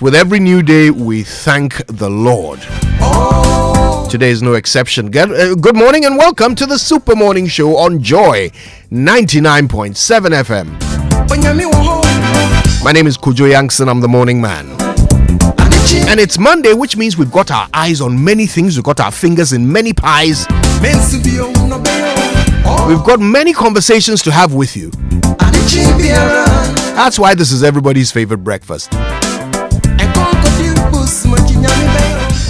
With every new day, we thank the Lord. Today is no exception. Good morning and welcome to the Super Morning Show on Joy 99.7 FM. My name is Kojo Yankson. I'm the morning man. And it's Monday, which means we've got our eyes on many things. We've got our fingers in many pies. We've got many conversations to have with you. That's why this is everybody's favorite breakfast.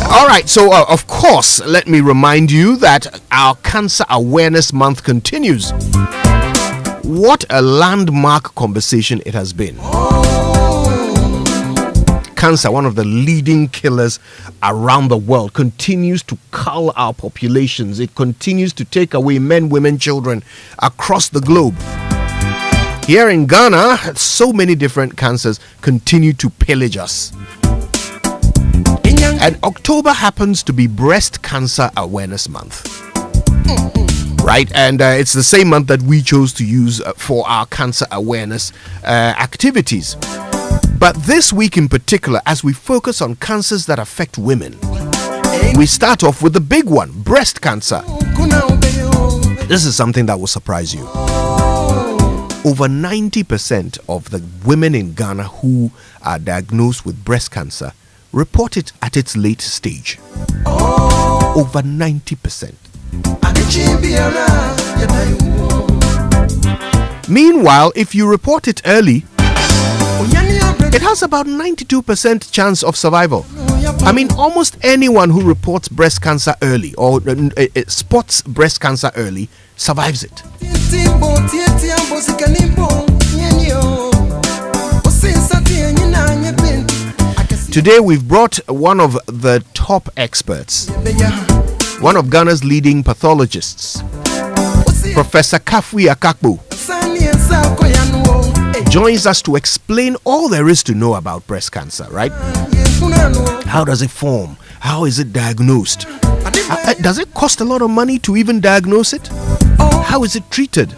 Alright, so of course, let me remind you that our Cancer Awareness Month continues. What a landmark conversation it has been. Cancer, one of the leading killers around the world, continues to cull our populations. It continues to take away men, women, children across the globe. Here in Ghana, so many different cancers continue to pillage us. And October happens to be Breast Cancer Awareness Month. Right? And it's the same month that we chose to use for our cancer awareness activities. But this week in particular, as we focus on cancers that affect women, we start off with the big one, breast cancer. This is something that will surprise you. Over 90% of the women in Ghana who are diagnosed with breast cancer report it at its late stage. Over 90%. Meanwhile, if you report it early, it has about 92% chance of survival. I mean, almost anyone who reports breast cancer early or spots breast cancer early survives it. Today we've brought one of the top experts, one of Ghana's leading pathologists, Professor Kafui Akakpo, joins us to explain all there is to know about breast cancer, right? How does it form? How is it diagnosed? Does it cost a lot of money to even diagnose it? How is it treated?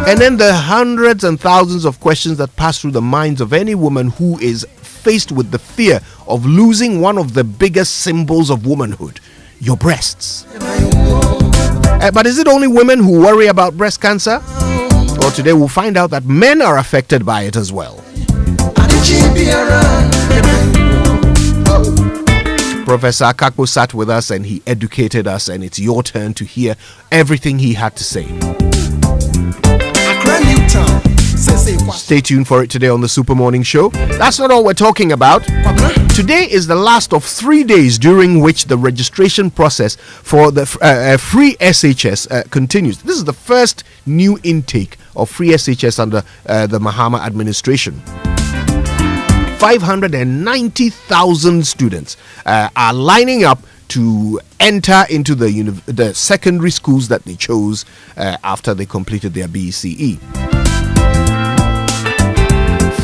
And then the hundreds and thousands of questions that pass through the minds of any woman who is faced with the fear of losing one of the biggest symbols of womanhood, your breasts. But is it only women who worry about breast cancer? Well, today we'll find out that men are affected by it as well. Professor Akakpo sat with us and he educated us, and it's your turn to hear everything he had to say. Stay tuned for it today on the Super Morning Show. That's not all we're talking about. Today is the last of 3 days during which the registration process for the free SHS continues. This is the first new intake of free SHS under the Mahama administration. 590,000 students are lining up to enter into the secondary schools that they chose after they completed their BCE.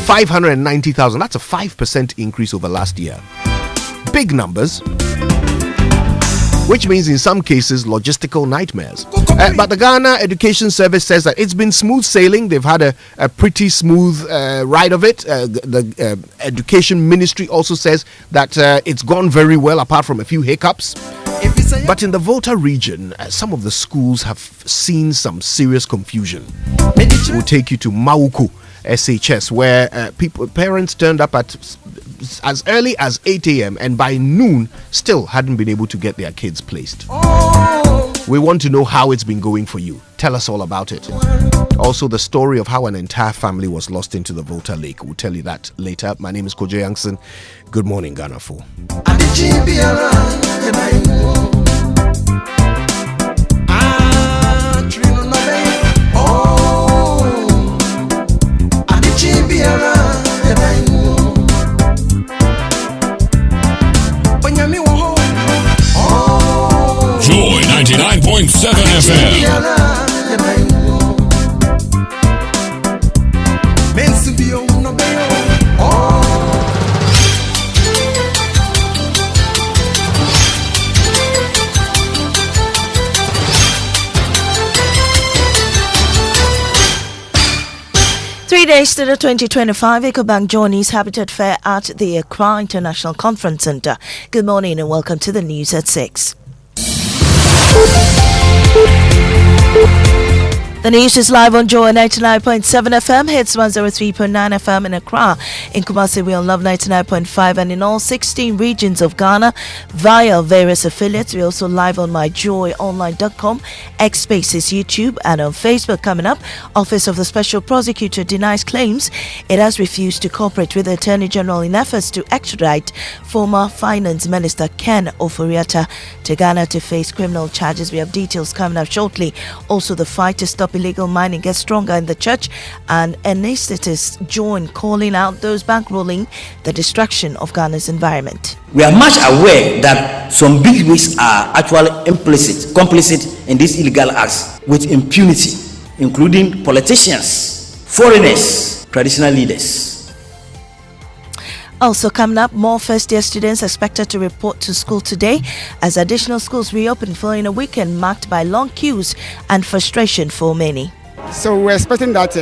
590,000, that's a 5% increase over last year. Big numbers, which means in some cases logistical nightmares. But the Ghana Education Service says that it's been smooth sailing. They've had a pretty smooth ride of it. The Education Ministry also says that it's gone very well apart from a few hiccups. But in the Volta region, some of the schools have seen some serious confusion. We'll take you to Mauku SHS, where parents turned up at as early as 8 a.m. and by noon still hadn't been able to get their kids placed. We want to know how it's been going for you. Tell us all about it. Also, the story of how an entire family was lost into the Volta Lake. We'll tell you that later. My name is Kojo Yankson. Good morning, Ghana 4. Joy 99.7 FM. days to the 2025 EcoBank Journeys Habitat Fair at the Accra International Conference Centre. Good morning and welcome to the news at 6. The news is live on Joy 99.7 FM, hits 103.9 FM in Accra. In Kumasi, we on Love 99.5 and in all 16 regions of Ghana via various affiliates. We also live on myjoyonline.com, X Spaces, YouTube, and on Facebook. Coming up, Office of the Special Prosecutor denies claims it has refused to cooperate with the Attorney General in efforts to extradite former Finance Minister Ken Ofori-Atta to Ghana to face criminal charges. We have details coming up shortly. Also, the fight to stop illegal mining gets stronger in the church, and anesthetists join calling out those bankrolling the destruction of Ghana's environment. We are much aware that some big wigs are actually complicit in these illegal acts with impunity, including politicians, foreigners, traditional leaders. Also coming up, more first-year students expected to report to school today as additional schools reopen following a weekend marked by long queues and frustration for many. So we're expecting that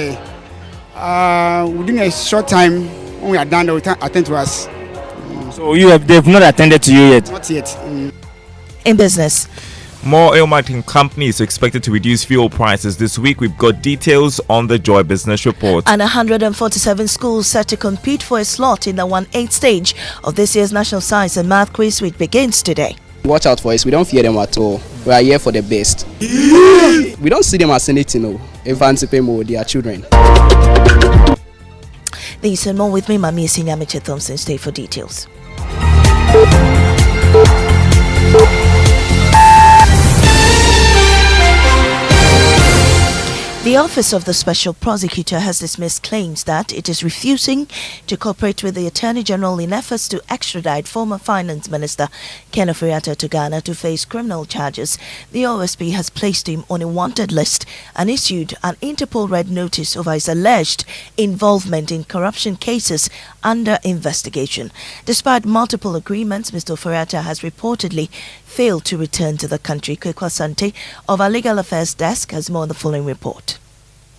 within a short time, when we are done, they will attend to us. So they've not attended to you yet? Not yet. In business, more oil marketing companies are expected to reduce fuel prices this week. We've got details on the Joy Business Report. And 147 schools set to compete for a slot in the 1/8 stage of this year's National Science and Math Quiz, which begins today. Watch out for us. We don't fear them at all. We are here for the best. We don't see them as anything. If more, they are children. These and more with me, Mami Sinyamiche Thompson. Stay for details. The Office of the Special Prosecutor has dismissed claims that it is refusing to cooperate with the Attorney General in efforts to extradite former Finance Minister Ken Ofori-Atta to Ghana to face criminal charges. The OSP has placed him on a wanted list and issued an Interpol Red Notice over his alleged involvement in corruption cases under investigation. Despite multiple agreements, Mr. Ofori-Atta has reportedly failed to return to the country. Kwekwa Sante of our Legal Affairs Desk has more on the following report.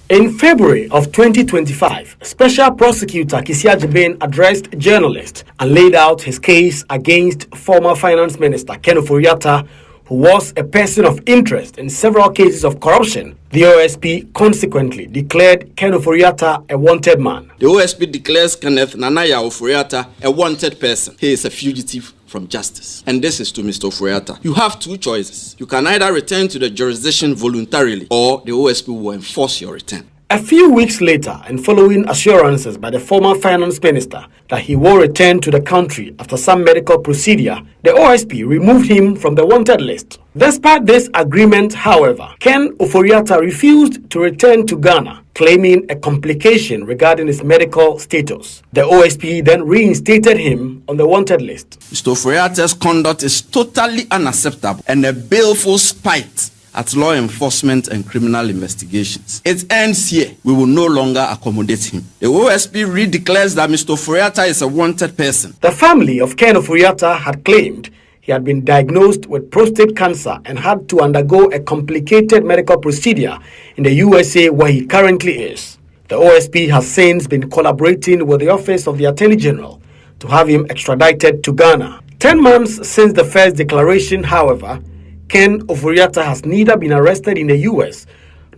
In February of 2025, Special Prosecutor Kisia Jibin addressed journalists and laid out his case against former Finance Minister Ken Ofori-Atta, who was a person of interest in several cases of corruption. The OSP consequently declared Ken Ofori-Atta a wanted man. The OSP declares Kenneth Nanaya Ofori-Atta a wanted person. He is a fugitive from justice. And this is to Mr. Ofori-Atta. You have two choices. You can either return to the jurisdiction voluntarily, or the OSP will enforce your return. A few weeks later, and following assurances by the former finance minister that he will return to the country after some medical procedure, the OSP removed him from the wanted list. Despite this agreement, however, Ken Ofori-Atta refused to return to Ghana, claiming a complication regarding his medical status. The OSP then reinstated him on the wanted list. Mr. Ofori-Atta's conduct is totally unacceptable and a baleful spite at law enforcement and criminal investigations. It ends here. We will no longer accommodate him. The OSP redeclares that Mr. Ofori-Atta is a wanted person. The family of Ken Ofori-Atta had claimed he had been diagnosed with prostate cancer and had to undergo a complicated medical procedure in the USA where he currently is. The OSP has since been collaborating with the Office of the Attorney General to have him extradited to Ghana. 10 months since the first declaration, however, Ken Ofori-Atta has neither been arrested in the US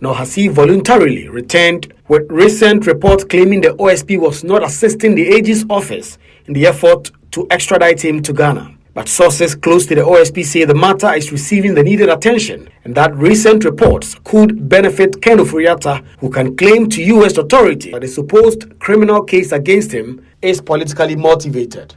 nor has he voluntarily returned, with recent reports claiming the OSP was not assisting the AG's office in the effort to extradite him to Ghana. But sources close to the OSP say the matter is receiving the needed attention and that recent reports could benefit Ken Ofori-Atta, who can claim to US authorities that the supposed criminal case against him is politically motivated.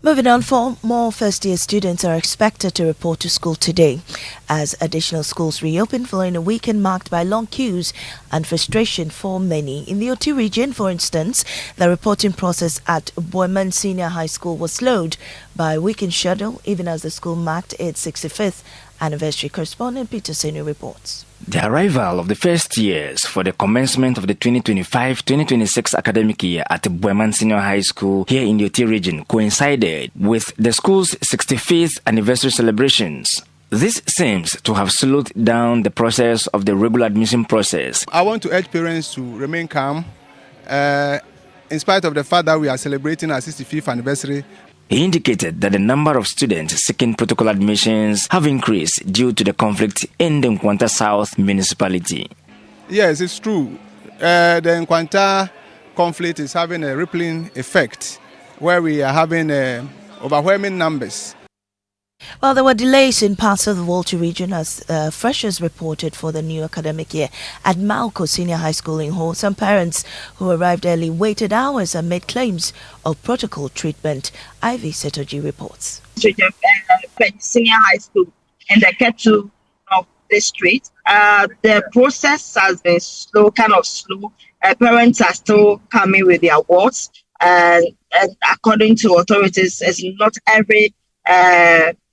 Moving on, 4 more first-year students are expected to report to school today as additional schools reopen following a weekend marked by long queues and frustration for many. In the Otu region, for instance, the reporting process at Boyman Senior High School was slowed by a weekend schedule, even as the school marked its 65th anniversary. Correspondent Peter Senu reports. The arrival of the first years for the commencement of the 2025-2026 academic year at Boyman Senior High School here in the Otu region coincided with the school's 65th anniversary celebrations. This seems to have slowed down the process of the regular admission process. I want to urge parents to remain calm in spite of the fact that we are celebrating our 65th anniversary. He indicated that the number of students seeking protocol admissions have increased due to the conflict in the Nkwanta South municipality. Yes, it's true. The Nkwanta conflict is having a rippling effect where we are having overwhelming numbers. Well, there were delays in parts of the Volta region as freshers reported for the new academic year at Malco Senior High School in Ho. Some parents who arrived early waited hours and made claims of protocol treatment. Ivy Setoji reports. Senior High School in the Ketu of district. The process has been slow, kind of slow. Parents are still coming with their awards, and according to authorities, it's not every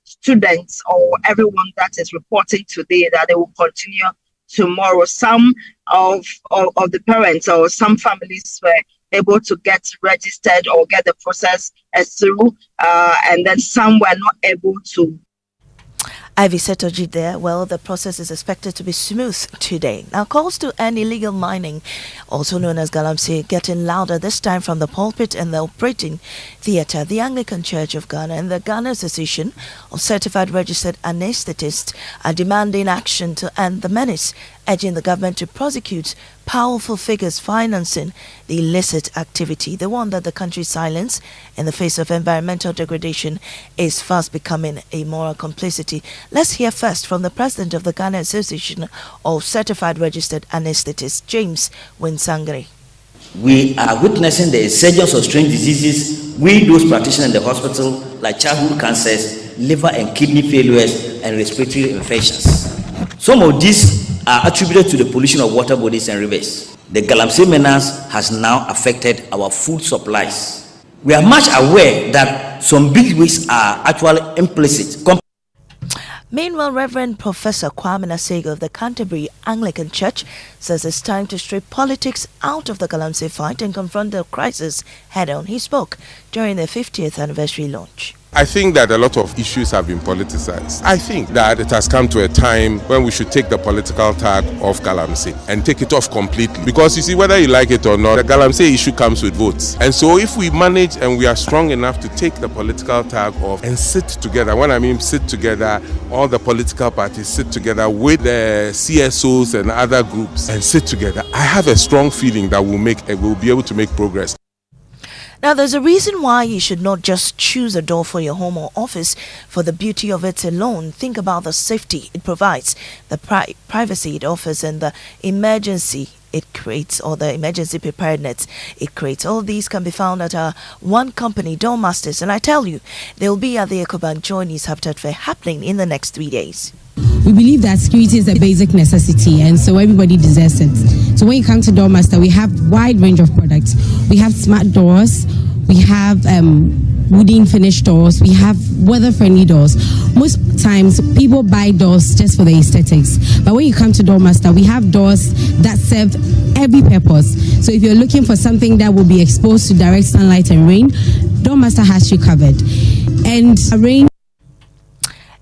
students or everyone that is reporting today that they will continue tomorrow. Some of the parents or some families were able to get registered or get the process through, and then some were not able to. Ivy Setoji there. Well, the process is expected to be smooth today. Now, calls to end illegal mining, also known as galamsey, getting louder this time from the pulpit and the operating theatre. The Anglican Church of Ghana and the Ghana Association of Certified Registered Anaesthetists are demanding action to end the menace, urging the government to prosecute powerful figures financing the illicit activity. They warn that the country's silence in the face of environmental degradation is fast becoming a moral complicity. Let's hear first from the president of the Ghana Association of Certified Registered Anaesthetists, James Winsangre. We are witnessing the resurgence of strange diseases. We, those practitioners in the hospital, like childhood cancers, liver and kidney failures, and respiratory infections. Some of these are attributed to the pollution of water bodies and rivers. The galamsey menace has now affected our food supplies. We are much aware that some big risks are actually implicit. Meanwhile, Reverend Professor Kwame Nasego of the Canterbury Anglican Church says it's time to strip politics out of the galamsey fight and confront the crisis head-on. He spoke during the 50th anniversary launch. I think that a lot of issues have been politicized. I think that it has come to a time when we should take the political tag off galamsey and take it off completely. Because you see, whether you like it or not, the galamsey issue comes with votes. And so if we manage and we are strong enough to take the political tag off and sit together, when I mean sit together, all the political parties sit together with the CSOs and other groups and sit together, I have a strong feeling that we'll be able to make progress. Now, there's a reason why you should not just choose a door for your home or office for the beauty of it alone. Think about the safety it provides, the privacy it offers, and the emergency it creates, or the emergency preparedness it creates. All these can be found at our one company, Doormasters, and I tell you, they'll be at the EcoBank Journeys Habitat Fair happening in the next 3 days. We believe that security is a basic necessity, and so everybody deserves it. So when you come to Doormaster, we have wide range of products. We have smart doors, we have wooden finished doors, we have weather-friendly doors. Most times, people buy doors just for the aesthetics, but when you come to Doormaster, we have doors that serve every purpose. So if you're looking for something that will be exposed to direct sunlight and rain, Doormaster has you covered. And rain.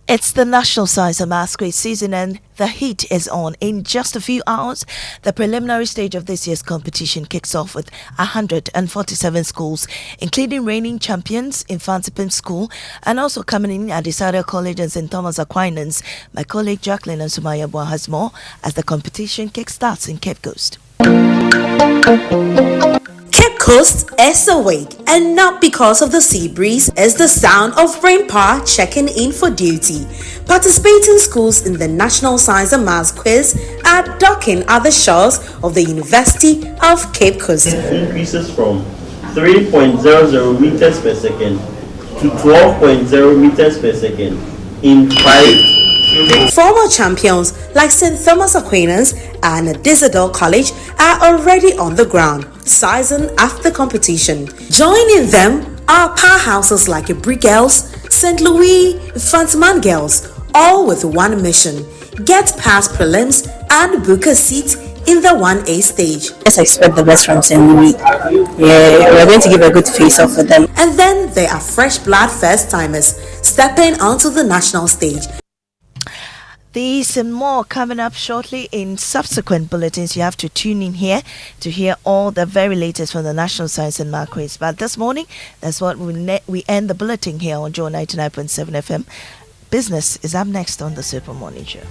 It's the National Science and Masquerade season and the heat is on. In just a few hours, the preliminary stage of this year's competition kicks off with 147 schools, including reigning champions in Fansipim School and also coming in at Desader College and St. Thomas Aquinas. My colleague Jacqueline and Sumaya Bua has more as the competition kickstarts in Cape Coast. Cape Coast is awake, and not because of the sea breeze, is the sound of brain power checking in for duty. Participating schools in the National Science and Maths Quiz are docking at the shores of the University of Cape Coast. It increases from 3.00 meters per second to 12.0 meters per second in 5. Former champions like St. Thomas Aquinas and Desader College are already on the ground, sizing after the competition. Joining them are powerhouses like Brick Girls, St. Louis, Fantsman Girls, all with one mission: get past prelims and book a seat in the 1A stage. Yes, I expect the best from St. Louis. Yeah, we're going to give a good face-off for them. And then there are fresh blood first-timers stepping onto the national stage. These and more coming up shortly in subsequent bulletins. You have to tune in here to hear all the very latest from the National Science and Math Quiz. But this morning, that's what we end the bulletin here on Joy 99.7 FM. Business is up next on the Super Morning Show.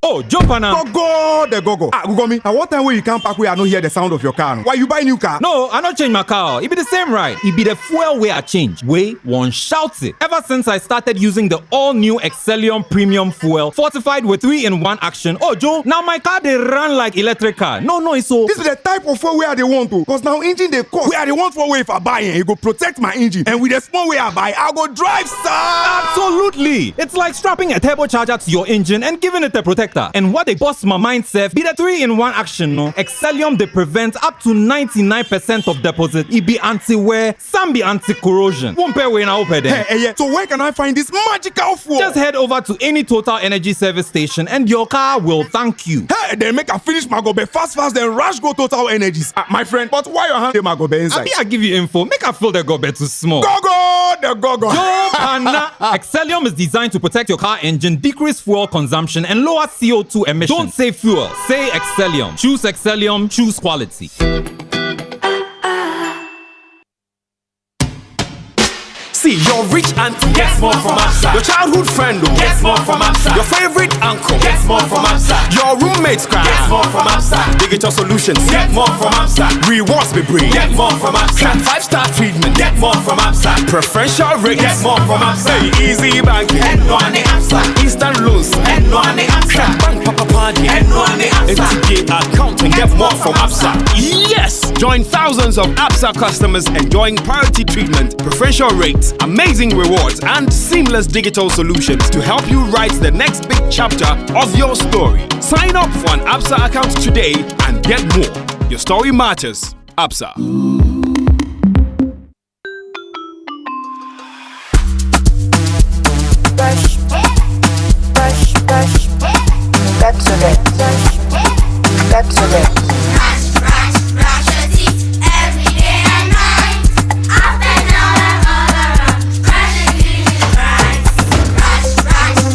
Oh, jump on now. Go. Google me. At what time will you come back where I don't hear the sound of your car? Why you buy new car? No, I don't change my car. It be the same ride. It be the fuel way I change. Way one shouts it. Ever since I started using the all-new Excellium Premium Fuel, fortified with 3-in-1 action. Oh, Joe, now my car they run like electric car. No, it's so. This is the type of fuel where they want to. Because now engine they cost. Where they want for way if I buy it, it go protect my engine. And with the small way I buy, I go drive, sir. Absolutely. It's like strapping a turbocharger to your engine and giving it a protector. And what they bust my mindset be the 3-in-1 action, no? Excellium they prevent up to 99% of deposit. It be anti-wear, some be anti-corrosion. Won't pay when I open there. Hey, so where can I find this magical fuel? Just head over to any Total Energy service station and your car will thank you. Hey, then make a finish my gobe fast, then rush go Total Energies. My friend, but why your hand my gobe inside? I give you info. Make a feel the gobe too small. Go. Joe Pana. Excellium is designed to protect your car engine, decrease fuel consumption, and lower CO2 emissions. Don't say fuel, say Excellium. Choose Excellium, choose quality. See, your rich auntie gets more from Absa. Your childhood friend gets more from Absa. Your favorite uncle gets more from Absa. Your roommate's cry gets more from Absa. Digital solutions get more from Absa. Rewards be bring get more from Absa. 5-star treatment get more from Absa. Preferential rate get more from Absa. Hey, easy banking and no ane Absa. Instant loans and no ane Absa. Bank papa party and no ane Absa. FTK account and get more from Absa. Yes, join thousands of Absa customers enjoying priority treatment, preferential rates, amazing rewards, and seamless digital solutions to help you write the next big chapter of your story. Sign up for an Absa account today and get more. Your story matters. Absa. Get to it. Brush your teeth every day and night. Up and down and all around. Brush and clean it bright.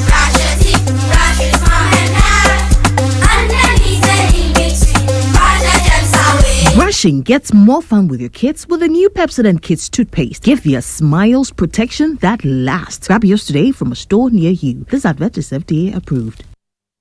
Brush your teeth. Brush your small and hard. Underneath and in between. Brush the germs away. Brushing gets more fun with your kids with the new Pepsodent Kids toothpaste. Give your smiles protection that lasts. Grab yours today from a store near you. This advert is FDA approved.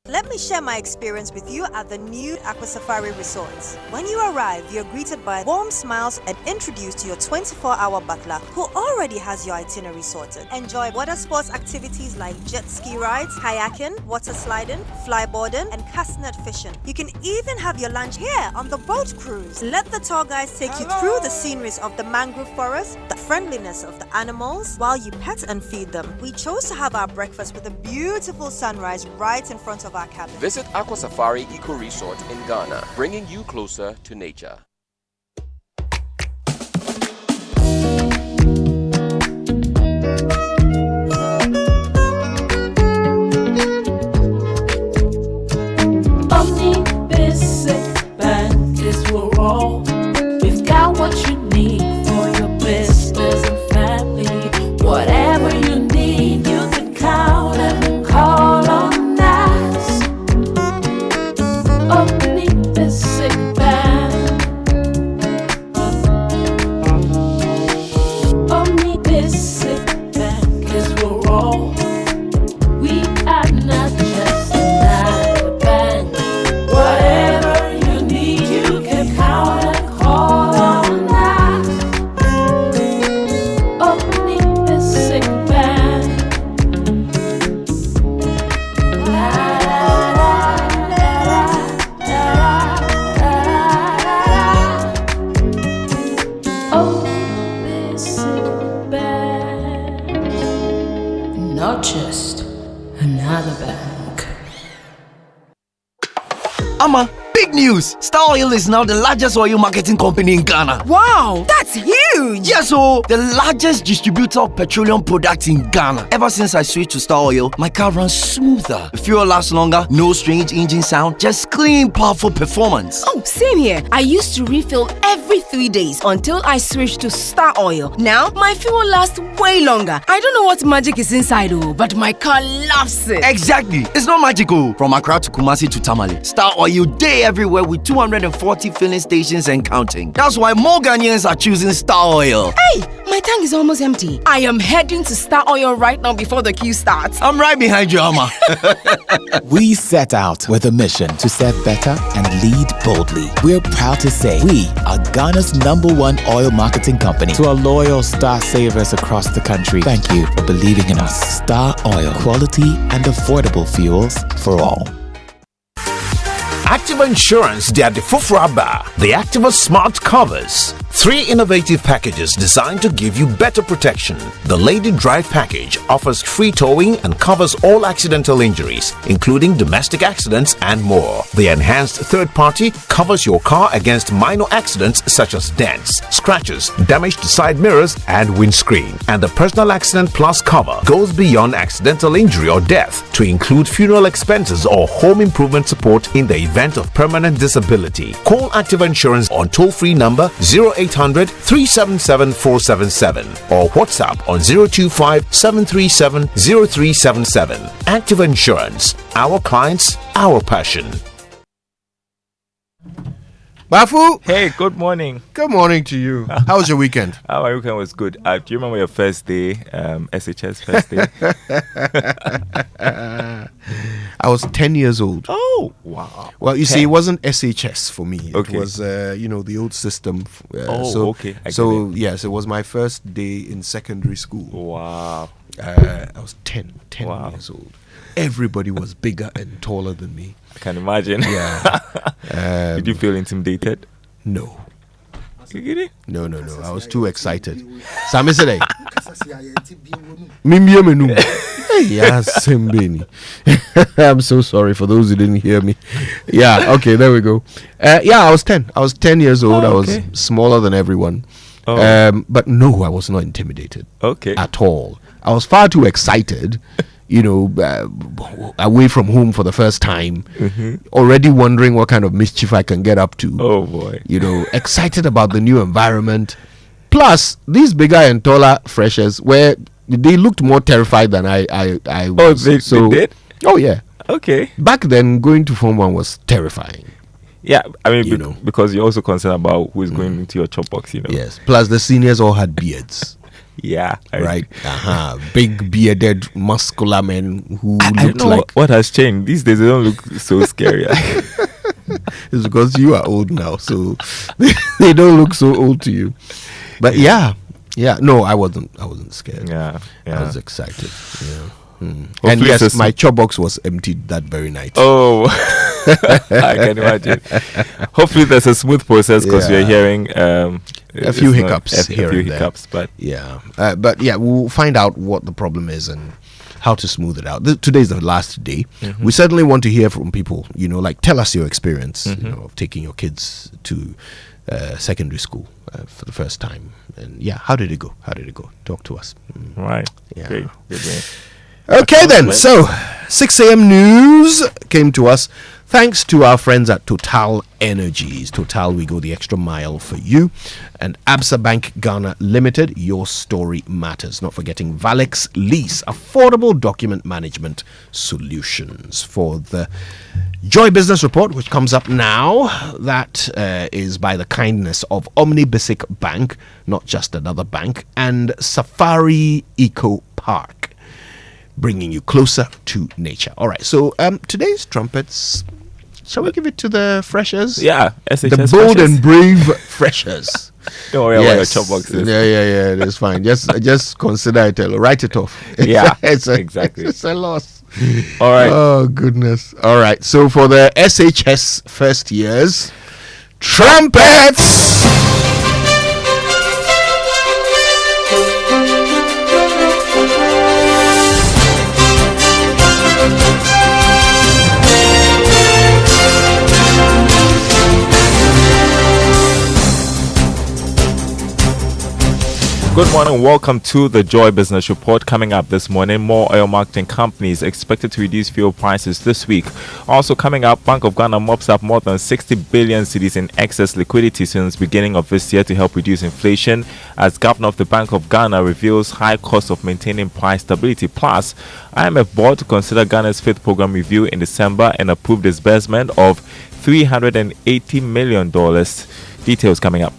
Let me share my experience with you at the new Aqua Safari Resort. When you arrive, you're greeted by warm smiles and introduced to your 24-hour butler who already has your itinerary sorted. Enjoy water sports activities like jet ski rides, kayaking, water sliding, flyboarding, and castnet fishing. You can even have your lunch here on the boat cruise. Let the tour guides take you through the sceneries of the mangrove forest, the friendliness of the animals, while you pet and feed them. We chose to have our breakfast with a beautiful sunrise right in front of our cabin. Visit Aqua Safari Eco Resort in Ghana, bringing you closer to nature. Omni Basic Bank is for all. We've got what you need for your business and family. Whatever you need, you can count and call on us. Omni Basic Bank. Omni Basic Bank is for all. We are not just another bank. Whatever you need, you can count and call on us. Omni Basic Bank. Omni Basic Bank. Not just another bank. Ama, big news! Star Oil is now the largest oil marketing company in Ghana. Wow, that's huge! huge! Yes, so the largest distributor of petroleum products in Ghana. Ever since I switched to Star Oil, my car runs smoother. The fuel lasts longer, no strange engine sound, just clean, powerful performance. Oh, same here. I used to refill every 3 days until I switched to Star Oil. Now, my fuel lasts way longer. I don't know what magic is inside, but my car loves it. Exactly. It's not magical. From Accra to Kumasi to Tamale, Star Oil day everywhere with 240 filling stations and counting. That's why more Ghanaians are choosing Star Oil. Hey, my tank is almost empty. I am heading to Star Oil right now before the queue starts. I'm right behind you, Amma. We set out with a mission to serve better and lead boldly. We're proud to say we are Ghana's #1 oil marketing company. To our loyal Star savers across the country, thank you for believing in us. Star Oil, quality and affordable fuels for all. Activa Insurance, they are the Fufraba, the Activa Smart Covers. 3 innovative packages designed to give you better protection. The Lady Drive package offers free towing and covers all accidental injuries, including domestic accidents and more. The Enhanced Third Party covers your car against minor accidents such as dents, scratches, damage to side mirrors and windscreen. And the Personal Accident Plus cover goes beyond accidental injury or death to include funeral expenses or home improvement support in the event of permanent disability. Call Activa Insurance on toll-free number 0800 377 477 or WhatsApp on 025 737 0377. Activa Insurance. Our clients, our passion. Bafu! Hey, good morning. Good morning to you. How was your weekend? My weekend was good. Do you remember your first day, SHS first day? I was 10 years old. Oh, wow. Well, you see, it wasn't SHS for me. Okay. It was, the old system. Okay. Yes, it was my first day in secondary school. Wow. I was 10 wow. years old. Everybody was bigger and taller than me. I can imagine. Yeah. Did you feel intimidated? No. You No. I was too excited. Sami today. I'm so sorry for those who didn't hear me. Yeah, okay, there we go. I was 10. I was 10 years old. I was smaller than everyone. Oh. But no, I was not intimidated. Okay. At all. I was far too excited. Away from home for the first time, already wondering what kind of mischief I can get up to. Oh boy. Excited about the new environment. Plus, these bigger and taller freshers, they looked more terrified than I was. Oh, they did? Oh, yeah. Okay. Back then, going to Form 1 was terrifying. Yeah, I mean, because you're also concerned about who is going into your chop box, Yes. Plus, the seniors all had beards. Yeah. Right. Big bearded, muscular men who I looked don't know like. what has changed. These days they don't look so scary. It's because you are old now, so they don't look so old to you. But yeah. No, I wasn't scared. Yeah. I was excited. Yeah. And yes, my chop box was emptied that very night. Oh, I can imagine. Hopefully, there's a smooth process because we're hearing a few hiccups here and there. But we'll find out what the problem is and how to smooth it out. Today's the last day. We certainly want to hear from people. Tell us your experience of taking your kids to secondary school for the first time. And how did it go? Talk to us. Right. Yeah. Great. Okay then, so 6 a.m. news came to us thanks to our friends at Total Energies. Total, we go the extra mile for you. And Absa Bank Ghana Limited, your story matters. Not forgetting Valix Lease, affordable document management solutions. For the Joy Business Report, which comes up now, that is by the kindness of Omni Basic Bank, not just another bank, and Safari Eco Park, bringing you closer to nature. All right, so today's trumpets, shall we give it to the freshers? Yeah, SHS the bold freshers. and brave freshers. Don't worry about your chop boxes. Yeah, that's fine. Just consider it. Write it off. Yeah, exactly. It's a loss. All right. Oh, goodness. All right, so for the SHS first years, trumpets! Good morning, welcome to the Joy Business Report. Coming up this morning, more oil marketing companies expected to reduce fuel prices this week. Also coming up, Bank of Ghana mops up more than 60 billion cedis in excess liquidity since beginning of this year to help reduce inflation, as Governor of the Bank of Ghana reveals high cost of maintaining price stability. Plus, IMF board to consider Ghana's fifth program review in December and approve disbursement of $380 million. Details coming up.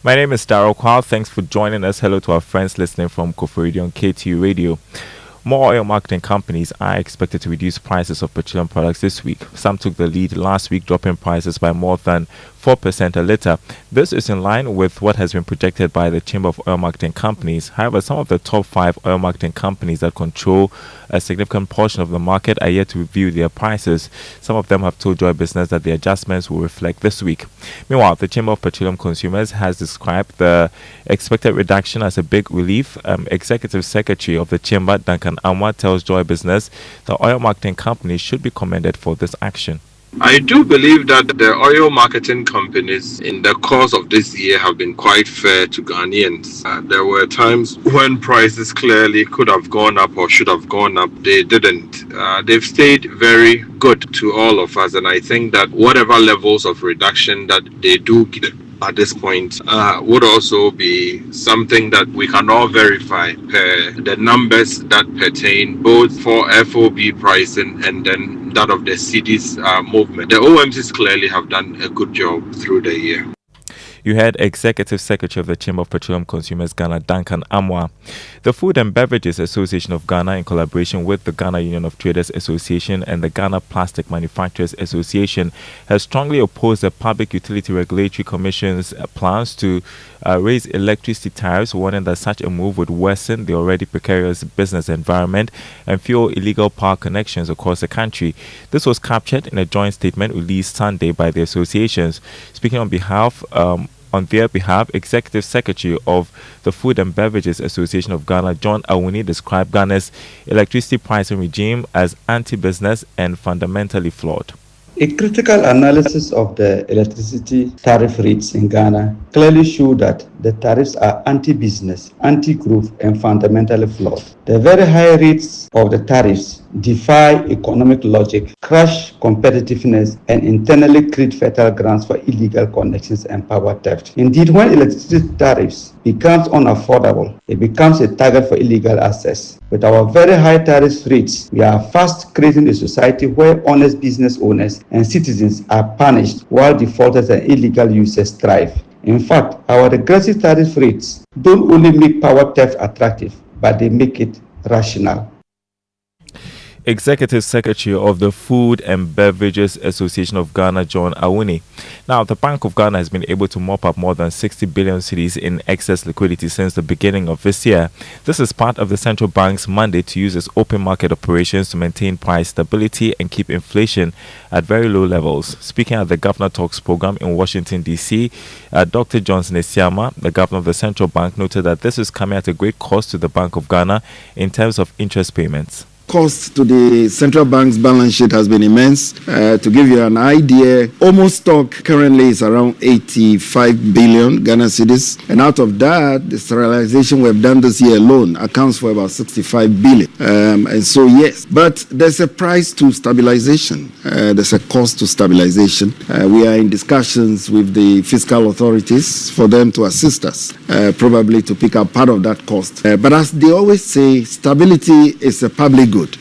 My name is Darryl Kwao. Thanks for joining us. Hello to our friends listening from Koforidie on KTU Radio. More oil marketing companies are expected to reduce prices of petroleum products this week. Some took the lead last week, dropping prices by more than 4% a litre. This is in line with what has been projected by the Chamber of Oil Marketing Companies. However, some of the top 5 oil marketing companies that control a significant portion of the market are yet to review their prices. Some of them have told Joy Business that the adjustments will reflect this week. Meanwhile, the Chamber of Petroleum Consumers has described the expected reduction as a big relief. Executive Secretary of the Chamber, Duncan Amwa, tells Joy Business the oil marketing companies should be commended for this action. I do believe that the oil marketing companies in the course of this year have been quite fair to Ghanaians. There were times when prices clearly could have gone up or should have gone up. They didn't. They've stayed very good to all of us, and I think that whatever levels of reduction that they do get at this point would also be something that we can all verify per the numbers that pertain both for FOB pricing and then that of the city's movement. The OMCs clearly have done a good job through the year. You heard Executive Secretary of the Chamber of Petroleum Consumers Ghana, Duncan Amwa. The Food and Beverages Association of Ghana, in collaboration with the Ghana Union of Traders Association and the Ghana Plastic Manufacturers Association, has strongly opposed the Public Utility Regulatory Commission's plans to raise electricity tariffs, warning that such a move would worsen the already precarious business environment and fuel illegal power connections across the country. This was captured in a joint statement released Sunday by the associations. Speaking on their behalf, Executive Secretary of the Food and Beverages Association of Ghana, John Awuni, described Ghana's electricity pricing regime as anti-business and fundamentally flawed. A critical analysis of the electricity tariff rates in Ghana clearly show that the tariffs are anti-business, anti-growth, and fundamentally flawed. The very high rates of the tariffs defy economic logic, crush competitiveness, and internally create fertile grounds for illegal connections and power theft. Indeed, when electricity tariffs becomes unaffordable, it becomes a target for illegal access. With our very high tariff rates, we are fast creating a society where honest business owners and citizens are punished while defaulters and illegal users thrive. In fact, our regressive tariff rates don't only make power theft attractive, but they make it rational. Executive Secretary of the Food and Beverages Association of Ghana, John Awuni. Now, the Bank of Ghana has been able to mop up more than 60 billion cedis in excess liquidity since the beginning of this year. This is part of the central bank's mandate to use its open market operations to maintain price stability and keep inflation at very low levels. Speaking at the Governor Talks program in Washington, D.C., Dr. Johnson Esiama, the governor of the central bank, noted that this is coming at a great cost to the Bank of Ghana in terms of interest payments. Cost to the central bank's balance sheet has been immense. To give you an idea, almost stock currently is around 85 billion Ghana cedis, and out of that, the sterilization we've done this year alone accounts for about 65 billion. And so yes, but there's a price to stabilization. There's a cost to stabilization. We are in discussions with the fiscal authorities for them to assist us, probably to pick up part of that cost. But as they always say, stability is a public good.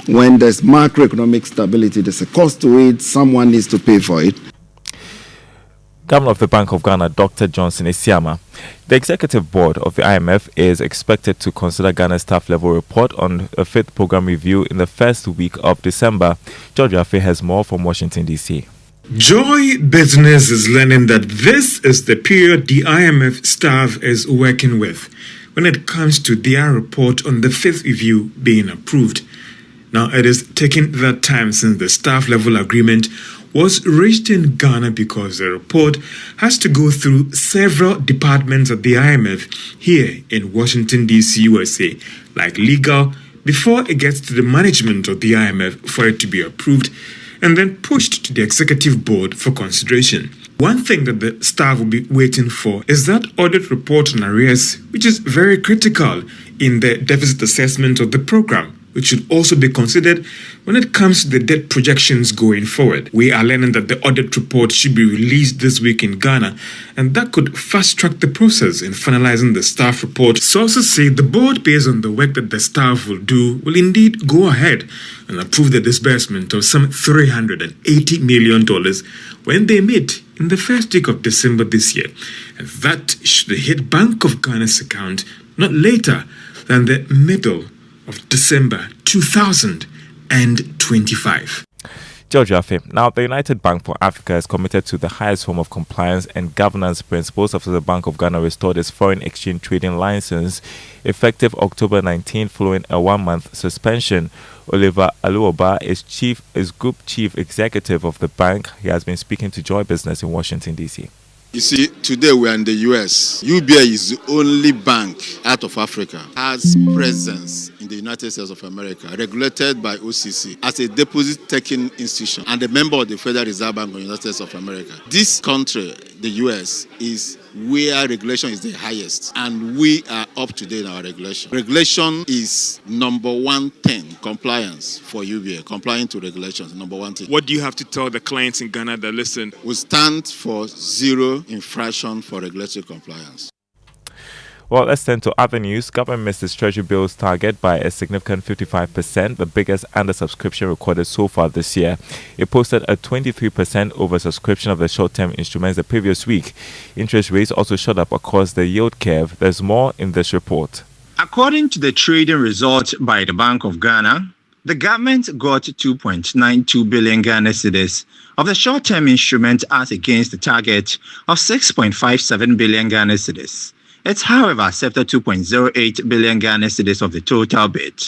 When there's macroeconomic stability, there's a cost to it. Someone needs to pay for it. Governor of the Bank of Ghana, Dr. Johnson Esiama. The executive board of the IMF is expected to consider Ghana's staff level report on a fifth program review in the first week of December. George Affe has more from Washington, D.C. Joy Business is learning that this is the period the IMF staff is working with when it comes to their report on the fifth review being approved. Now, it is taking that time since the staff level agreement was reached in Ghana because the report has to go through several departments at the IMF here in Washington, D.C., USA, like legal, before it gets to the management of the IMF for it to be approved and then pushed to the executive board for consideration. One thing that the staff will be waiting for is that audit report on arrears, which is very critical in the deficit assessment of the program, which should also be considered when it comes to the debt projections going forward. We are learning that the audit report should be released this week in Ghana, and that could fast-track the process in finalizing the staff report. Sources say the board, based on the work that the staff will do, will indeed go ahead and approve the disbursement of some $380 million when they meet in the first week of December this year. And that should hit Bank of Ghana's account not later than the middle of December 2025. George Afe. Now, the United Bank for Africa is committed to the highest form of compliance and governance principles after the Bank of Ghana restored its foreign exchange trading license effective October 19 following a 1-month suspension. Oliver Aluoba is Group Chief Executive of the bank. He has been speaking to Joy Business in Washington, D.C. You see, today we are in the US. UBA is the only bank out of Africa has presence in the United States of America, regulated by OCC as a deposit-taking institution and a member of the Federal Reserve Bank of the United States of America. This country, the US, is where regulation is the highest, and we are up to date in our regulation. Regulation is number one thing, compliance for UBA, complying to regulations, number one thing. What do you have to tell the clients in Ghana that listen? We stand for zero infraction for regulatory compliance. Well, let's turn to other news. Government missed its Treasury bills target by a significant 55%, the biggest undersubscription recorded so far this year. It posted a 23% oversubscription of the short-term instruments the previous week. Interest rates also shot up across the yield curve. There's more in this report. According to the trading results by the Bank of Ghana, the government got 2.92 billion Ghana cedis of the short-term instrument as against the target of 6.57 billion Ghana cedis. It, however, accepted 2.08 billion Ghana cedis of the total bid.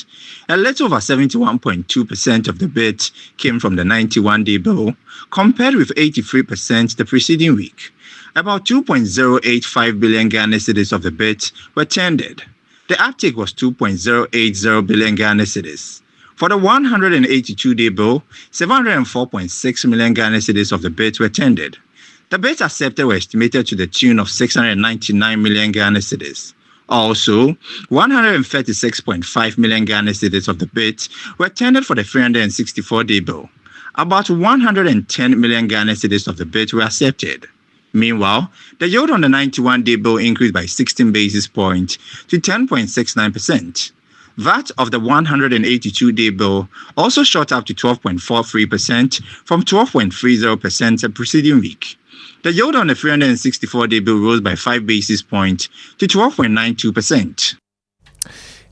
A little over 71.2% of the bid came from the 91-day bill, compared with 83% the preceding week. About 2.085 billion Ghana cedis of the bid were tendered. The uptake was 2.080 billion Ghana cedis. For the 182-day bill, 704.6 million Ghana cedis of the bid were tendered. The bids accepted were estimated to the tune of 699 million Ghana cedis. Also, 136.5 million Ghana cedis of the bids were tendered for the 364-day bill. About 110 million Ghana cedis of the bids were accepted. Meanwhile, the yield on the 91-day bill increased by 16 basis points to 10.69%. That of the 182-day bill also shot up to 12.43% from 12.30% the preceding week. The yield on the 364-day bill rose by 5 basis points to 12.92%.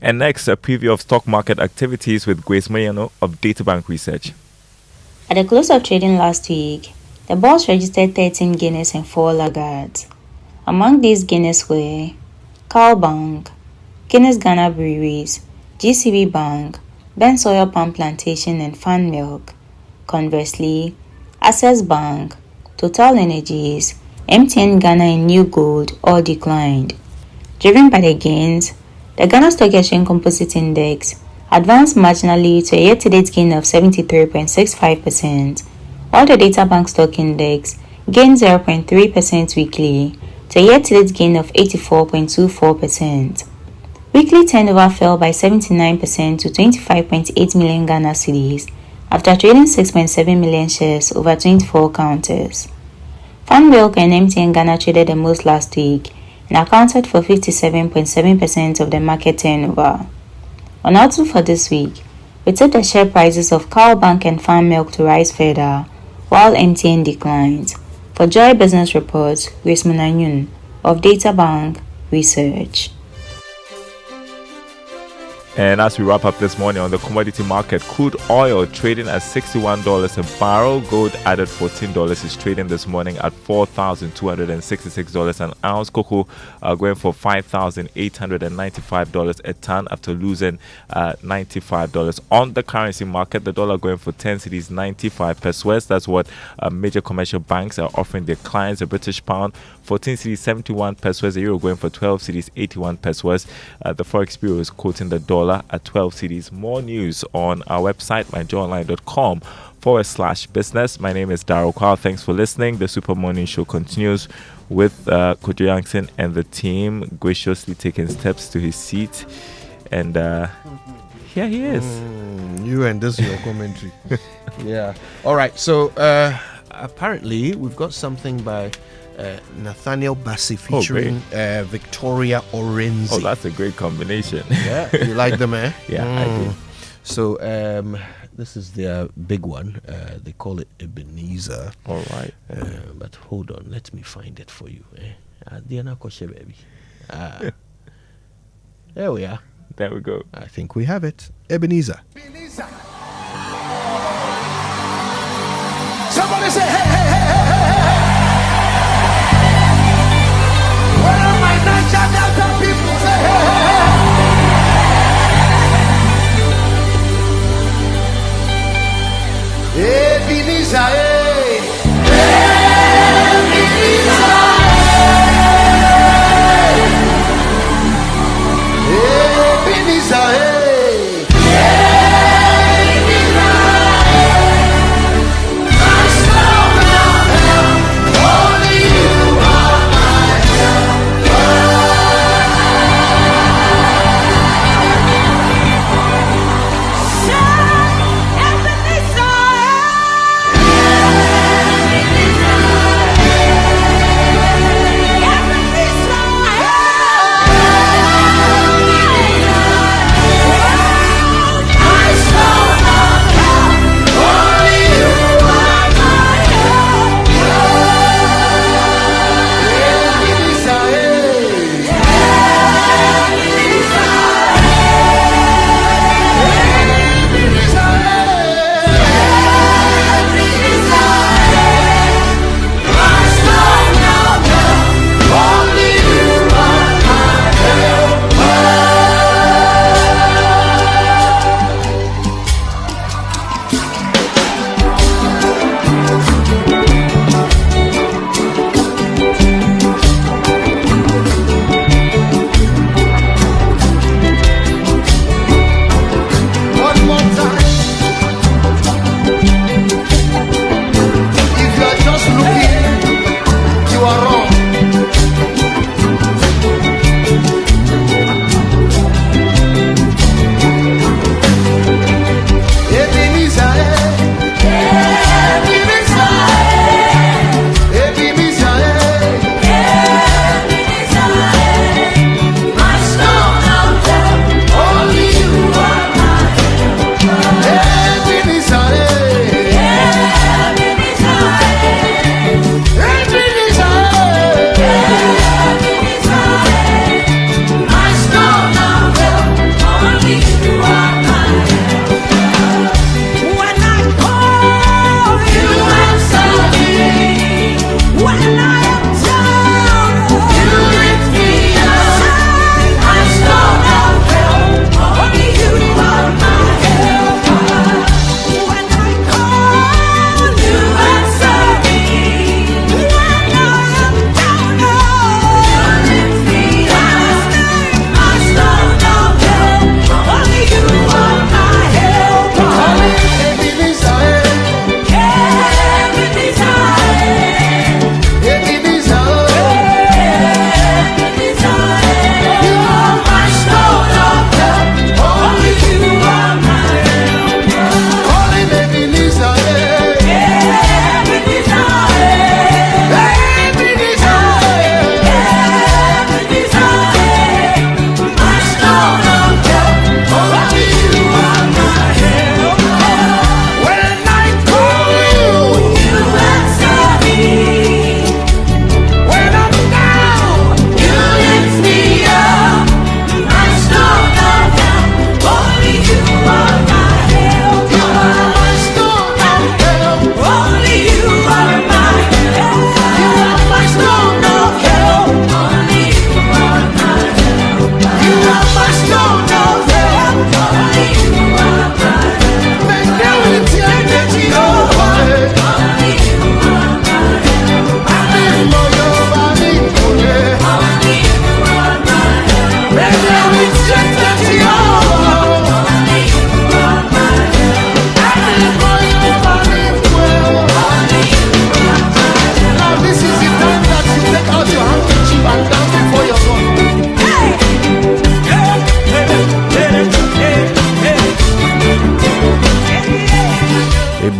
And next, a preview of stock market activities with Grace Mayano of Databank Research. At the close of trading last week, the bourse registered 13 gainers and 4 laggards. Among these gainers were Cow Bank, Guinness Ghana Breweries, GCB Bank, Ben's Oil Palm Plantation and Fan Milk. Conversely, Access Bank, Total Energies, MTN Ghana and New Gold all declined. Driven by the gains, the Ghana Stock Exchange Composite Index advanced marginally to a year-to-date gain of 73.65%, while the Databank Stock Index gained 0.3% weekly to a year-to-date gain of 84.24%. Weekly turnover fell by 79% to 25.8 million Ghana cedis after trading 6.7 million shares over 24 counters. Fan Milk and MTN Ghana traded the most last week and accounted for 57.7% of the market turnover. On outlook for this week, we took the share prices of Cow Bank and Fan Milk to rise further, while MTN declined. For Joy Business Reports, Grace Munanyun of Databank Research. And as we wrap up this morning on the commodity market, crude oil trading at $61 a barrel. Gold added $14 is trading this morning at $4,266 an ounce. Cocoa going for $5,895 a ton after losing $95. On the currency market, the dollar going for 10 cedis 95 pesos. That's what major commercial banks are offering their clients. A British pound 14 cedis 71 pesos. A euro going for 12 cedis 81 pesos. The Forex Bureau is quoting the dollar at 12 cedis. More news on our website, myjoyonline.com/business. My name is Daryl Kwao. Thanks for listening. The Super Morning Show continues with Kojo Yankson and the team graciously taking steps to his seat. And here he is. You and this your commentary. Yeah. All right. So apparently we've got something by Nathaniel Bassi featuring Victoria Orenzi. Oh, that's a great combination. Yeah, you like them, eh? Yeah, I do. So this is their big one. They call it Ebenezer. All right. But hold on, let me find it for you. Diana Koshe, baby. There we are. There we go. I think we have it. Ebenezer. Somebody say, hey, hey, hey, hey, hey, hey. Where are my Niger Delta people? Say, hey, hey, hey. Ebenezer, hey. Ebenezer, hey. Ebenezer, hey.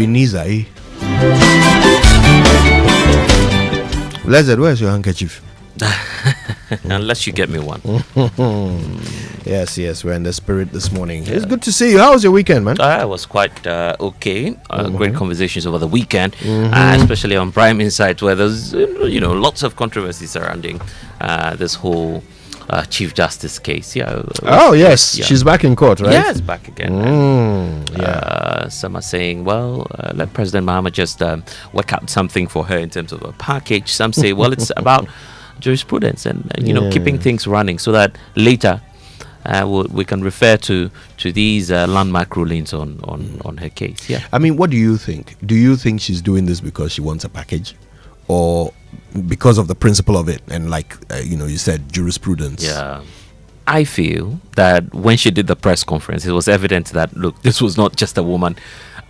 Ebenezer, eh? Blessed, where's your handkerchief? Unless you get me one. Yes, we're in the spirit this morning. It's good to see you. How was your weekend, man? It was quite okay. Great conversations over the weekend, especially on Prime Insight, where there's lots of controversy surrounding this whole Chief Justice case. Yes, she's back in court, right? Yes, back again. Some are saying, well, let President Mahama just work out something for her in terms of a package. Some say, well, it's about jurisprudence and keeping things running so that later we can refer to these landmark rulings on her case. Yeah. I mean, what do you think? Do you think she's doing this because she wants a package, or because of the principle of it and you said jurisprudence? Yeah. I feel that when she did the press conference, it was evident that, look, this was not just a woman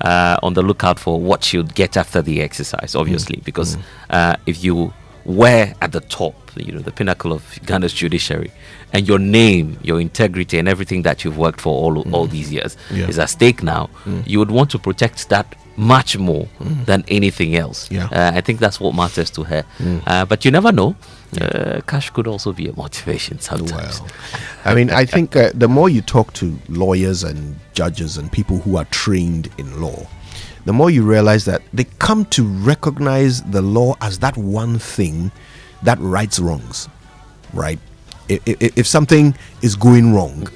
on the lookout for what she would get after the exercise, obviously, because if you were at the top, the pinnacle of Ghana's judiciary, and your name, your integrity, and everything that you've worked for all these years is at stake now, you would want to protect that much more than anything else. I think that's what matters to her. But you never know. Cash could also be a motivation sometimes. Well, I mean, I think the more you talk to lawyers and judges and people who are trained in law, the more you realize that they come to recognize the law as that one thing that rights wrongs, right? If something is going wrong,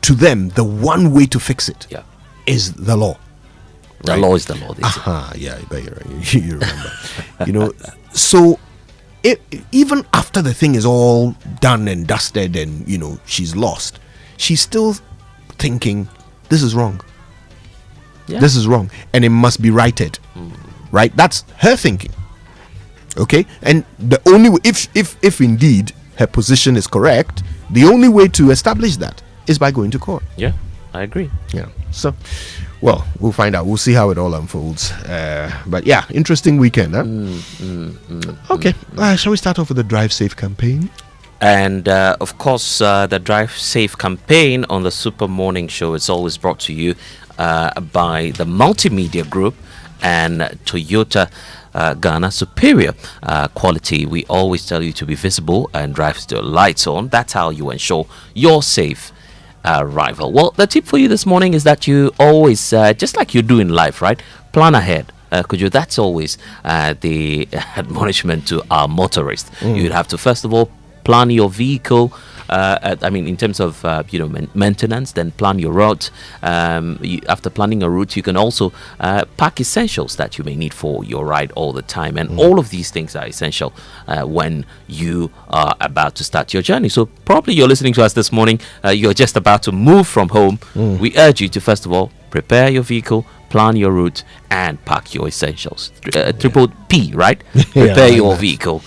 to them, the one way to fix it is the law. The law is the law. Yeah, I bet you're right. You remember. So even after the thing is all done and dusted and, she's lost, she's still thinking, this is wrong. Yeah. This is wrong, and it must be righted. Right? That's her thinking. Okay? And the only way, if indeed her position is correct, the only way to establish that is by going to court. Yeah, I agree. Yeah. So, well, we'll find out. We'll see how it all unfolds. But yeah, interesting weekend, huh? Okay. Shall we start off with the Drive Safe campaign? And of course, the Drive Safe campaign on the Super Morning Show is always brought to you by the Multimedia Group and Toyota Ghana. Superior quality. We always tell you to be visible and drive the lights on. That's how you ensure your safe arrival. Well, the tip for you this morning is that you always, just like you do in life, right? Plan ahead. Kojo, that's always the admonishment to our motorists. You'd have to, first of all, plan your vehicle. In terms of maintenance, then plan your route. After planning a route, you can also pack essentials that you may need for your ride all the time. And all of these things are essential when you are about to start your journey. So probably you're listening to us this morning. You're just about to move from home. We urge you to, first of all, prepare your vehicle, plan your route, and pack your essentials. Triple P, right? Prepare your vehicle,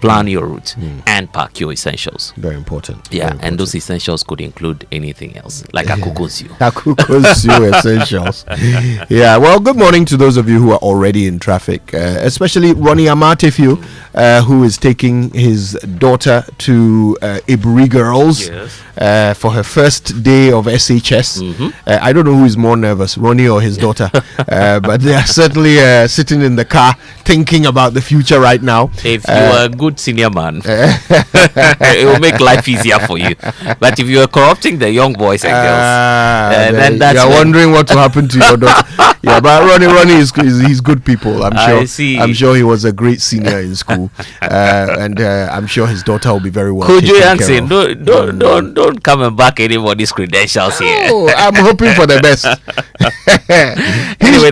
plan your route, and pack your essentials. Very important. Yeah, Very important. And those essentials could include anything else, like akukonsu. Akukonsu essentials. Yeah, well, good morning to those of you who are already in traffic, especially Ronnie Amatefiu, who is taking his daughter to Iburi Girls for her first day of SHS. I don't know who is more nervous, Ronnie or his daughter, but they are certainly sitting in the car thinking about the future right now. If you are a good senior man, it will make life easier for you. But if you are corrupting the young boys and girls, then that's you're wondering what will happen to your daughter. Yeah, but Ronnie is he's good people. I'm sure he was a great senior in school, and I'm sure his daughter will be very well. Kojo Yankson, don't come and back anybody's credentials here. Oh, I'm hoping for the best. Anyway,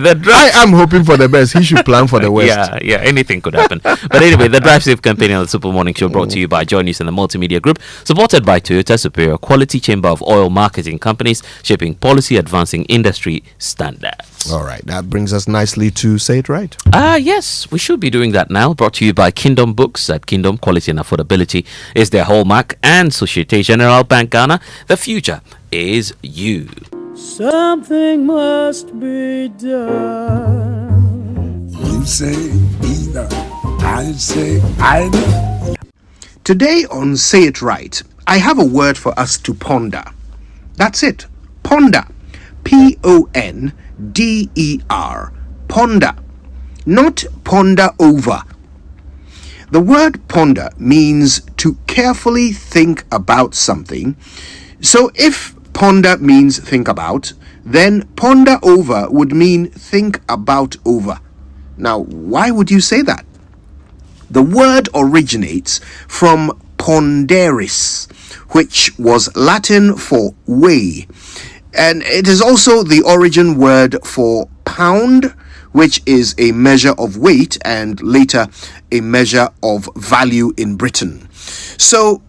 I'm hoping for the best. He should plan for the worst. Yeah, anything could happen. But anyway, the Drive Safe campaign on the Super Morning Show brought to you by Joy News and the Multimedia Group, supported by Toyota, Superior Quality, Chamber of Oil Marketing Companies, shaping policy, advancing industry standards. All right, that brings us nicely to Say It Right. Yes, we should be doing that now. Brought to you by Kingdom Books. At Kingdom, quality and affordability is their hallmark, and Societe Generale Bank Ghana. The future is you. Something must be done. You say either, I say either. Today on Say It Right, I have a word for us to ponder. That's it. Ponder. Ponder. ponder, not ponder over. The word ponder means to carefully think about something. So if ponder means think about, then ponder over would mean think about over. Now, why would you say that? The word originates from ponderis, which was Latin for weigh, and it is also the origin word for pound, which is a measure of weight and later a measure of value in Britain. So,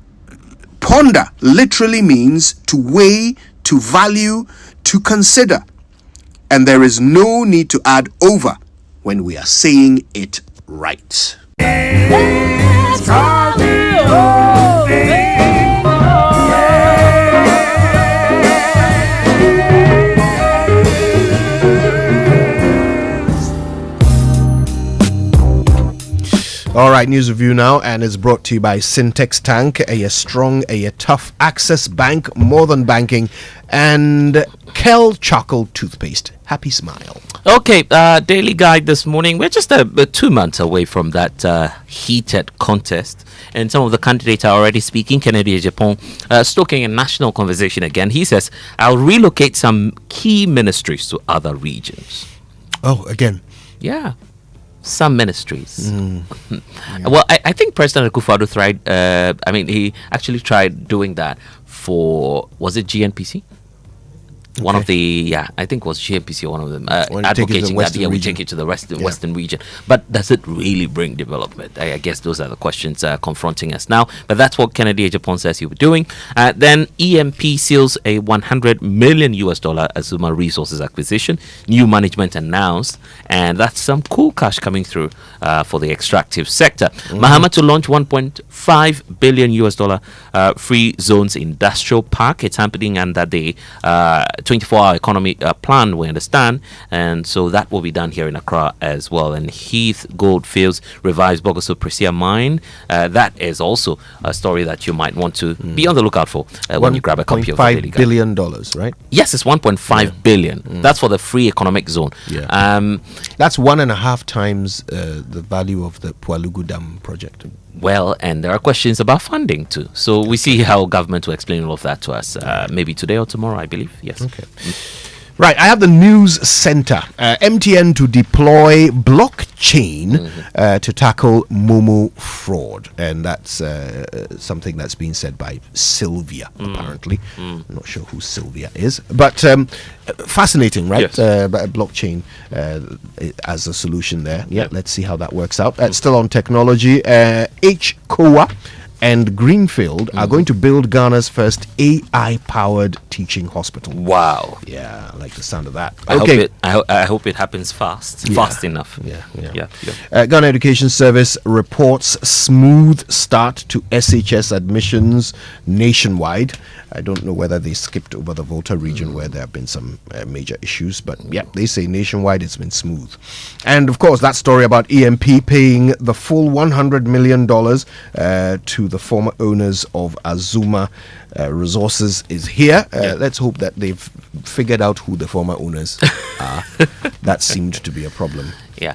ponder literally means to weigh, to value, to consider. And there is no need to add over when we are saying it right. All right, news review now, and it's brought to you by Syntex Tank, a strong, a tough Access Bank, more than banking, and Kel Charcoal Toothpaste. Happy smile. Okay, daily guide this morning. We're just 2 months away from that heated contest, and some of the candidates are already speaking. Kennedy Ejapon stoking a national conversation again. He says, I'll relocate some key ministries to other regions. Oh, again? Yeah. Some ministries. Well, I think President Akufo-Addo tried. He actually tried doing that for, was it GNPC? One of the, I think it was GNPC or one of them, advocating that we take it to the Western region. But does it really bring development? I guess those are the questions confronting us now. But that's what Kennedy Ejapon says he was doing. Then EMP seals a $100 million Azuma Resources acquisition. New management announced, and that's some cool cash coming through for the extractive sector. Mahama to launch $1.5 billion free zones industrial park. It's happening under the 24-hour economy plan, we understand, and so that will be done here in Accra as well. And Heath Goldfields revives Bogoso Precia mine. That is also a story that you might want to be on the lookout for when you grab a copy of the Daily Guide. $1.5 billion, right? Yes, it's 1.5 billion. That's for the free economic zone. Yeah. That's 1.5 times the value of the Pualugu Dam project. Well, and there are questions about funding too. So we see how government will explain all of that to us maybe today or tomorrow, I believe. Yes. Okay. Right, I have the news center. MTN to deploy blockchain to tackle Momo fraud. And that's something that's been said by Sylvia, apparently. Not sure who Sylvia is. But fascinating, right? Yes. Blockchain as a solution there. Yeah, let's see how that works out. Still on technology, HCOA and Greenfield are going to build Ghana's first AI-powered teaching hospital. Wow. Yeah, I like the sound of that. I hope it happens fast enough. Yeah. Ghana Education Service reports smooth start to SHS admissions nationwide. I don't know whether they skipped over the Volta region where there have been some major issues, but yeah, they say nationwide it's been smooth. And of course, that story about EMP paying the full $100 million to the former owners of Azuma Resources is here. Let's hope that they've figured out who the former owners are. That seemed to be a problem. Yeah.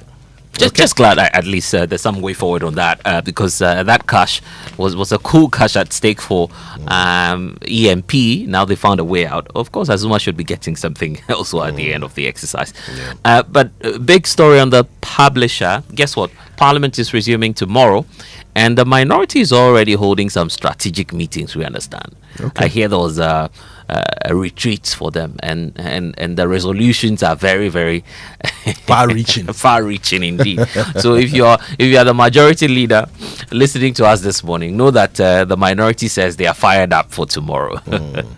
Just glad at least there's some way forward on that because that cash was a cool cash at stake for EMP. Now they found a way out. Of course, Azuma should be getting something also at the end of the exercise. But big story on the publisher. Guess what? Parliament is resuming tomorrow. And the minority is already holding some strategic meetings, we understand. I hear there was retreats for them, and the resolutions are very, very far-reaching indeed. So if you are the majority leader listening to us this morning, know that the minority says they are fired up for tomorrow,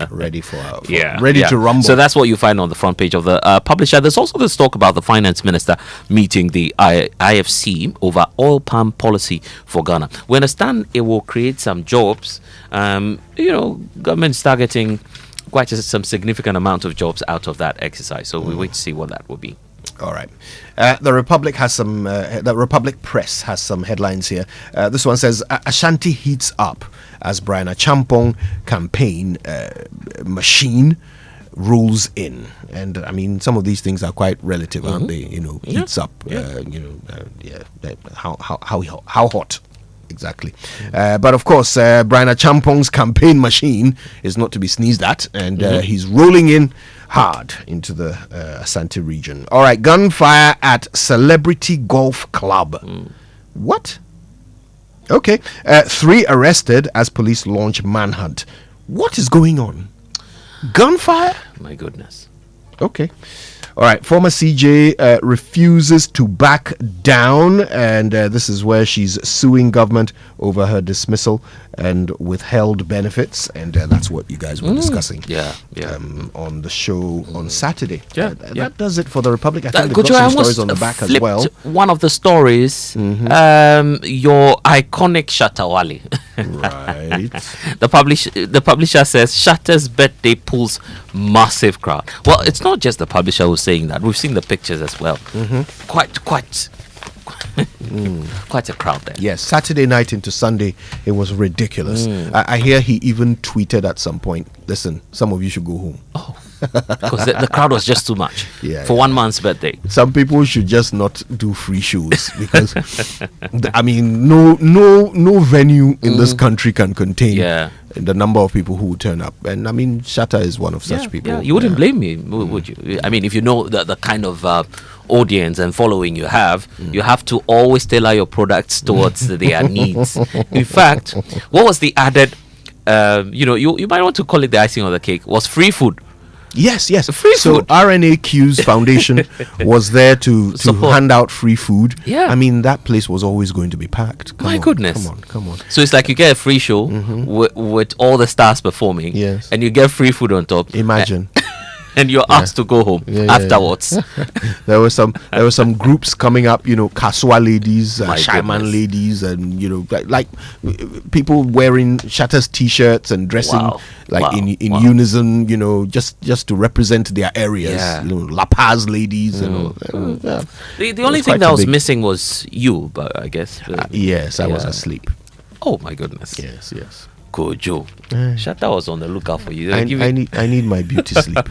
ready to rumble. So that's what you find on the front page of the publisher. There's also this talk about the finance minister meeting the IFC over oil palm policy for Ghana. We understand it will create some jobs. Government's targeting quite some significant amount of jobs out of that exercise. So we wait to see what that will be. All right. The Republic has some. The Republic Press has some headlines here. This one says Ashanti heats up as Brian Achampong campaign machine rolls in. And I mean, some of these things are quite relative, aren't they? You know, heats up. How hot. Exactly. But of course, Brian Champong's campaign machine is not to be sneezed at, and he's rolling in hard into the Asante region. All right, gunfire at Celebrity Golf Club. What? Okay. 3 arrested as police launch manhunt. What is going on? Gunfire? My goodness. Okay. All right. Former CJ refuses to back down, and this is where she's suing government over her dismissal and withheld benefits, and that's what you guys were discussing. On the show on Saturday. That does it for the Republic. I think they've got some stories on the back as well. One of the stories, your iconic Shatawali. Right. The publisher says Shatter's birthday pulls massive crowd. Well, it's not just the publisher who's saying that. We've seen the pictures as well. Quite a crowd there. Yes, Saturday night into Sunday, it was ridiculous. I hear he even tweeted at some point, listen, some of you should go home. Because the crowd was just too much for one man's birthday. Some people should just not do free shows because I mean, no venue in this country can contain the number of people who would turn up. And I mean, Shatta is one of such people. Yeah. You wouldn't blame me, would you? I mean, if you know the kind of audience and following you have to always tailor your products towards their needs. In fact, what was the added you might want to call it the icing on the cake, was free food. Yes. Free food. RNAQ's foundation was there to hand out free food. Yeah. I mean, that place was always going to be packed. My goodness. Come on. So it's like you get a free show with all the stars performing. Yes. And you get free food on top. Imagine. And you're asked to go home afterwards. There were some groups coming up, Kaswa ladies, Shaman ladies, and like people wearing Shatter's t-shirts and dressing in unison, just to represent their areas. La Paz ladies and all. The only thing that was missing was you, but I guess. Yes, I was asleep. Oh my goodness. Yes. Kojo. Shatta was on the lookout for you. I need my beauty sleep.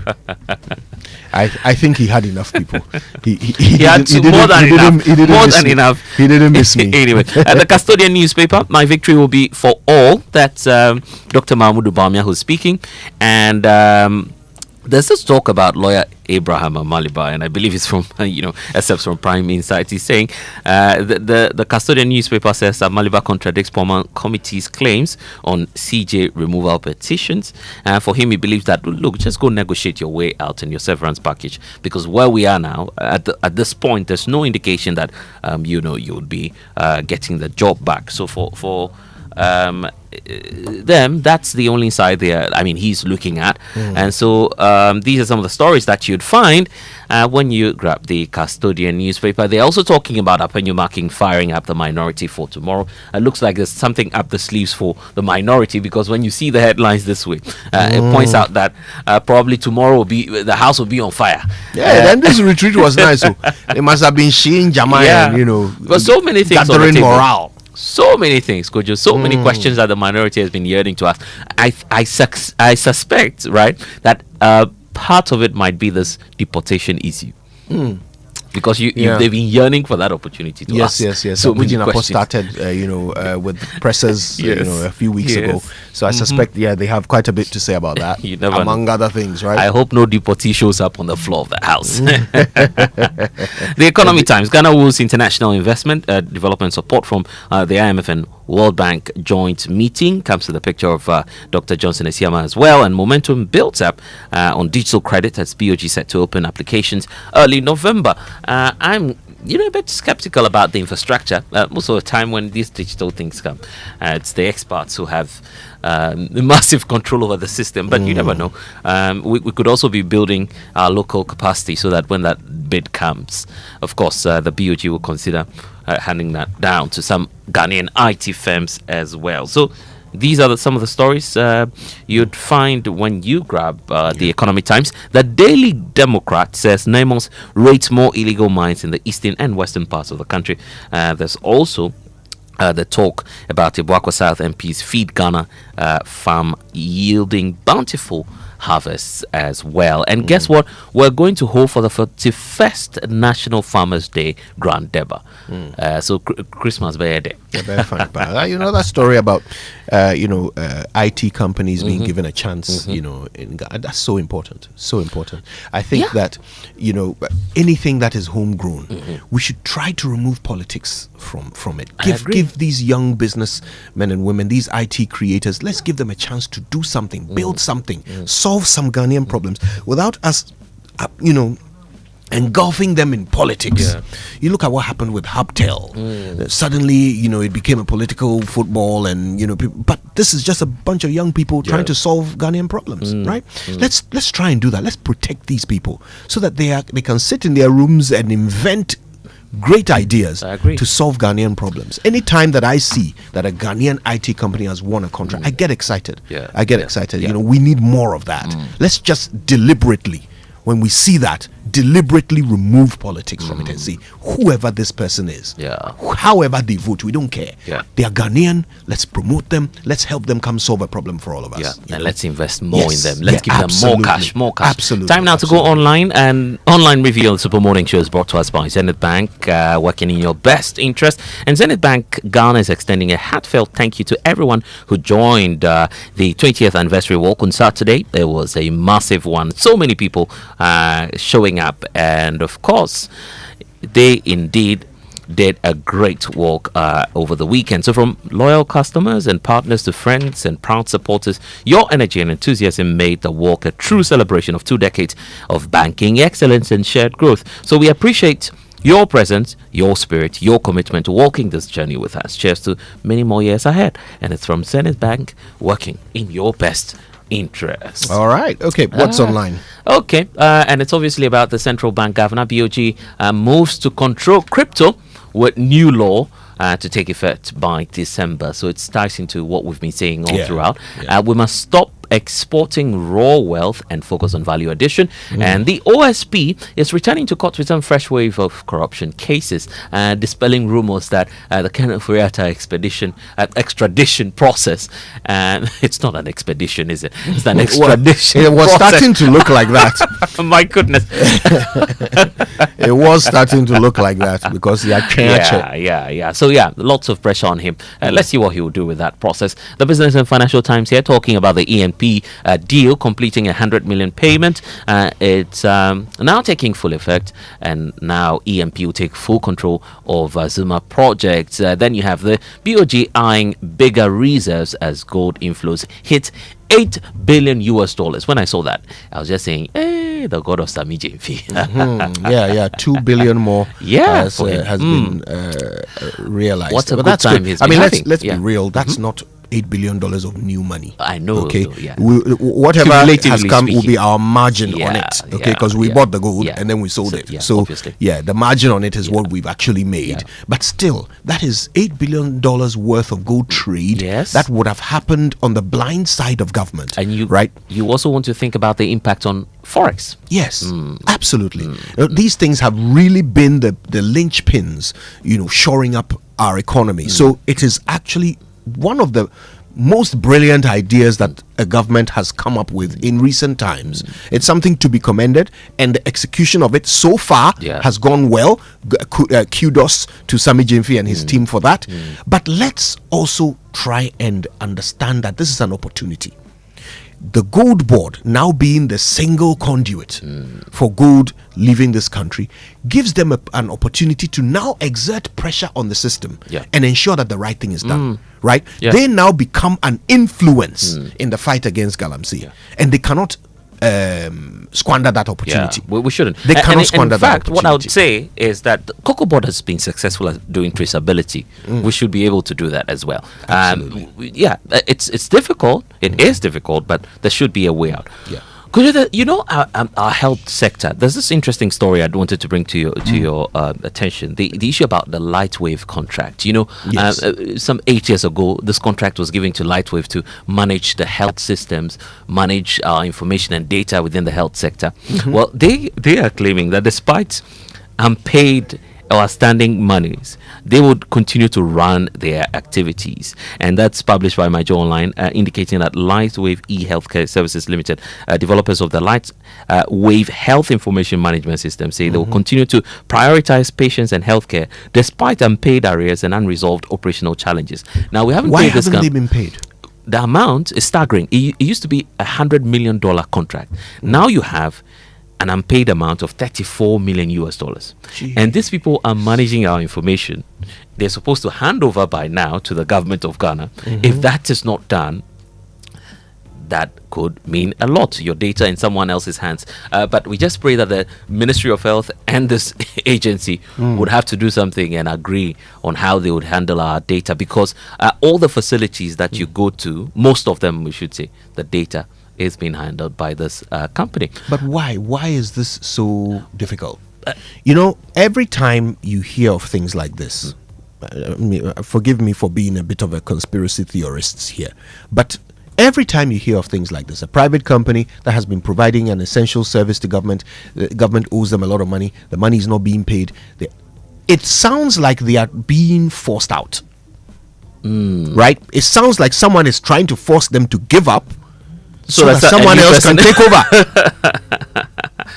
I think he had enough people. He had more than enough. He didn't miss me. Anyway, at the Custodian newspaper, my victory will be for all. That's Dr. Mahmoud Bamia who's speaking, and there's this talk about lawyer Abraham Amaliba, and I believe it's from excerpts from Prime Insight. He's saying the Custodian newspaper says that Amaliba contradicts Portman Committee's claims on CJ removal petitions. For him, he believes that look, just go negotiate your way out in your severance package, because where we are now at this point, there's no indication that you would be getting the job back. So for them, that's the only side there. I mean, he's looking at, and so these are some of the stories that you'd find when you grab the Custodian newspaper. They're also talking about Apenyu Marking firing up the minority for tomorrow. It looks like there's something up the sleeves for the minority, because when you see the headlines this way, it points out that probably tomorrow the house will be on fire. Then this retreat was nice. So it must have been Shane Jamai, but so many things gathering morale. So many things, Kojo. So many questions that the minority has been yearning to ask. I suspect, right, that part of it might be this deportation issue. Because they've been yearning for that opportunity to ask. Yes. So Mujin Apo started, with pressers, a few weeks ago. So I suspect, they have quite a bit to say about that, among other things, right? I hope no deportee shows up on the floor of the House. The Economy Times: Ghana woos international investment, development support from the IMF and World Bank joint meeting. Comes with a picture of Dr. Johnson Esiama as well, and momentum built up on digital credit as BOG set to open applications early November. I'm a bit skeptical about the infrastructure. Most of the time when these digital things come, it's the experts who have massive control over the system, but you never know. We could also be building our local capacity so that when that bid comes, of course, the BOG will consider handing that down to some Ghanaian IT firms as well. So these are some of the stories you'd find when you grab the Economy Times. The Daily Democrat says NEMOS rates more illegal mines in the eastern and western parts of the country. There's also the talk about Ibuakwa South MP's Feed Ghana farm yielding bountiful harvests as well. And guess what? We're going to hold for the 41st National Farmers Day Grand Deba. So Christmas by day. Very fun. But, you know that story about IT companies being given a chance. That's so important. So important. I think that anything that is homegrown, we should try to remove politics from it. Give these young businessmen and women, these IT creators, let's give them a chance to do something, build something, solve some Ghanaian problems without us, engulfing them in politics. You look at what happened with Hubtel. Suddenly, it became a political football, and but this is just a bunch of young people trying to solve Ghanaian problems, right? Let's try and do that. Let's protect these people so that they can sit in their rooms and invent great ideas to solve Ghanaian problems. Anytime that I see that a Ghanaian IT company has won a contract, I get excited. I get excited. We need more of that. Let's just deliberately, when we see that, deliberately remove politics from it and say, whoever this person is, however they vote, we don't care. They are Ghanaian. Let's promote them. Let's help them come solve a problem for all of us. And let's invest more in them. Let's give them more cash. Absolutely. Time now to go online. And online review of the Super Morning Show is brought to us by Zenith Bank, working in your best interest. And Zenith Bank Ghana is extending a heartfelt thank you to everyone who joined the 20th anniversary walk on Saturday. It was a massive one. So many people showing up, and of course they indeed did a great walk over the weekend. So from loyal customers and partners to friends and proud supporters, your energy and enthusiasm made the walk a true celebration of 2 decades of banking excellence and shared growth. So we appreciate your presence, your spirit, your commitment to walking this journey with us. Cheers to many more years ahead. And it's from Zenith Bank, working in your best interest. All right. Okay. What's online? Okay. And it's obviously about the central bank governor. BOG moves to control crypto with new law to take effect by December. So it ties into what we've been saying all throughout. We must stop exporting raw wealth and focus on value addition. And the OSP is returning to court with some fresh wave of corruption cases, dispelling rumors that the Kenneth Furiata extradition process, and it's not an expedition, is it? It's an extradition. It was process. starting to look like that. My goodness. It was starting to look like that because he had changed. So lots of pressure on him. Let's see what he will do with that process. The Business and Financial Times here talking about the ENP deal completing 100 million payment. It's now taking full effect, and now EMP will take full control of Zuma projects. Then you have the BOG eyeing bigger reserves as gold inflows hit $8 billion. When I saw that, I was just saying, hey, the god of Sami Jemfi. 2 billion more has been realized. What a but good that's time good. he's I mean, been let's having. be real. That's not $8 billion of new money. I know. Okay. Though, Whatever has Cumulatively come will be speaking. our margin on it. Okay. Because we bought the gold and then we sold it. So obviously. the margin on it is what we've actually made. But still, that is $8 billion worth of gold trade that would have happened on the blind side of government. And you, right? You also want to think about the impact on Forex. Yes, absolutely. These things have really been the linchpins, shoring up our economy. So it is actually one of the most brilliant ideas that a government has come up with in recent times. It's something to be commended, and the execution of it so far has gone well. Kudos to Sami Jemfi and his team for that. But let's also try and understand that this is an opportunity. The gold board, now being the single conduit for gold leaving this country, gives them an opportunity to now exert pressure on the system and ensure that the right thing is done. Right? They now become an influence in the fight against Galamsey, and they cannot squander that opportunity. We shouldn't. They cannot squander that opportunity. In fact, what I would say is that the Cocoa Board has been successful at doing traceability. We should be able to do that as well. It's difficult. It is difficult, but there should be a way out. Kojo, our health sector, there's this interesting story I wanted to bring to your attention. The issue about the Lightwave contract. Some 8 years ago, this contract was given to Lightwave to manage the health systems, manage our information and data within the health sector. Well, they are claiming that despite unpaid outstanding monies, they would continue to run their activities. And that's published by Major Online, indicating that Lightwave e-Healthcare Services Limited, developers of the Lightwave Health Information Management System, say they will continue to prioritize patients and healthcare despite unpaid arrears and unresolved operational challenges. Now, we haven't Why paid this haven't they been paid? The amount is staggering. It used to be $100 million contract. Now you have an unpaid amount of $34 million US. And these people are managing our information. They're supposed to hand over by now to the government of Ghana. If that is not done, that could mean a lot. Your data in someone else's hands. But we just pray that the Ministry of Health and this agency would have to do something and agree on how they would handle our data, because all the facilities that you go to, most of them, we should say, the data is being handled by this company. But why? Why is this so difficult? Every time you hear of things like this, forgive me for being a bit of a conspiracy theorist here, but every time you hear of things like this, a private company that has been providing an essential service to government, the government owes them a lot of money, the money is not being paid, it sounds like they are being forced out. Right? It sounds like someone is trying to force them to give up so that someone else can take over.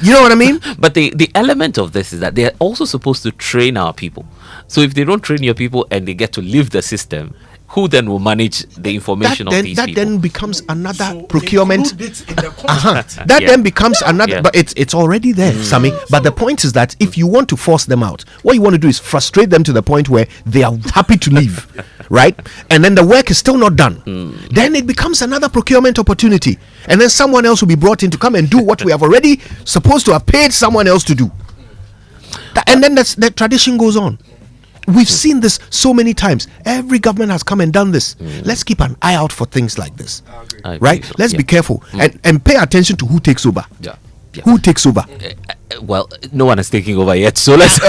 You know what I mean? But the element of this is that they're also supposed to train our people. So if they don't train your people and they get to leave the system, who then will manage the information of these people? That then becomes another procurement. That then becomes another. But it's already there, Sammy. But the point is that if you want to force them out, what you want to do is frustrate them to the point where they are happy to leave, right? And then the work is still not done. Then it becomes another procurement opportunity, and then someone else will be brought in to come and do what we have already supposed to have paid someone else to do. And then the tradition goes on. We've seen this so many times. Every government has come and done this. Let's keep an eye out for things like this, right? Let's be careful and pay attention to who takes over. Who takes over? Well, no one is taking over yet, so let's. Me,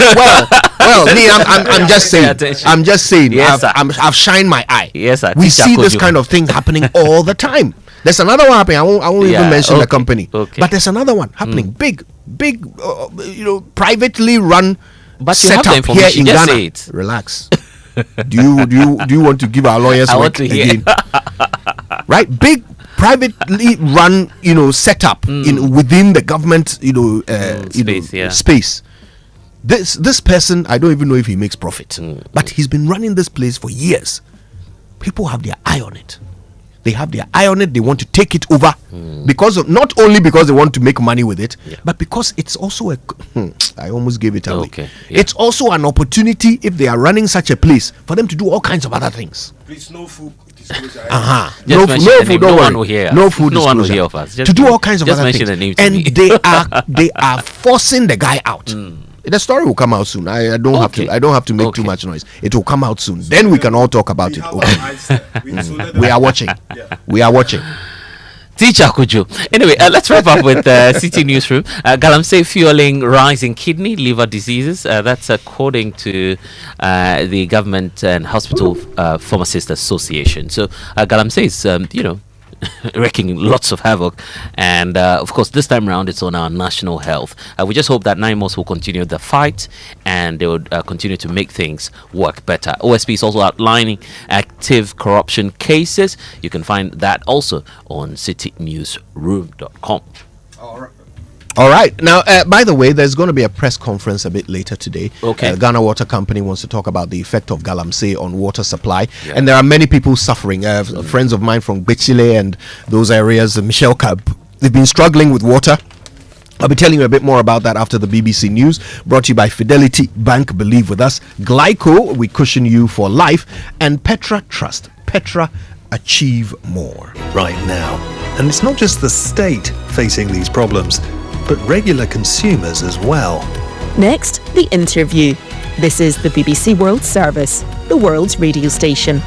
I'm just saying. I'm just saying. Yes, I've shined my eye. Yes, sir. We see this kind of thing happening all the time. There's another one happening. I won't even mention the company. But there's another one happening. Big, privately run. But you set have the up here information. in Just Ghana. say it. Relax. do you want to give our lawyers work again? Right, big privately run, set up within the government, space. This person, I don't even know if he makes profit, but he's been running this place for years. People have their eye on it. They have their eye on it. They want to take it over not only because they want to make money with it, but because it's also I almost gave it away. It's also an opportunity, if they are running such a place, for them to do all kinds of other things. Please, no food disclosure. No food. No one will hear. No food. No one will hear of us. To do all kinds of other mention things, the name to and me. they are forcing the guy out. The story will come out soon. I don't have to. I don't have to make too much noise. It will come out soon. Then we can all talk about it. We are watching. We are watching. Teacher Kojo. Anyway, let's wrap up with City Newsroom. Galamsey fueling rise in kidney, liver diseases. That's according to the Government and Hospital Pharmacists Association. So Galamsey is, wreaking lots of havoc, and of course this time around it's on our national health. We just hope that NIMOS will continue the fight and they would continue to make things work better. OSP is also outlining active corruption cases. You can find that also on citynewsroom.com. All right. Now, by the way, there's going to be a press conference a bit later today. Okay. Ghana Water Company wants to talk about the effect of Galamsey on water supply. And there are many people suffering. Friends of mine from Bechile and those areas, Michelle Cab, they've been struggling with water. I'll be telling you a bit more about that after the BBC News. Brought to you by Fidelity Bank, believe with us. Glyco, we cushion you for life. And Petra Trust. Petra, achieve more. Right now. And it's not just the state facing these problems, but regular consumers as well. Next, the interview. This is the BBC World Service, the world's radio station.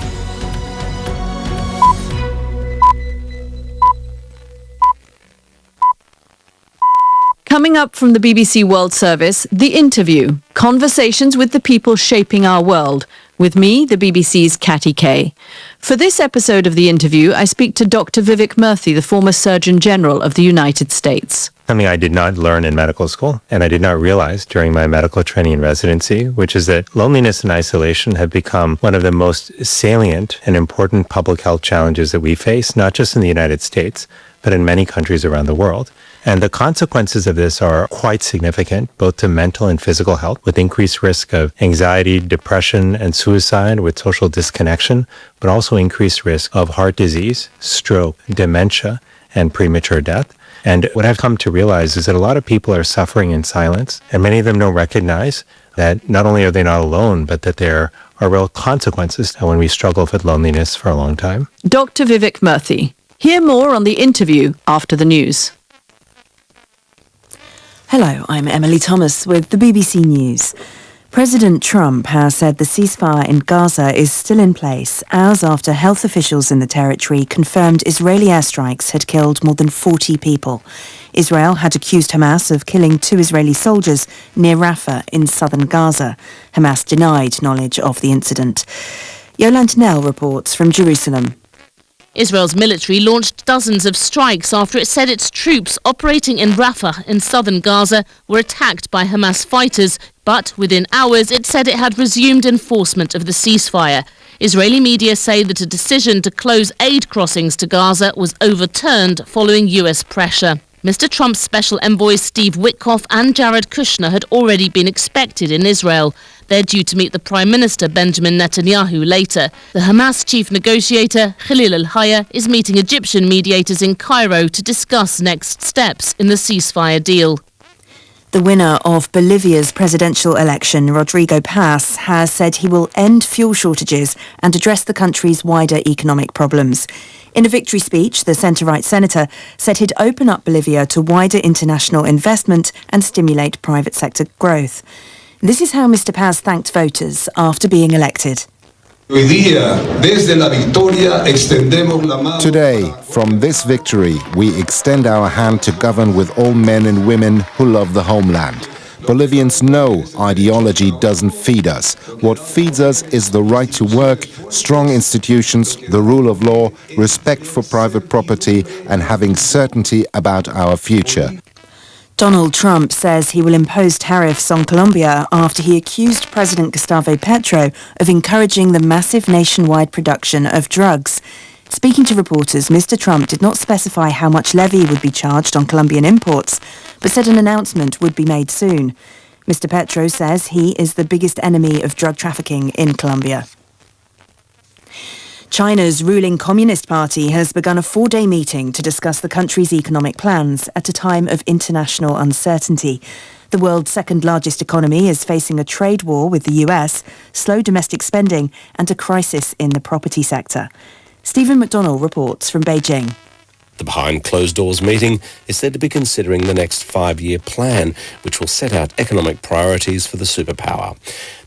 Coming up from the BBC World Service, The Interview, conversations with the people shaping our world. With me, the BBC's Catty Kay. For this episode of The Interview, I speak to Dr. Vivek Murthy, the former Surgeon General of the United States. Something I did not learn in medical school, and I did not realize during my medical training and residency, which is that loneliness and isolation have become one of the most salient and important public health challenges that we face, not just in the United States, but in many countries around the world. And the consequences of this are quite significant, both to mental and physical health, with increased risk of anxiety, depression, and suicide, with social disconnection, but also increased risk of heart disease, stroke, dementia, and premature death. And what I've come to realize is that a lot of people are suffering in silence, and many of them don't recognize that not only are they not alone, but that there are real consequences when we struggle with loneliness for a long time. Dr. Vivek Murthy. Hear more on The Interview after the news. Hello, I'm Emily Thomas with the BBC News. President Trump has said the ceasefire in Gaza is still in place, hours after health officials in the territory confirmed Israeli airstrikes had killed more than 40 people. Israel had accused Hamas of killing 2 Israeli soldiers near Rafah in southern Gaza. Hamas denied knowledge of the incident. Yolande Nell reports from Jerusalem. Israel's military launched dozens of strikes after it said its troops operating in Rafah in southern Gaza were attacked by Hamas fighters, but within hours it said it had resumed enforcement of the ceasefire. Israeli media say that a decision to close aid crossings to Gaza was overturned following US pressure. Mr. Trump's special envoys Steve Witkoff and Jared Kushner had already been expected in Israel. They're due to meet the Prime Minister Benjamin Netanyahu later. The Hamas chief negotiator Khalil al-Hayya is meeting Egyptian mediators in Cairo to discuss next steps in the ceasefire deal. The winner of Bolivia's presidential election, Rodrigo Paz, has said he will end fuel shortages and address the country's wider economic problems. In a victory speech, the centre-right senator said he'd open up Bolivia to wider international investment and stimulate private sector growth. This is how Mr. Paz thanked voters after being elected. Today, from this victory, we extend our hand to govern with all men and women who love the homeland. Bolivians know ideology doesn't feed us. What feeds us is the right to work, strong institutions, the rule of law, respect for private property, and having certainty about our future. Donald Trump says he will impose tariffs on Colombia after he accused President Gustavo Petro of encouraging the massive nationwide production of drugs. Speaking to reporters, Mr. Trump did not specify how much levy would be charged on Colombian imports, but said an announcement would be made soon. Mr. Petro says he is the biggest enemy of drug trafficking in Colombia. China's ruling Communist Party has begun a 4-day meeting to discuss the country's economic plans at a time of international uncertainty. The world's second largest economy is facing a trade war with the US, slow domestic spending and a crisis in the property sector. Stephen McDonnell reports from Beijing. The behind-closed-doors meeting is said to be considering the next 5-year plan, which will set out economic priorities for the superpower.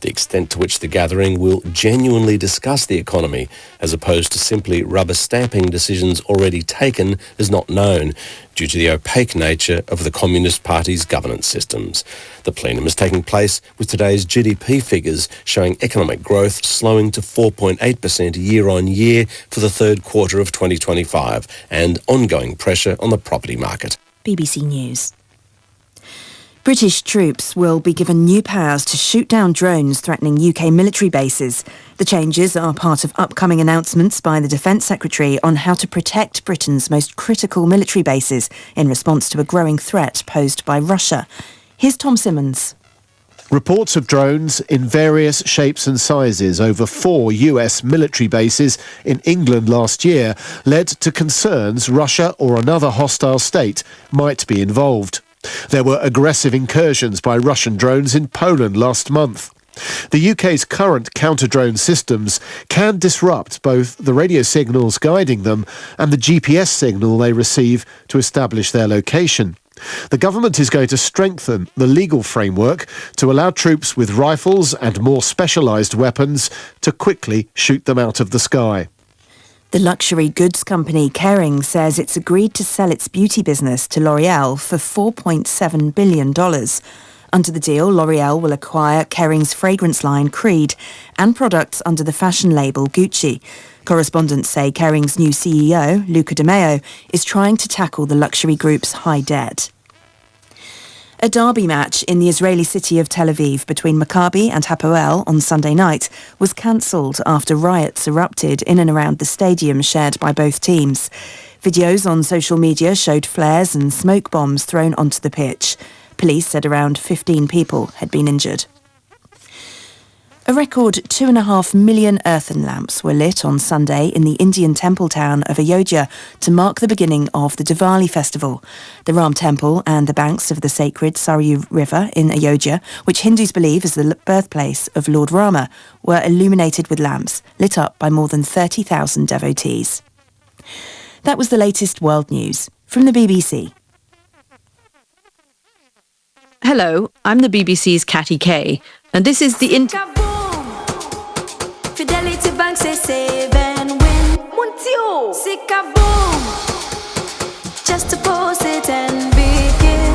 The extent to which the gathering will genuinely discuss the economy, as opposed to simply rubber-stamping decisions already taken, is not known, due to the opaque nature of the Communist Party's governance systems. The plenum is taking place with today's GDP figures showing economic growth slowing to 4.8% year-on-year for the third quarter of 2025 and ongoing pressure on the property market. BBC News. British troops will be given new powers to shoot down drones threatening UK military bases. The changes are part of upcoming announcements by the Defence Secretary on how to protect Britain's most critical military bases in response to a growing threat posed by Russia. Here's Tom Simmons. Reports of drones in various shapes and sizes over 4 US military bases in England last year led to concerns Russia or another hostile state might be involved. There were aggressive incursions by Russian drones in Poland last month. The UK's current counter-drone systems can disrupt both the radio signals guiding them and the GPS signal they receive to establish their location. The government is going to strengthen the legal framework to allow troops with rifles and more specialised weapons to quickly shoot them out of the sky. The luxury goods company Kering says it's agreed to sell its beauty business to L'Oreal for $4.7 billion. Under the deal, L'Oreal will acquire Kering's fragrance line Creed and products under the fashion label Gucci. Correspondents say Kering's new CEO, Luca De Meo, is trying to tackle the luxury group's high debt. A derby match in the Israeli city of Tel Aviv between Maccabi and Hapoel on Sunday night was cancelled after riots erupted in and around the stadium shared by both teams. Videos on social media showed flares and smoke bombs thrown onto the pitch. Police said around 15 people had been injured. A record 2.5 million earthen lamps were lit on Sunday in the Indian temple town of Ayodhya to mark the beginning of the Diwali festival. The Ram Temple and the banks of the sacred Saryu River in Ayodhya, which Hindus believe is the birthplace of Lord Rama, were illuminated with lamps, lit up by more than 30,000 devotees. That was the latest world news from the BBC. Hello, I'm the BBC's Catty Kay, and this is the Fidelity Bank say save and win. Montio, Sika boom. Just deposit and begin.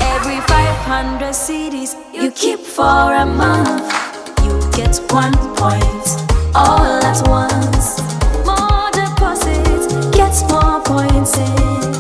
Every 500 CDs you keep for a month, you get 1 point all at once. More deposits gets more points in.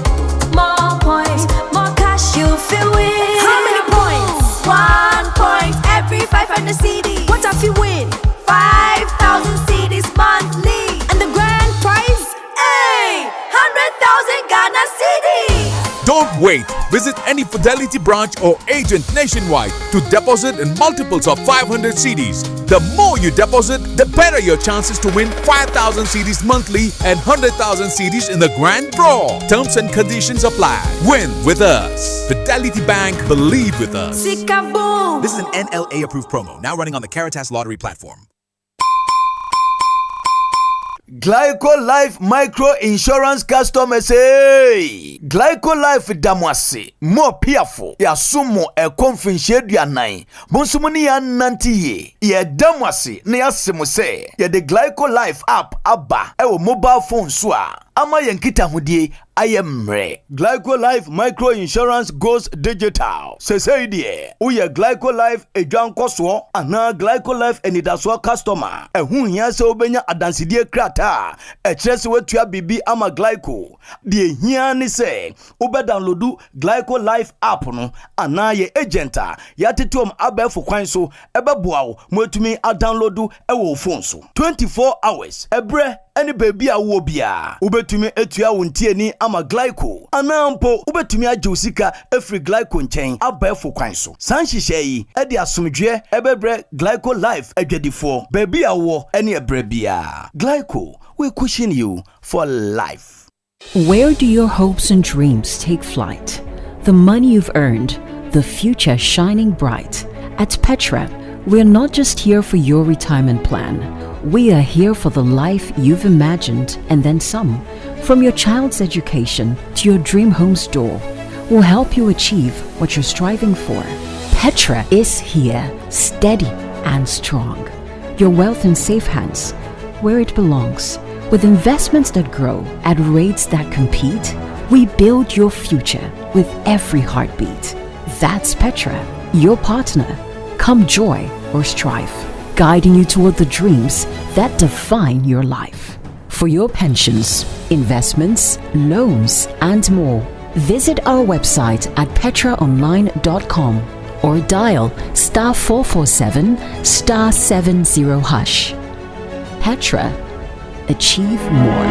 More points, more cash you feel win. How many points? 1 point every 500 CD. What if you win? 5,000 CDs monthly. And the grand prize? Hey! 100,000 Ghana CDs. Don't wait. Visit any Fidelity branch or agent nationwide to deposit in multiples of 500 CDs. The more you deposit, the better your chances to win 5,000 CDs monthly and 100,000 CDs in the grand draw. Terms and conditions apply. Win with us. Fidelity Bank, believe with us. Sika boom. This is an NLA approved promo, now running on the Caritas Lottery platform. Glyco Life Micro Insurance customers, hey! Glyco Life damwase more piafo ya sumo e konfinhye duanan bonsumuni ya nantiye ye damwase na yasemo se ye the Glyco Life app aba e wo mobile phone so a ama yankita hodie ayemre. Glyco Life Micro Insurance goes digital. Say die uye Glyco Life edwankoso ana Glyco Life enidaso customer ehun hia se obenya adansidie krata ekyerese watua bibi ama Glyco die hia ni se ube downloadu Glyco Life app no ana ye agenta ya tetom abefo kwan so ebeboa wo mwetumi a downloadu ewo phone so 24 hours ebre any baby a wo bia ubetumi etua wontie ni ama Glyco anampo ubetumi agye usika efri Glyco nchen abefo kwan so sanhihye yi e de asomdwe ebebre Glyco Life adwadifo baby a wo any ebre bia Glyco we cushion you for life. Where do your hopes and dreams take flight? The money you've earned, the future shining bright. At Petra, we're not just here for your retirement plan. We are here for the life you've imagined and then some. From your child's education to your dream home's door, we'll help you achieve what you're striving for. Petra is here, steady and strong. Your wealth in safe hands, where it belongs. With investments that grow at rates that compete, we build your future with every heartbeat. That's Petra, your partner. Come joy or strife, guiding you toward the dreams that define your life. For your pensions, investments, loans, and more, visit our website at petraonline.com or dial *447 *70#. Petra, achieve more.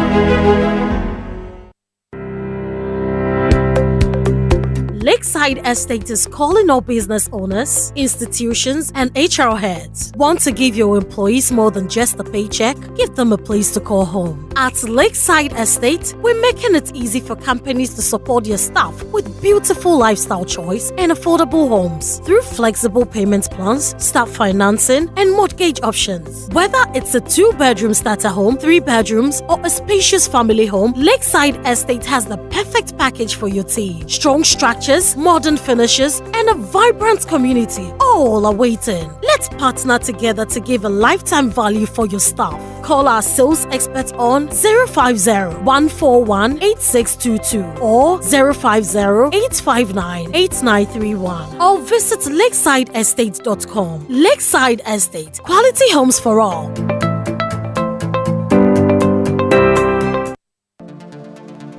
Lakeside Estate is calling all business owners, institutions, and HR heads. Want to give your employees more than just a paycheck? Give them a place to call home. At Lakeside Estate, we're making it easy for companies to support their staff with beautiful lifestyle choice and affordable homes through flexible payment plans, staff financing, and mortgage options. Whether it's a 2-bedroom starter home, 3 bedrooms, or a spacious family home, Lakeside Estate has the perfect package for your team. Strong structures, modern finishes, and a vibrant community all are waiting. Let's Let's partner together to give a lifetime value for your staff. Call our sales experts on 050-141-8622 or 050-859-8931 or visit lakesideestate.com. Lakeside Estate, quality homes for all.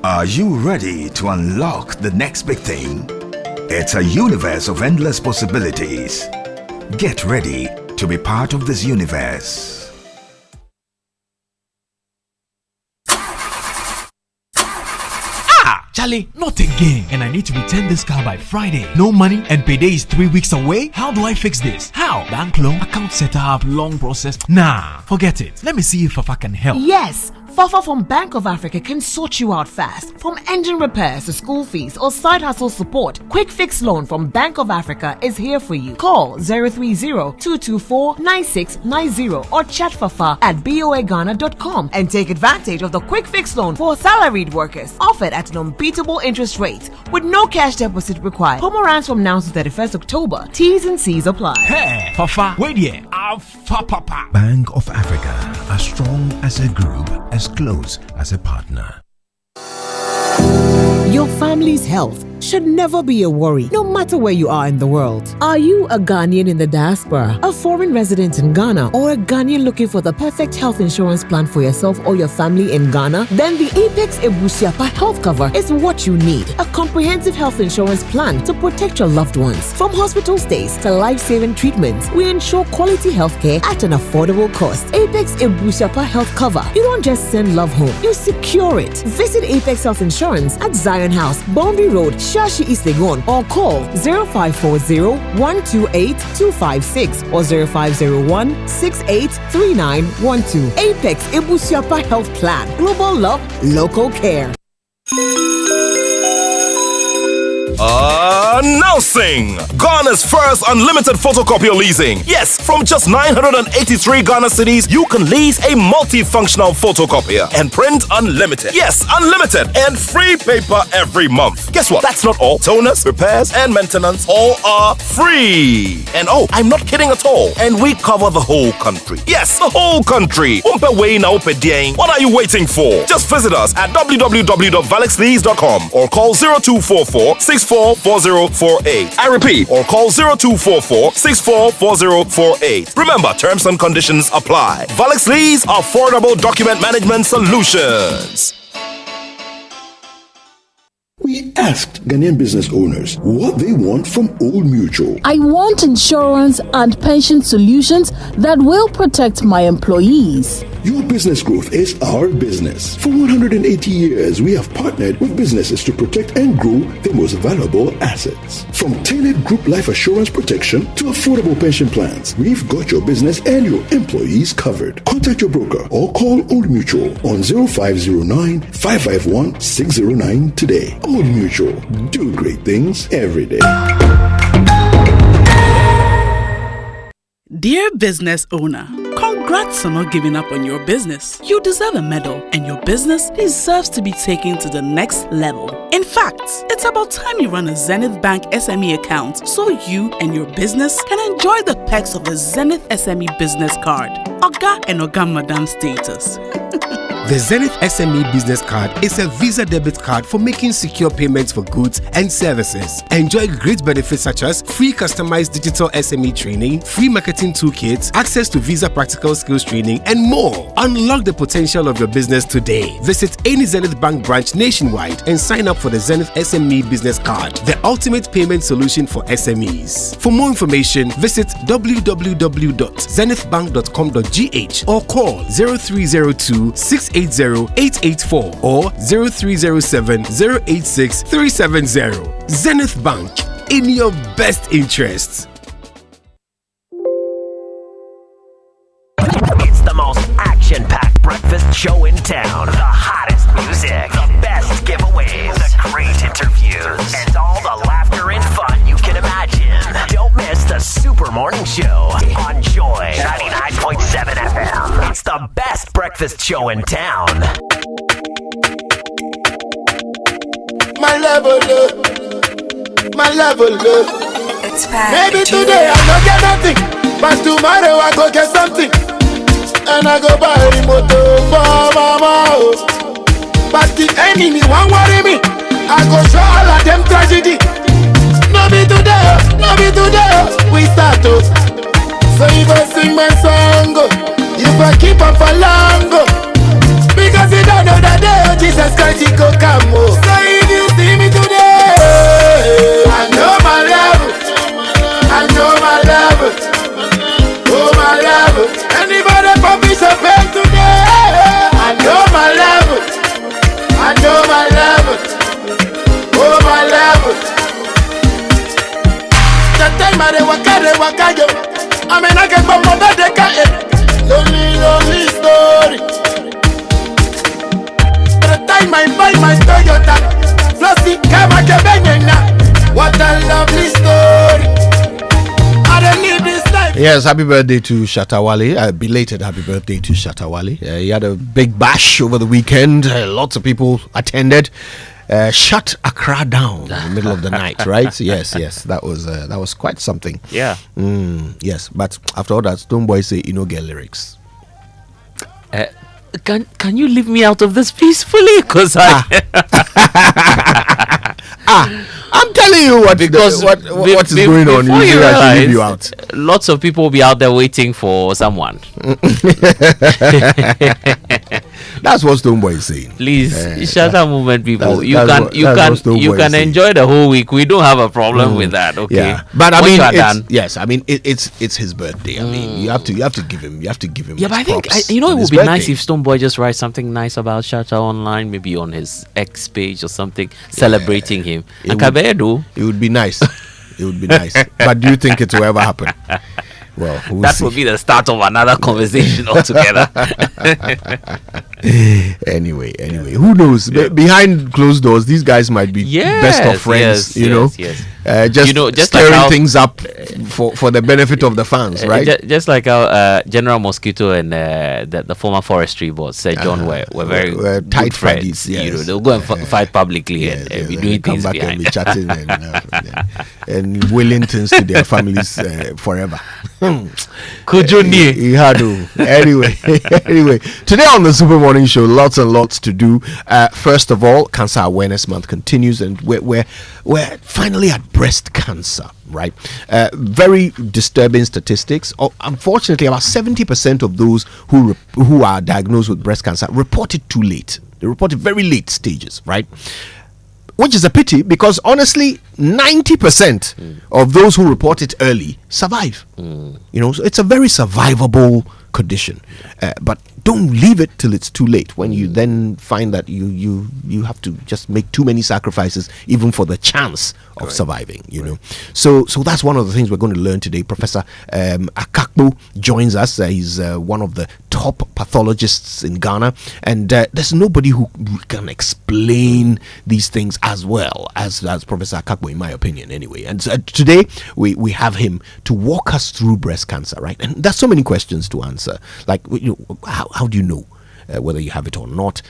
Are you ready to unlock the next big thing? It's a universe of endless possibilities. Get ready to be part of this universe. Charlie, not again. And I need to return this car by Friday. No money and payday is 3 weeks away? How do I fix this? How? Bank loan, account setup, long process. Nah, forget it. Let me see if Fafa can help. Yes, Fafa from Bank of Africa can sort you out fast. From engine repairs to school fees or side hustle support, Quick Fix Loan from Bank of Africa is here for you. Call 030-224-9690 or chat Fafa at boaghana.com and take advantage of the Quick Fix Loan for salaried workers offered at an unbeatable interest rate with no cash deposit required. Promo runs from now to 31st October. T's and C's apply. Hey, Fafa, wait here. Papa. Bank of Africa, as strong as a group, as close as a partner. Your family's health should never be a worry, no matter where you are in the world. Are you a Ghanaian in the diaspora, a foreign resident in Ghana, or a Ghanaian looking for the perfect health insurance plan for yourself or your family in Ghana? Then the Apex Ebusiapa Health Cover is what you need. A comprehensive health insurance plan to protect your loved ones. From hospital stays to life-saving treatments, we ensure quality healthcare at an affordable cost. Apex Ebusiapa Health Cover. You don't just send love home, you secure it. Visit Apex Health Insurance at Zion House, Boundary Road, Shashi East Legon, or call 0540-128-256 or 0501-683912. Apex Ebusiapa Health Plan. Global love, local care. Announcing Ghana's first unlimited photocopier leasing. Yes, from just 983 Ghana cedis, you can lease a multifunctional photocopier and print unlimited. Yes, unlimited and free paper every month. Guess what? That's not all. Toners, repairs, and maintenance all are free. And oh, I'm not kidding at all. And we cover the whole country. Yes, the whole country. What are you waiting for? Just visit us at www.valexlease.com or call 0244-644048. I repeat, or call 0244-644048. Remember, terms and conditions apply. Valex Lease, affordable document management solutions. We asked Ghanaian business owners what they want from Old Mutual. I want insurance and pension solutions that will protect my employees. Your business growth is our business. For 180 years, we have partnered with businesses to protect and grow their most valuable assets. From tailored group life assurance protection to affordable pension plans, we've got your business and your employees covered. Contact your broker or call Old Mutual on 0509-551-609 today. Old Mutual, do great things every day. Dear business owner, congrats on not giving up on your business. You deserve a medal, and your business deserves to be taken to the next level. In fact, it's about time you run a Zenith Bank SME account so you and your business can enjoy the perks of the Zenith SME Business Card. Oga and Oga Madam status. The Zenith SME Business Card is a Visa debit card for making secure payments for goods and services. Enjoy great benefits such as free customized digital SME training, free marketing toolkits, access to Visa practical skills training, and more. Unlock the potential of your business today. Visit any Zenith Bank branch nationwide and sign up for the Zenith SME Business Card, the ultimate payment solution for SMEs. For more information, visit www.zenithbank.com.gh or call 0302-680-884 or 0307-086-370. Zenith Bank, in your best interests. It's the most action-packed breakfast show in town. The hottest music, the best giveaways, the great interviews, and all the laughter and fun you can imagine. Don't miss the Super Morning Show on Joy 99.7 FM. It's the best breakfast show in town. My level up, my level up. It's back. Maybe today I don't get nothing, But tomorrow I go get something, and I go buy the motor for mama. Oh. But the enemy won't worry me. I go show all of them tragedy. No be today, we start to. So if I sing my song, if I keep up for long, because you don't know that day, Jesus Christ, he go come. So if you see me today, I know my love, I know my love, oh my love. Anybody publish a pen today, I know my love, I know my love, oh my love. The time I waka yo, I mean I get from my bed, lonely story. The time I buy my Toyota, Flossy, Kamaka Benena. What a lovely story. I don't need this life. Yes, happy birthday to Shatawale. Belated happy birthday to Shatawale. He had a big bash over the weekend. Lots of people attended. Shut Accra down in the middle of the night, right? Yes, that was quite something. Yeah. Yes, but after all that, Stonebwoy say you know get lyrics. Can you leave me out of this peacefully? Because I'm telling you what is going on. You say I should leave you out. Lots of people will be out there waiting for someone. That's what Stonebwoy is saying. Please, shut up, movement people. You can enjoy the whole week. We don't have a problem with that. Okay. Yeah. But I mean, it's his birthday. I mean, you have to give him. Yeah, but I think it would be nice if Stonebwoy just writes something nice about Shatta online, maybe on his X page or something, celebrating him. It would be nice. It would be nice. But do you think it will ever happen? Well, that would be the start of another conversation altogether. Anyway, who knows? Behind closed doors, these guys might be best of friends. Just stirring like things up for the benefit of the fans, right? Just like our General Mosquito and the former forestry boss, Sir John, were very tight friends. Yes. They'll go and fight publicly and be doing things back behind. And be chatting and willing things to their families forever. Kojo Anyway, today on the Super Morning Show, lots and lots to do. First of all, Cancer Awareness Month continues, and we're finally at breast cancer, right? Very disturbing statistics. Unfortunately, about 70% of those who are diagnosed with breast cancer report it too late. They report it very late stages, right? Which is a pity, because honestly, 90% of those who report it early survive. So it's a very survivable condition. But don't leave it till it's too late, when you then find that you have to just make too many sacrifices even for the chance of surviving. So that's one of the things we're going to learn today. Professor Akakpo joins us. He's one of the top pathologists in Ghana, and there's nobody who can explain these things as well as Professor Akakpo, in my opinion, anyway. And today we have him to walk us through breast cancer, right? And there's so many questions to answer, like how do you know whether you have it or not?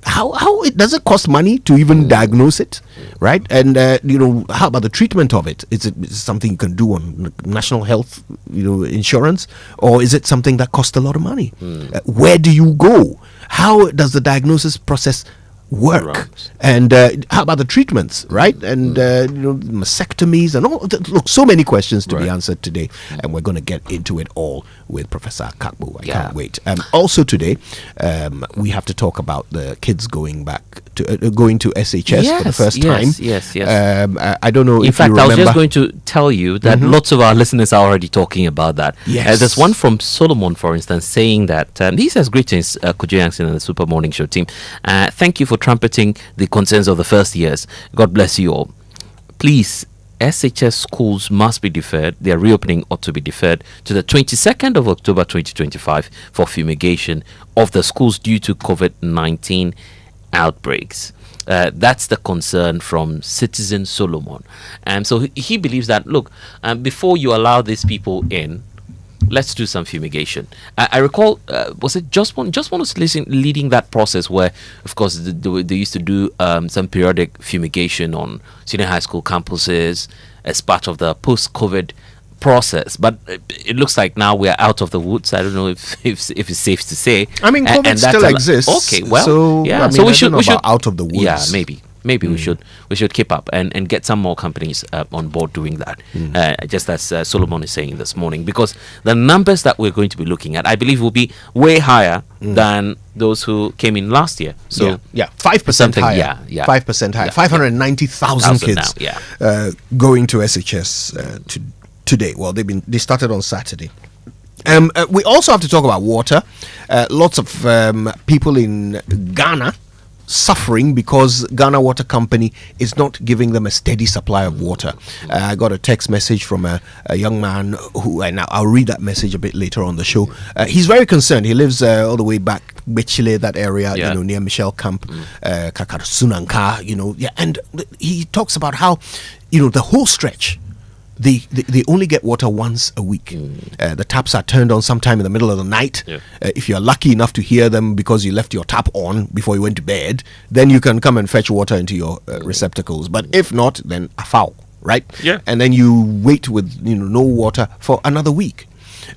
How does it cost money to even diagnose it, right? And how about the treatment of it? Is it something you can do on national health insurance, or is it something that costs a lot of money? Where do you go? How does the diagnosis process work? And how about the treatments, right? And mastectomies and all. Look, so many questions to be answered today, and we're going to get into it all with Professor Akakpo. I can't wait. Also today, we have to talk about the kids going to SHS for the first time. Yes. I don't know. In fact, I was just going to tell you that lots of our listeners are already talking about that. Yes. There's one from Solomon, for instance, saying that he says, "Greetings, Kojo Yankson and the Super Morning Show team. Thank you for trumpeting the concerns of the first years. God bless you all. Please, SHS schools must be deferred. Their reopening ought to be deferred to the 22nd of October 2025 for fumigation of the schools due to COVID-19 outbreaks." That's the concern from Citizen Solomon. And so he believes that, look, before you allow these people in, let's do some fumigation. I recall, was it Just One was leading that process where, of course, they used to do some periodic fumigation on senior high school campuses as part of the post-COVID process. But it looks like now we are out of the woods. I don't know if it's safe to say. I mean, COVID and still exists. Okay, well, so, yeah. I mean, So we I don't know should about out of the woods. Yeah, maybe we should keep up and get some more companies on board doing that. Just as Solomon is saying this morning, because the numbers that we're going to be looking at, I believe, will be way higher than those who came in last year. So 5% higher. 5% higher. 590,000 kids going to SHS today. Well, they started on Saturday. We also have to talk about water. Lots of people in Ghana suffering because Ghana Water Company is not giving them a steady supply of water. I got a text message from a young man who, and I'll read that message a bit later on the show. He's very concerned. He lives all the way back Chile, that area, near Michelle Camp, Kakarsunanka, and he talks about how, the whole stretch, they only get water once a week. The taps are turned on sometime in the middle of the night. If you're lucky enough to hear them because you left your tap on before you went to bed, then you can come and fetch water into your receptacles. But if not, then a foul, right? And then you wait with no water for another week.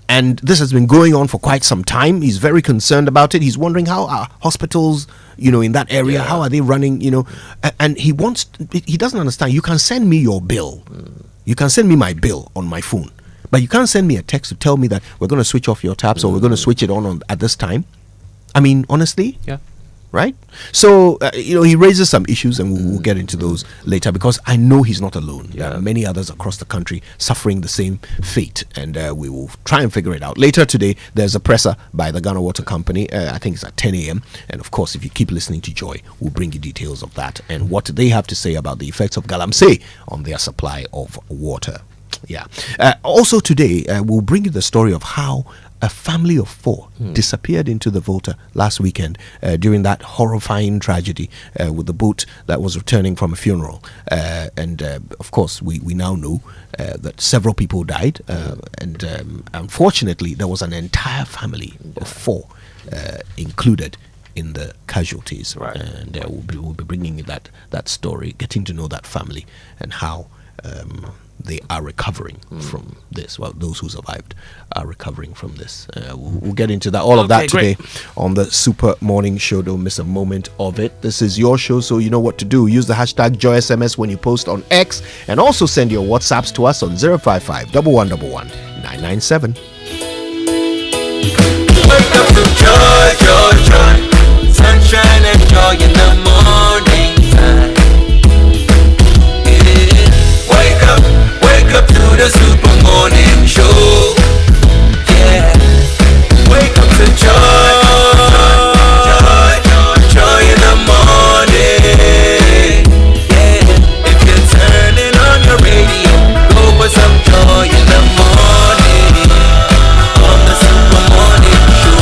And this has been going on for quite some time. He's very concerned about it. He's wondering how our hospitals, in that area, how are they running, and he doesn't understand. You can send me your bill. You can send me my bill on my phone, but you can't send me a text to tell me that we're going to switch off your taps or we're going to switch it on at this time. I mean, honestly, right? So, he raises some issues, and we'll get into those later, because I know he's not alone. There are many others across the country suffering the same fate, and we will try and figure it out. Later today, there's a presser by the Ghana Water Company. I think it's at 10 a.m. And of course, if you keep listening to Joy, we'll bring you details of that and what they have to say about the effects of galamsey on their supply of water. Also today, we'll bring you the story of how a family of 4 disappeared into the Volta last weekend during that horrifying tragedy with the boat that was returning from a funeral. And of course, we now know that several people died. And unfortunately, there was an entire family of 4 included in the casualties. And we'll be bringing you that story, getting to know that family and how they are recovering from this. Well, those who survived are recovering from this. We'll get into that, all of that today on the Super Morning Show. Don't miss a moment of it. This is your show, so you know what to do. Use the hashtag JoySMS when you post on X, and also send your WhatsApps to us on 055 1111 997. Wake up to joy, joy, joy. Sunshine and joy in the morning time. Wake up to the Super Morning Show. Yeah. Wake up to joy, joy in the morning. Yeah. If you're turning on your radio, go for some joy in the morning. On the Super Morning Show.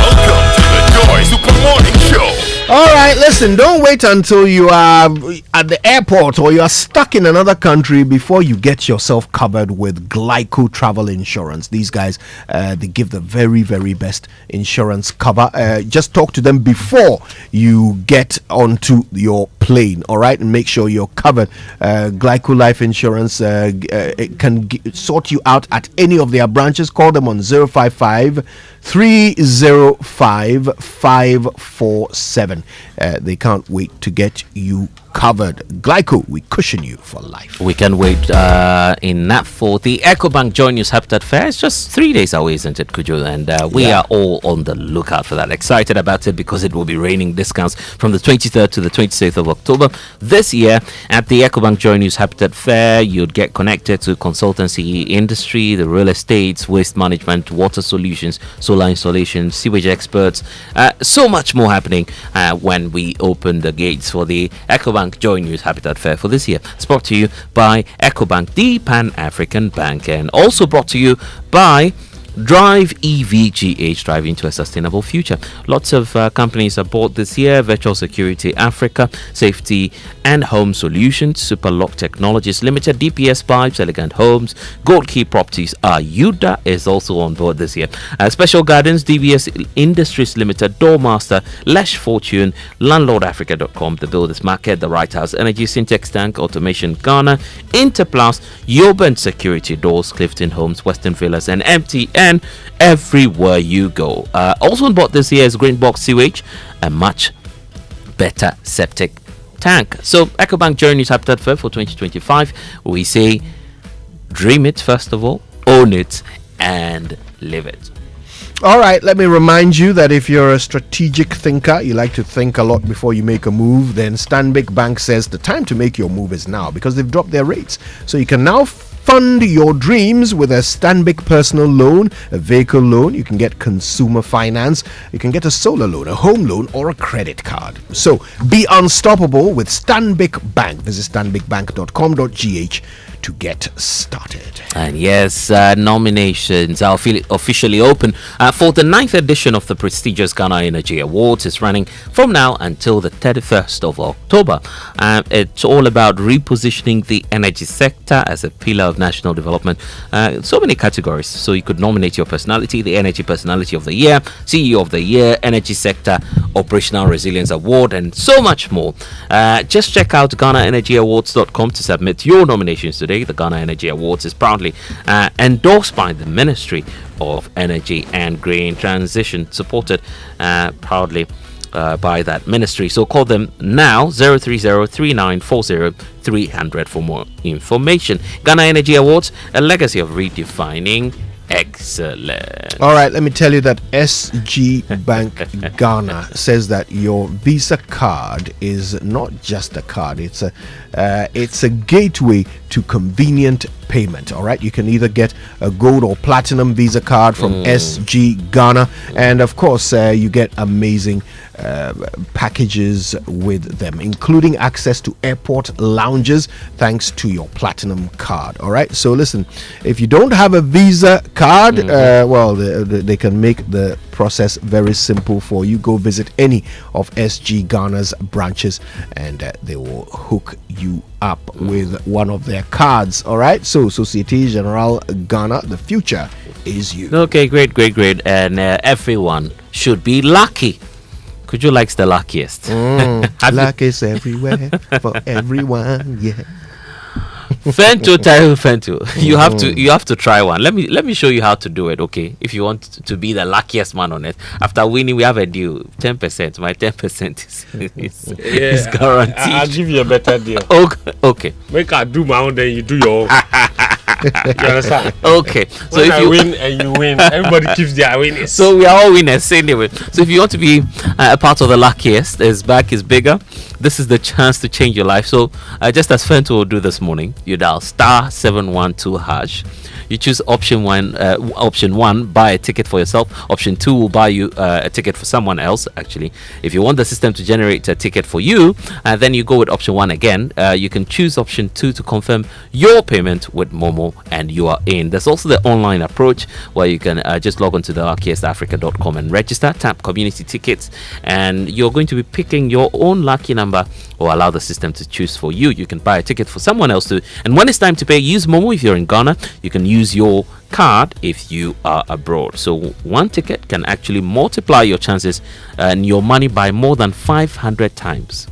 Welcome to the Joy Super Morning Show. All right, listen, don't wait until you are at the airport or you are stuck in another country before you get yourself covered with Glyco Travel Insurance. These guys, they give the very, very best insurance cover. Just talk to them before you get onto your plane, all right, and make sure you're covered. Glyco Life Insurance it can sort you out at any of their branches. Call them on 055 305 547. They can't wait to get you covered. Glyco, we cushion you for life. We can wait in NAP4. The EcoBank Joy News Habitat Fair is just 3 days away, isn't it, Kojo? And we are all on the lookout for that. Excited about it because it will be raining discounts from the 23rd to the 26th of October this year. At the EcoBank Joy News Habitat Fair, you'd get connected to consultancy industry, the real estate, waste management, water solutions, solar installation, sewage experts. So much more happening when we open the gates for the EcoBank Joy News Habitat Fair for this year. It's brought to you by EcoBank, the Pan-African Bank, and also brought to you by Drive EVGH, driving to a sustainable future. Lots of companies aboard this year: Virtual Security Africa, Safety and Home Solutions, Superlock Technologies Limited, DPS Pipes, Elegant Homes, Gold Key Properties, Ayuda is also on board this year. Special Gardens, DBS Industries Limited, Doormaster, Lesh Fortune, LandlordAfrica.com, The Builders Market, The Right House Energy, Syntex Tank, Automation Ghana, Interplus, Yoban Security Doors, Clifton Homes, Western Villas, and MTN. Everywhere you go. Also on board this year is Green Box Sewage, a much better septic tank. So EcoBank Journey Chapter 12 for 2025, we say dream it first of all, own it, and live it. All right, let me remind you that if you're a strategic thinker, you like to think a lot before you make a move, then Stanbic Bank says the time to make your move is now, because they've dropped their rates. So you can now fund your dreams with a Stanbic personal loan, a vehicle loan. You can get consumer finance. You can get a solar loan, a home loan, or a credit card. So be unstoppable with Stanbic Bank. Visit stanbicbank.com.gh to get started. And yes, nominations are officially open for the 9th edition of the prestigious Ghana Energy Awards. It's running from now until the 31st of October. It's all about repositioning the energy sector as a pillar of national development. So many categories. So you could nominate your personality, the Energy Personality of the Year, CEO of the Year, Energy Sector Operational Resilience Award, and so much more. Just check out GhanaEnergyAwards.com to submit your nominations today. The Ghana Energy Awards is proudly endorsed by the Ministry of Energy and Green Transition, supported proudly by that ministry. So call them now, 030-3940-300 for more information. Ghana Energy Awards, a legacy of redefining excellence. All right, let me tell you that SG Bank Ghana says that your Visa card is not just a card, it's a gateway to convenient payment. All right, you can either get a gold or platinum Visa card from SG Ghana, and of course you get amazing packages with them, including access to airport lounges thanks to your platinum card. All right, so listen, if you don't have a Visa card, they can make the process very simple for you. Go visit any of SG Ghana's branches and they will hook you up with one of their cards. All right, so Societe Generale Ghana, the future is you. Okay, great, and everyone should be lucky. Kojo likes the luckiest. Luck is everywhere for everyone. Yeah. Fento, you have to try one. Let me show you how to do it. Okay, if you want to be the luckiest man on earth, after winning, we have a deal. 10%. My 10% is guaranteed. I'll give you a better deal. Okay. Make I do my own, then you do your own. You understand? Okay. So if I win and you win, everybody keeps their winners. So we are all winners anyway. So if you want to be a part of the luckiest, his back is bigger. This is the chance to change your life. So just as Fento will do this morning, you dial *712#. You choose option one. Buy a ticket for yourself. Option 2 will buy you a ticket for someone else. Actually, if you want the system to generate a ticket for you, then you go with option 1 again. You can choose option 2 to confirm your payment with Momo, and you are in. There's also the online approach where you can just log on to the luckiestafrica.com and register. Tap community tickets, and you're going to be picking your own lucky number, or allow the system to choose for you. You can buy a ticket for someone else too. And when it's time to pay, use Momo if you're in Ghana. You can use your card if you are abroad. So one ticket can actually multiply your chances and your money by more than 500 times.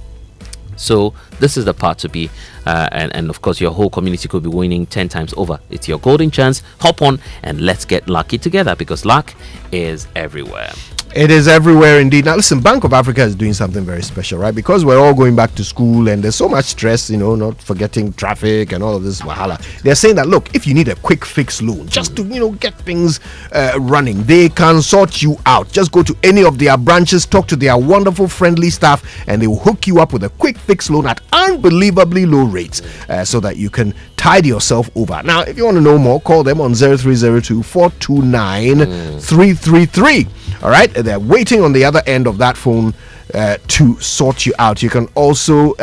So this is the part to be and of course your whole community could be winning 10 times over. It's your golden chance. Hop on and let's get lucky together, because luck is everywhere. It is everywhere indeed. Now listen, Bank of Africa is doing something very special, right? Because we're all going back to school and there's so much stress, not forgetting traffic and all of this wahala. They're saying that, look, if you need a quick fix loan just to get things running, they can sort you out. Just go to any of their branches, talk to their wonderful friendly staff, and they will hook you up with a quick fix loan at unbelievably low rates, so that you can tide yourself over. Now if you want to know more, call them on 0302 429 333. All right, they're waiting on the other end of that phone to sort you out. You can also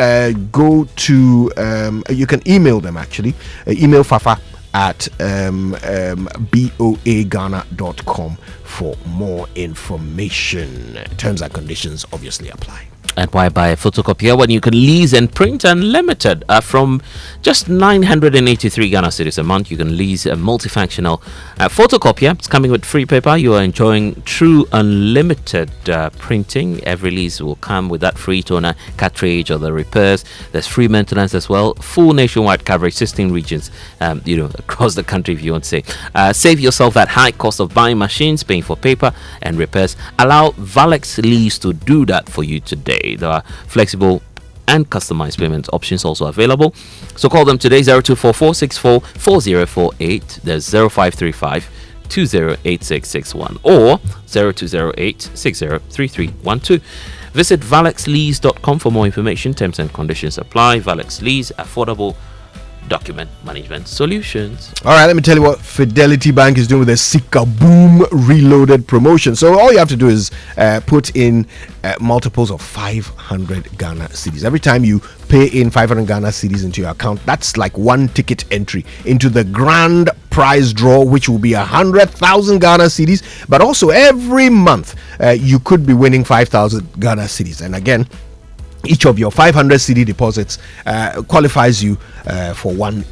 go to you can email them, actually. Email Fafa at boaghana.com for more information. Terms and conditions obviously apply. And why buy a photocopier when you can lease and print unlimited? From just 983 Ghana cedis a month, you can lease a multifunctional photocopier. It's coming with free paper. You are enjoying true unlimited printing. Every lease will come with that free toner, cartridge, or the repairs. There's free maintenance as well. Full nationwide coverage, 16 regions, across the country, if you want to say. Save yourself that high cost of buying machines, paying for paper and repairs. Allow Valex Lease to do that for you today. There are flexible and customized payment options also available. So call them today, 0244644048. There's 0535 208661 or 0208603312. Visit valexlease.com for more information. Terms and conditions apply. Valex Lease, affordable document management solutions. All right, let me tell you what Fidelity Bank is doing with the Sika Boom Reloaded promotion. So all you have to do is put in multiples of 500 Ghana cedis. Every time you pay in 500 Ghana cedis into your account, that's like one ticket entry into the grand prize draw, which will be 100,000 Ghana cedis. But also every month you could be winning 5,000 Ghana cedis. And again, each of your 500 CD deposits qualifies you for one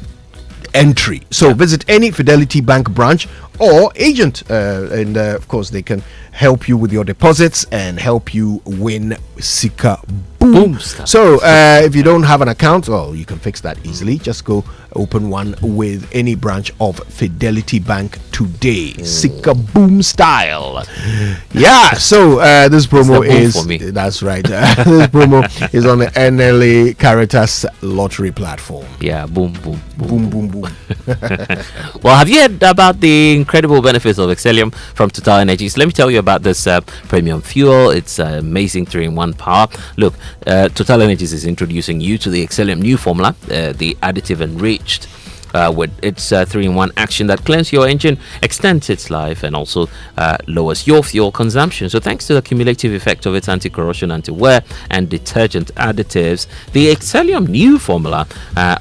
entry. So visit any Fidelity Bank branch or agent, and of course they can help you with your deposits and help you win Sika Boom. So if you don't have an account, well, you can fix that easily. Just go open one with any branch of Fidelity Bank today. Sika Boom style. Yeah, so this promo is for me. That's right. This promo is on the NLA Caritas lottery platform. Yeah, boom, boom, boom, boom, boom. Well, have you heard about the incredible benefits of Excellium from Total Energies? Let me tell you about this premium fuel. It's amazing 3-in-1 power. Look, Total Energies is introducing you to the Excellium new formula, the additive enriched, with its 3-in-1 action that cleans your engine, extends its life, and also lowers your fuel consumption. So thanks to the cumulative effect of its anti-corrosion, anti-wear, and detergent additives, the Excellium new formula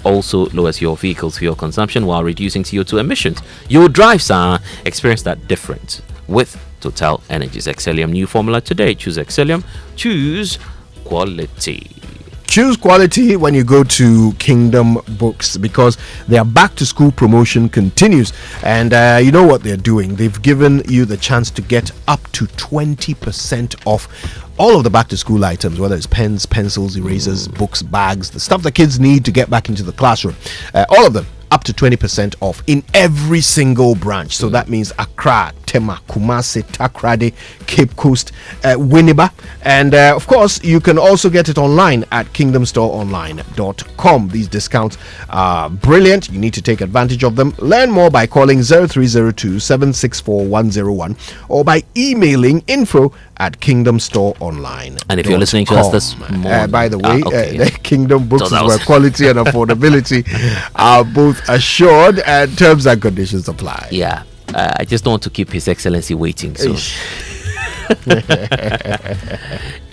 also lowers your vehicle's fuel consumption while reducing CO2 emissions. Your drives experience that difference with Total Energies Excellium new formula today. Choose Excellium. Choose quality. Choose quality when you go to Kingdom Books, because their back to school promotion continues, and you know what they're doing. They've given you the chance to get up to 20% off all of the back to school items, whether it's pens, pencils, erasers, books, bags, the stuff the kids need to get back into the classroom. All of them up to 20% off in every single branch. So that means Accra, Tema, Kumasi, Takrade, Cape Coast, Winneba, and of course you can also get it online at kingdomstoreonline.com. These discounts are brilliant. You need to take advantage of them. Learn more by calling 0302 764 101 or by emailing info@kingdomstoreonline. And if you're listening to us this morning, by the way, the Kingdom Books So is that where was- quality and affordability are both assured, and terms and conditions apply. Yeah, I just don't want to keep His Excellency waiting. So,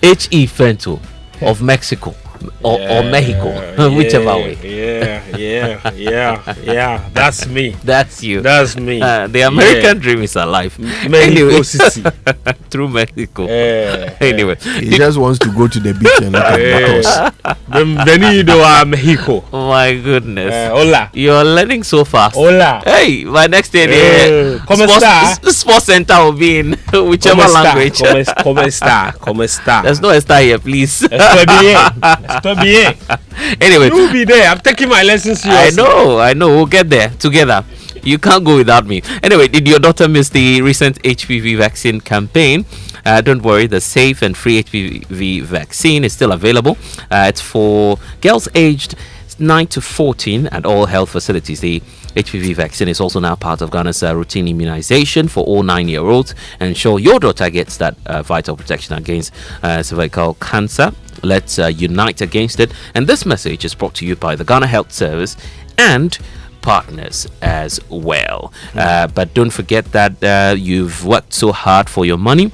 H.E. Fento of Mexico or Mexico, whichever way. Yeah. That's me. That's you. That's me. The American dream is alive. Mexico City. Through Mexico. Anyway, He just wants to go to the beach and look at the coast. Bienvenido a Mexico. Oh my goodness. Hola. You're learning so fast. Hola. Hey, by next year, ¿Cómo está? sports center will be in whichever ¿Cómo está? language. ¿Cómo está? ¿Cómo está? There's no está here, please. Estoy bien. Estoy bien. Anyway, You'll be there. I'm taking my lessons seriously. I know. We'll get there together. You can't go without me. Anyway, did your daughter miss the recent HPV vaccine campaign? Don't worry, the safe and free HPV vaccine is still available. It's for girls aged 9 to 14 at all health facilities. The HPV vaccine is also now part of Ghana's routine immunization for all 9-year-olds. Ensure your daughter gets that vital protection against cervical cancer. Let's unite against it. And this message is brought to you by the Ghana Health Service and partners as well. But don't forget that you've worked so hard for your money.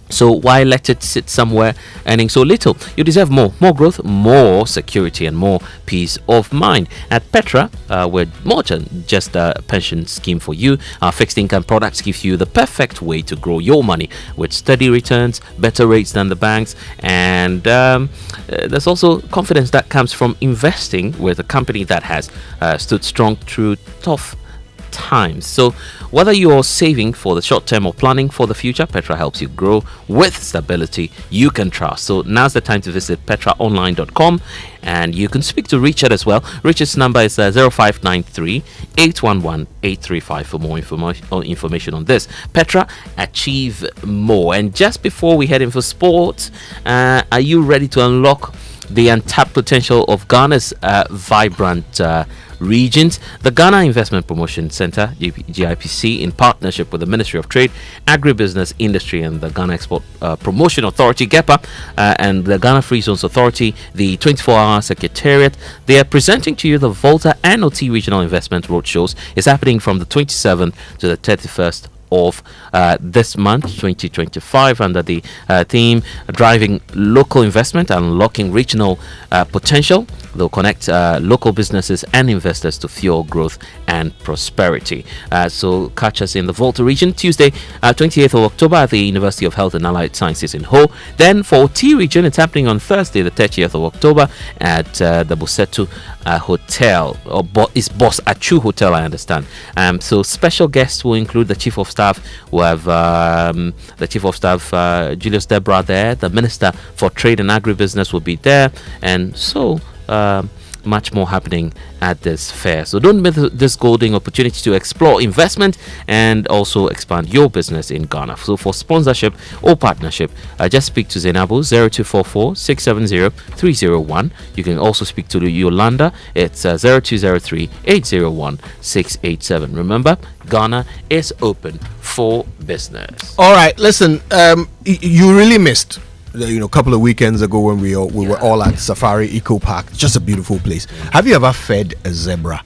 So why let it sit somewhere earning so little? You deserve more growth, more security, and more peace of mind. At Petra, we're more than just a pension scheme for you. Our fixed income products give you the perfect way to grow your money with steady returns, better rates than the banks, and there's also confidence that comes from investing with a company that has stood strong through tough times. So whether you're saving for the short term or planning for the future, Petra helps you grow with stability you can trust. So now's the time to visit petraonline.com, and you can speak to Richard as well. Richard's number is 0593 811 835 for more information on this. Petra, achieve more. And just before we head in for sports, are you ready to unlock the untapped potential of Ghana's vibrant regions? The Ghana Investment Promotion Center, GIPC, in partnership with the Ministry of Trade, Agribusiness Industry, and the Ghana Export Promotion Authority, GEPA, and the Ghana Free Zones Authority, the 24-hour Secretariat, they are presenting to you the Volta and OT Regional Investment Roadshows. It's happening from the 27th to the 31st of this month 2025 under the theme driving local investment and unlocking regional potential. They'll connect local businesses and investors to fuel growth and prosperity. So catch us in the Volta region Tuesday 28th of October at the University of Health and Allied Sciences in Ho. Then for T region, it's happening on Thursday the 30th of October at the Bosetu Hotel, or it's Boss Achu Hotel, I understand. So special guests will include the Chief of Staff. We have the Chief of Staff Julius Debra there. The Minister for Trade and Agribusiness will be there, and so much more happening at this fair. So don't miss this golden opportunity to explore investment and also expand your business in Ghana. So for sponsorship or partnership, just speak to Zainabu 0244 670 301. You can also speak to Yolanda. It's 0203 801 687. Remember, Ghana is open for business. All right, listen, you really missed a couple of weekends ago when we were all at Safari Eco Park. Just a beautiful place. Have you ever fed a zebra?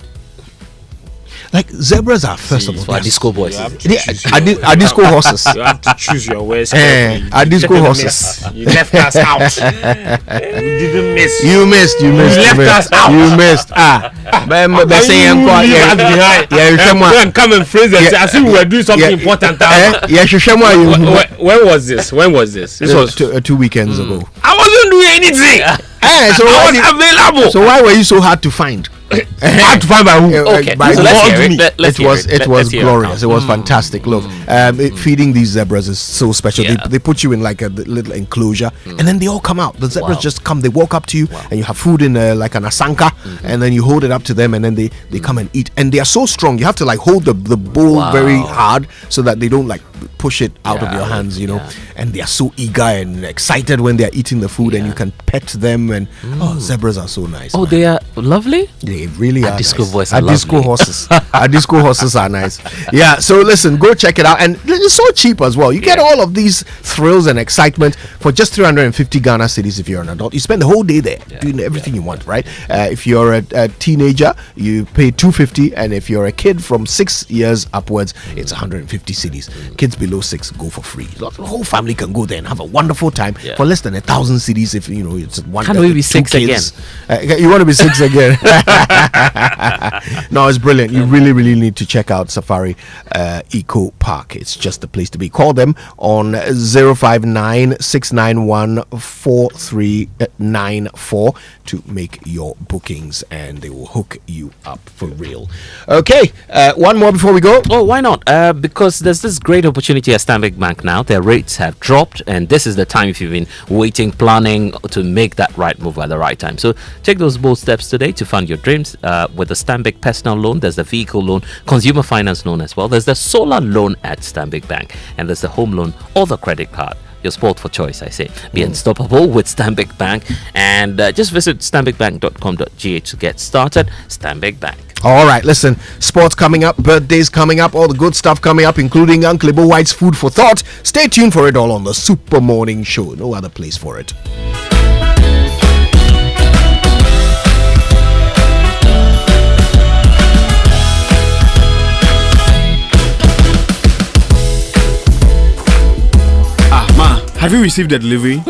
Like, zebras are, first of all, disco boys. Are disco horses. You have to choose your words. Are disco horses. You left us out. You didn't miss. You missed. You left us out. You missed. But they're saying, come and phrase it as if we were doing something important. When was this? This was 2 weekends ago. I wasn't doing anything. So I was available. So why were you so hard to find? Hard to find by who? Okay, by so let's hear it. It was glorious. It was fantastic. Look, feeding these zebras is so special. Yeah. They put you in like a little enclosure, and then they all come out. The zebras just come. They walk up to you, and you have food in like an asanka, and then you hold it up to them, and then they come and eat. And they are so strong. You have to like hold the bowl very hard so that they don't like push it out of your hands. And they are so eager and excited when they are eating the food, and you can pet them. And zebras are so nice. Oh, they are lovely. They really are. Disco boys are disco horses. Our disco horses are nice. Yeah. So listen, go check it out, and it's so cheap as well. You get all of these thrills and excitement for just 350 Ghana cedis if you're an adult. You spend the whole day there doing everything you want, right? If you're a teenager, you pay 250, and if you're a kid from 6 years upwards, it's 150 cedis. Kids below 6 go for free. The whole family can go there and have a wonderful time for less than 1,000 cedis. If it's one. Can we be 6 again? You want to be 6 again? No, it's brilliant. You really need to check out Safari Eco Park. It's just the place to be. Call them on 059 691 4394 to make your bookings, and they will hook you up for real. Okay, one more before we go. Oh, why not? Because there's this great opportunity at Stanbic Bank now. Their rates have dropped, and this is the time if you've been waiting, planning to make that right move at the right time. So take those bold steps today to fund your dreams with the Stanbic personal loan. There's the vehicle loan, consumer finance loan as well. There's the solar loan at Stanbic Bank, and there's the home loan or the credit card. Your sport for choice, I say. Be unstoppable with Stanbic Bank, and just visit stanbicbank.com.gh to get started. Stanbic Bank. All right, listen, sports coming up, birthdays coming up, all the good stuff coming up, including Uncle Ibo White's Food for Thought. Stay tuned for it all on the Super Morning Show. No other place for it. Have you received the delivery?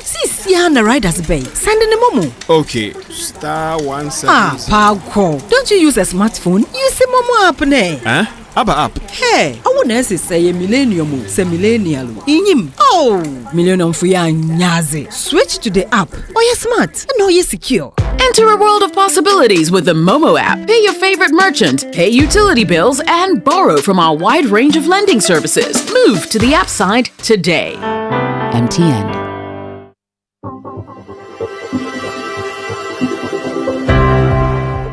Sis, the rider's bay. Send in a momo. Okay. Star 17. Paco. Don't you use a smartphone? Use a momo app, ne? Huh? App. Hey, I want to say a millennium, say millennial. Inim. Oh, millennium for ya nyazi. Switch to the app. Oh, you're smart. And oh, you're secure. Enter a world of possibilities with the Momo app. Pay your favorite merchant, pay utility bills, and borrow from our wide range of lending services. Move to the app side today. MTN.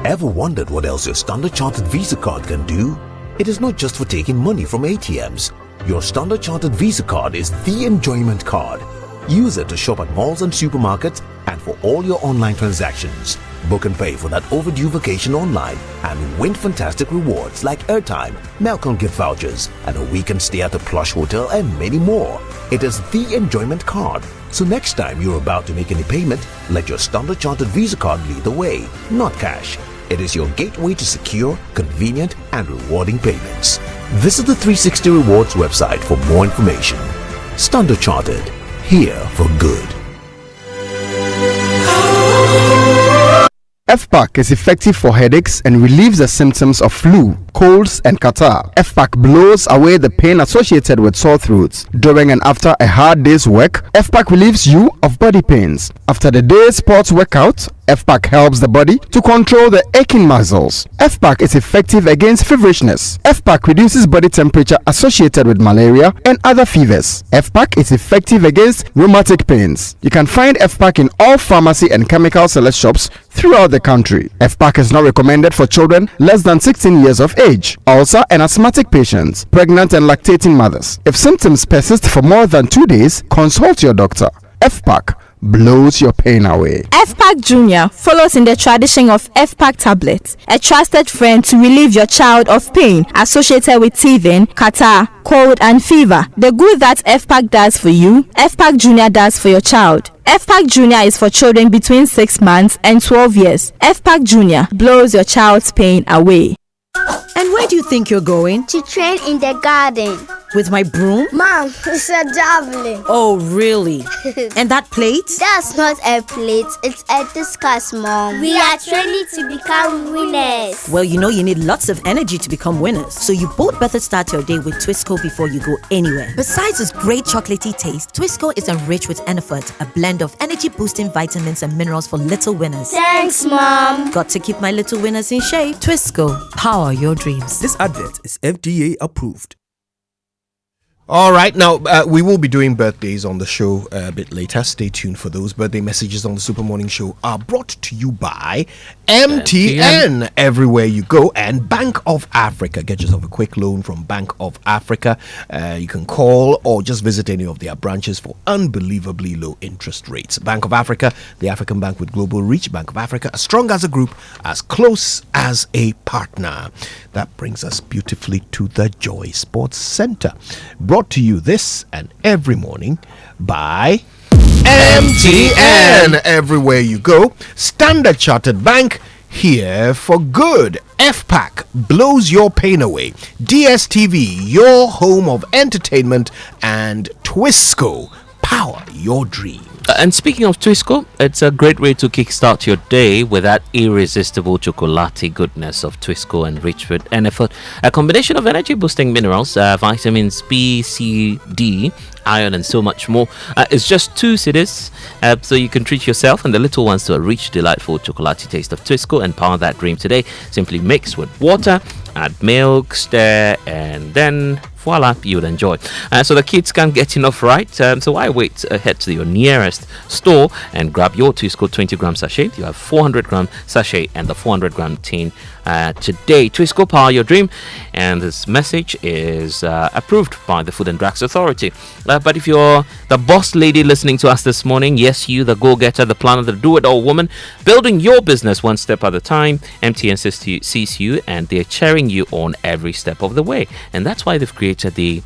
Ever wondered what else your Standard Chartered Visa card can do? It is not just for taking money from ATMs. Your Standard Chartered Visa card is the enjoyment card. Use it to shop at malls and supermarkets and for all your online transactions. Book and pay for that overdue vacation online and win fantastic rewards like airtime, Melcom gift vouchers, and a weekend stay at a plush hotel and many more. It is the enjoyment card. So next time you're about to make any payment, let your Standard Chartered Visa card lead the way, not cash. It is your gateway to secure, convenient, and rewarding payments. Visit the 360 Rewards website for more information. Standard Chartered, here for good. FPAC is effective for headaches and relieves the symptoms of flu, colds, and catarrh. FPAC blows away the pain associated with sore throats. During and after a hard day's work, FPAC relieves you of body pains. After the day's sports workout, FPAC helps the body to control the aching muscles. FPAC is effective against feverishness. FPAC reduces body temperature associated with malaria and other fevers. FPAC is effective against rheumatic pains. You can find FPAC in all pharmacy and chemical select shops throughout the country. FPAC is not recommended for children less than 16 years of age, ulcer and asthmatic patients, pregnant and lactating mothers. If symptoms persist for more than 2 days, consult your doctor. FPAC blows your pain away. FPAC Junior follows in the tradition of FPAC tablets, a trusted friend to relieve your child of pain associated with teething, catarrh, cold, and fever. The good that FPAC does for you, FPAC Junior does for your child. FPAC Junior is for children between 6 months and 12 years. FPAC Junior blows your child's pain away. And where do you think you're going? To train in the garden. With my broom? Mom, it's a javelin. Oh, really? And that plate? That's not a plate, it's a discus, Mom. We are training to become winners. Well, you know you need lots of energy to become winners. So you both better start your day with Twisco before you go anywhere. Besides its great chocolatey taste, Twisco is enriched with Enerfort, a blend of energy-boosting vitamins and minerals for little winners. Thanks, Mom. Got to keep my little winners in shape. Twisco, power your dreams. This advert is FDA approved. All right, now we will be doing birthdays on the show a bit later. Stay tuned for those. Birthday messages on the Super Morning Show are brought to you by MTN. Everywhere you go, and Bank of Africa. Get yourself a quick loan from Bank of Africa. You can call or just visit any of their branches for unbelievably low interest rates. Bank of Africa, the African bank with global reach. Bank of Africa, as strong as a group, as close as a partner. That brings us beautifully to the Joy Sports Center. Brought to you this and every morning by MTN. Everywhere you go, Standard Chartered Bank, here for good. FPAC blows your pain away. DSTV, your home of entertainment, and Twisco, power your dream. And speaking of Twisco, it's a great way to kickstart your day with that irresistible chocolatey goodness of Twisco enriched with Enerfort, a combination of energy-boosting minerals, vitamins B, C, D, iron, and so much more. It's just 2 cedis, so you can treat yourself and the little ones to a rich, delightful chocolatey taste of Twisco and power that dream today. Simply mix with water, add milk, stir, and then voila, you would enjoy. So the kids can't get enough, right? So why wait? Head to your nearest store and grab your Twisco 20-gram sachet. You have 400-gram sachet and the 400-gram tin today. Twisco, power your dream. And this message is approved by the Food and Drugs Authority. But if you're the boss lady listening to us this morning, yes, you, the go-getter, the planner, the do-it-all woman, building your business one step at a time, MTN sees you and they're cheering you on every step of the way. And that's why they've created the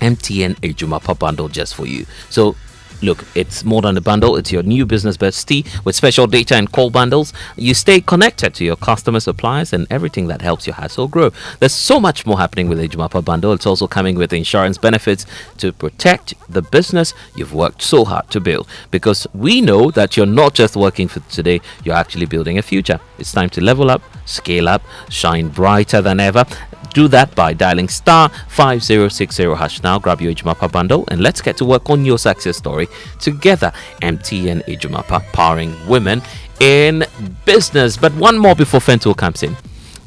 MTN Ejumapa bundle just for you. So Look, it's more than a bundle. It's your new business bestie with special data and call bundles. You stay connected to your customer, suppliers, and everything that helps your household grow. There's so much more happening with the Ejumapa bundle. It's also coming with insurance benefits to protect the business you've worked so hard to build. Because we know that you're not just working for today, you're actually building a future. It's time to level up, scale up, shine brighter than ever. Do that by dialing star 5060 hash now. Grab your Ejumapa bundle and let's get to work on your success story together. MTN Ejumapa, powering women in business. But one more before Fento comes in.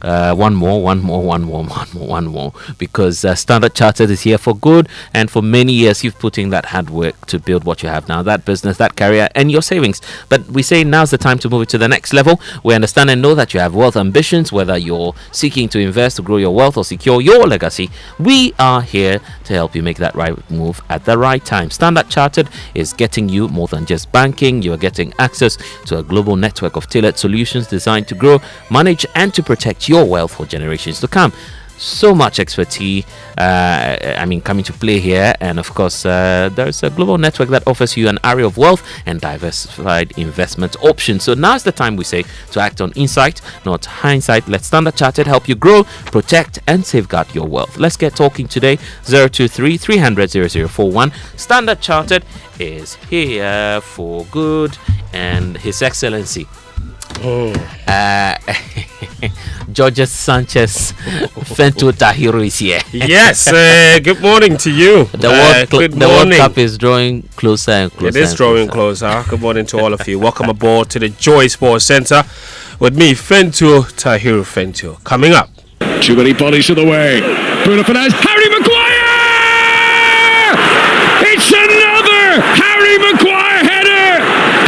One more, because Standard Chartered is here for good, and for many years you've put in that hard work to build what you have now, that business, that career, and your savings. But we say now's the time to move it to the next level. We understand and know that you have wealth ambitions, whether you're seeking to invest to grow your wealth or secure your legacy. We are here to help you make that right move at the right time. Standard Chartered is getting you more than just banking. You're getting access to a global network of tailored solutions designed to grow, manage, and to protect your wealth for generations to come. So much expertise coming to play here, and of course there's a global network that offers you an array of wealth and diversified investment options. So now's the time, we say, to act on insight, not hindsight. Let Standard Chartered help you grow, protect, and safeguard your wealth. Let's get talking today. 023 300 0041. Standard Chartered is here for good, and His Excellency George Sanchez Fento Tahiru is here. Yes, good morning to you. The World Cup is drawing closer and closer. It is drawing closer. Good morning to all of you. Welcome aboard to the Joy Sports Center with me, Fento Tahiru Fento. Coming up, Chubby polish of the way. Bruno Fernandes, Harry Maguire! It's another Harry Maguire header,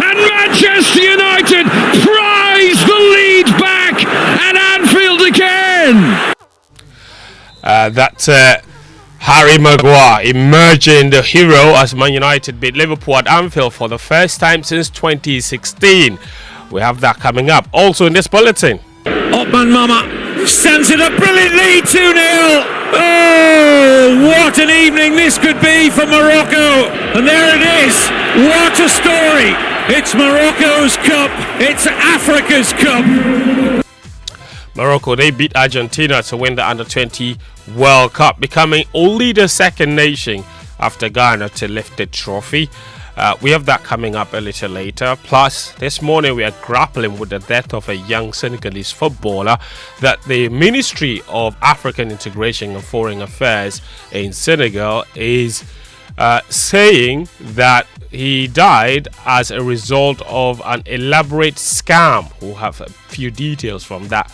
and Manchester United prize the lead back at Anfield again. That's Harry Maguire emerging the hero as Man United beat Liverpool at Anfield for the first time since 2016. We have that coming up. Also in this bulletin, Otman Mama stands it up brilliantly, 2-0. Oh, what an evening this could be for Morocco. And there it is. What a story. It's Morocco's cup. It's Africa's cup. Morocco, they beat Argentina to win the Under-20 World Cup, becoming only the second nation after Ghana to lift the trophy. We have that coming up a little later. Plus, this morning we are grappling with the death of a young Senegalese footballer that the Ministry of African Integration and Foreign Affairs in Senegal is saying that he died as a result of an elaborate scam. We'll have a few details from that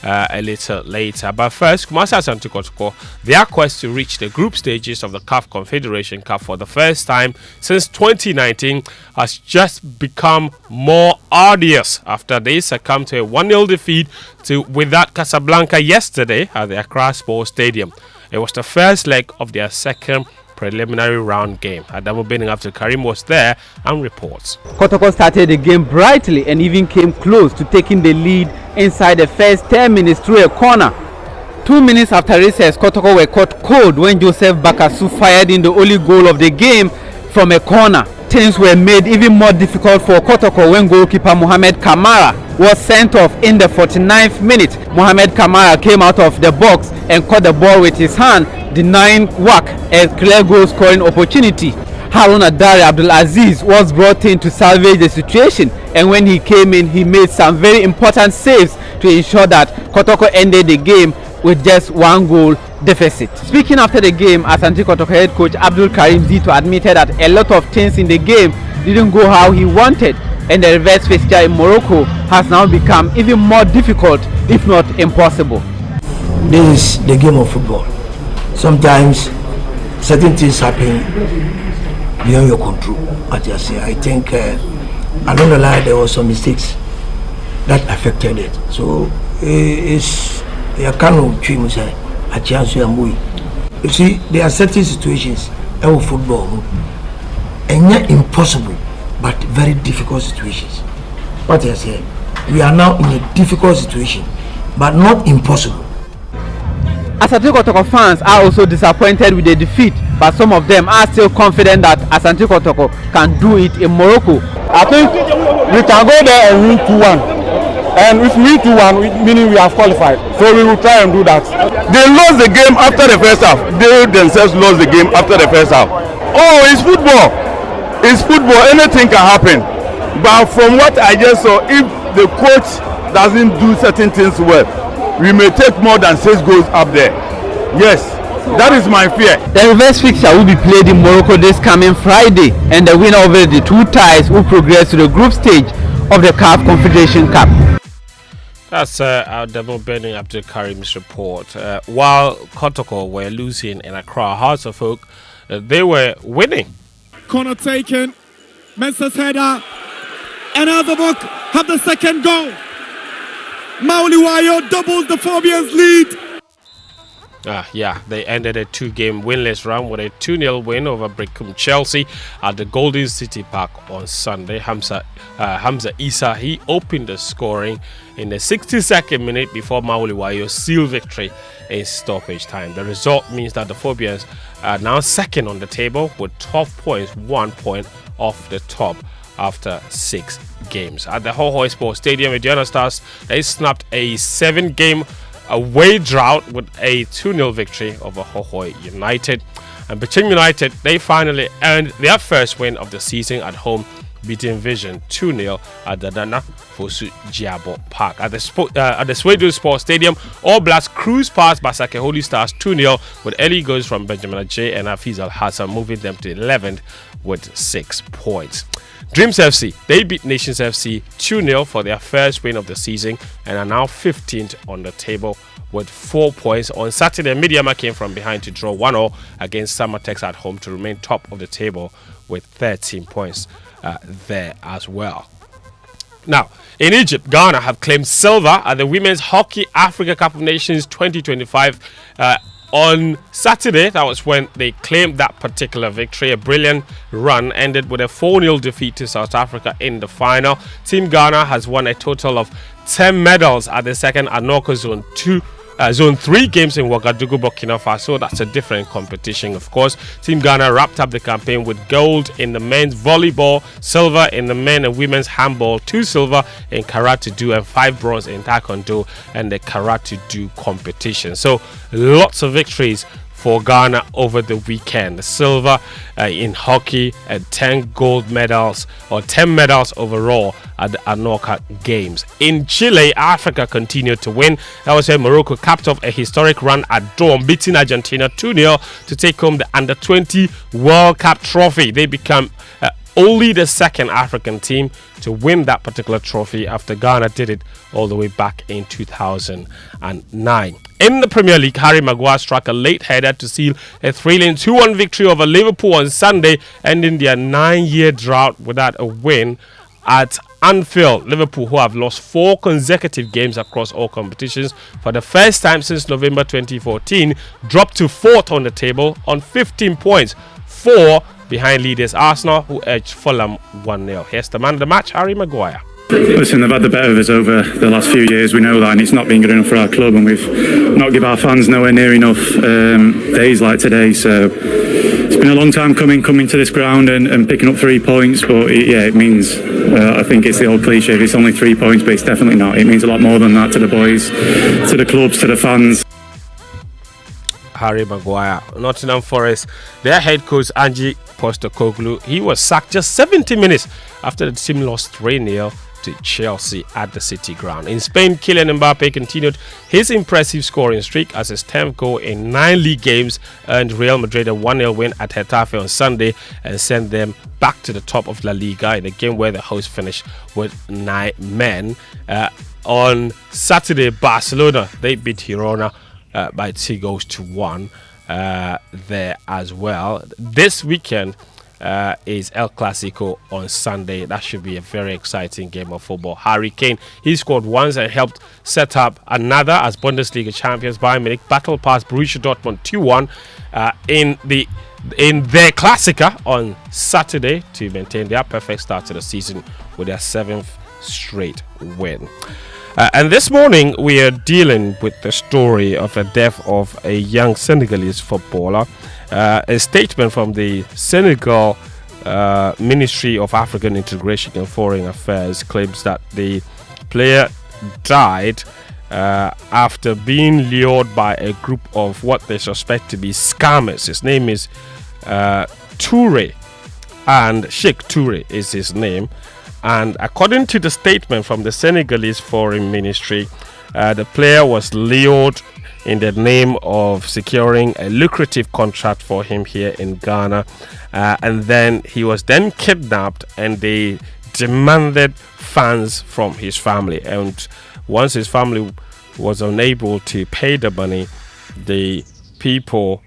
a little later. But first, Kumasi Asante Kotoko, their quest to reach the group stages of the CAF Confederation Cup for the first time since 2019 has just become more arduous after they succumbed to a 1-0 defeat to Wydad Casablanca yesterday at the Accra Sports Stadium. It was the first leg of their second preliminary round game. Adamu Bening after Karim was there and reports. Kotoko started the game brightly and even came close to taking the lead inside the first 10 minutes through a corner. 2 minutes after recess, Kotoko were caught cold when Joseph Bakasu fired in the only goal of the game from a corner. Things were made even more difficult for Kotoko when goalkeeper Mohamed Kamara was sent off in the 49th minute. Mohamed Kamara came out of the box and caught the ball with his hand, denying WAC a clear goal scoring opportunity. Haruna Dare Abdulaziz was brought in to salvage the situation, and when he came in, he made some very important saves to ensure that Kotoko ended the game with just 1 goal deficit. Speaking after the game, Asante Kotoko head coach Abdul Karim Zito admitted that a lot of things in the game didn't go how he wanted, and the reverse fixture in Morocco has now become even more difficult, if not impossible. This is the game of football. Sometimes certain things happen beyond your control. As I say, I think along the line there were some mistakes that affected it. So it's a kind of dream. You see, there are certain situations in football and not impossible, but very difficult situations. What I say, we are now in a difficult situation, but not impossible. Asante Kotoko fans are also disappointed with the defeat, but some of them are still confident that Asante Kotoko can do it in Morocco. I think we can go there and win 2-1. And if we win 2-1, meaning we have qualified. So we will try and do that. They lost the game after the first half. They themselves lost the game after the first half. Oh, it's football. It's football. Anything can happen. But from what I just saw, if the coach doesn't do certain things well, we may take more than 6 goals up there. Yes, that is my fear. The reverse fixture will be played in Morocco this coming Friday, and the winner of the 2 ties will progress to the group stage of the CAF Confederation Cup. That's our double Benny Abdul Karim's report. While Kotoko were losing in Accra, Hearts of Oak, they were winning. Corner taken. Mensah's header. And Azabok have the second goal. Mauliwayo doubles the Phobians lead. They ended a 2-game winless run with a 2-0 win over Brickham Chelsea at the Golden City Park on Sunday. Hamza Issa, he opened the scoring in the 62nd minute before Mauliwayo sealed victory in stoppage time. The result means that the Phobians are now second on the table with 12 points, 1 point off the top after 6 games. At the Hohoi Sports Stadium, Indiana Stars, they snapped a 7-game away drought with a 2-0 victory over Hohoi United. And Bichim United, they finally earned their first win of the season at home, beating Vision 2-0 at the Nana Fosu Jiabo Park. At the Swedu Sports Stadium, All Blacks cruised past Basake Holy Stars 2-0 with early goals from Benjamin Ajay and Hafiz Al Hassan, moving them to 11th with 6 points. Dreams FC, they beat Nations FC 2-0 for their first win of the season and are now 15th on the table with 4 points. On Saturday, Midiama came from behind to draw 1-0 against Samatex at home to remain top of the table with 13 points there as well. Now, in Egypt, Ghana have claimed silver at the Women's Hockey Africa Cup of Nations 2025 on Saturday. That was when they claimed that particular victory. A brilliant run ended with a 4-0 defeat to South Africa in the final. Team Ghana has won a total of 10 medals at the second Anoka Zone 3 games in Ouagadougou, Burkina Faso. That's a different competition, of course. Team Ghana wrapped up the campaign with gold in the men's volleyball, silver in the men and women's handball, 2 silver in karate-do, and 5 bronze in taekwondo and the karate-do competition. So lots of victories for Ghana over the weekend. Silver in hockey and 10 gold medals, or 10 medals overall at the Anoka Games. In Chile, Africa continued to win. That was when Morocco capped off a historic run at dawn, beating Argentina 2-0 to take home the Under-20 World Cup trophy. They become only the second African team to win that particular trophy after Ghana did it all the way back in 2009. In the Premier League, Harry Maguire struck a late header to seal a thrilling 2-1 victory over Liverpool on Sunday, ending their 9-year drought without a win at Anfield. Liverpool, who have lost 4 consecutive games across all competitions for the first time since November 2014, dropped to 4th on the table on 15 points, 4 behind leaders Arsenal, who edged Fulham 1-0. Here's the man of the match, Harry Maguire. Listen, they've had the better of us over the last few years. We know that, and it's not been good enough for our club, and we've not given our fans nowhere near enough days like today. So it's been a long time coming to this ground and picking up 3 points. But it means, I think it's the old cliche, it's only 3 points, but it's definitely not. It means a lot more than that to the boys, to the clubs, to the fans. Harry Maguire. Nottingham Forest, their head coach Ange Postecoglou, he was sacked just 70 minutes after the team lost 3-0 to Chelsea at the City Ground. In Spain, Kylian Mbappe continued his impressive scoring streak as his 10th goal in 9 league games earned Real Madrid a 1-0 win at Getafe on Sunday and sent them back to the top of La Liga in a game where the hosts finished with 9 men. On Saturday, Barcelona, they beat Girona by 2-1 there as well. This weekend is El Clasico on Sunday. That should be a very exciting game of football. Harry Kane, he scored once and helped set up another as Bundesliga champions Bayern Munich battle past Borussia Dortmund 2-1 in their Klassiker on Saturday to maintain their perfect start to the season with their 7th straight win. And this morning, we are dealing with the story of the death of a young Senegalese footballer. A statement from the Senegal Ministry of African Integration and Foreign Affairs claims that the player died after being lured by a group of what they suspect to be scammers. His name is Toure, and Sheikh Toure is his name. And according to the statement from the Senegalese Foreign Ministry, the player was lured in the name of securing a lucrative contract for him here in Ghana, and then he was then kidnapped, and they demanded funds from his family. And once his family was unable to pay the money, the people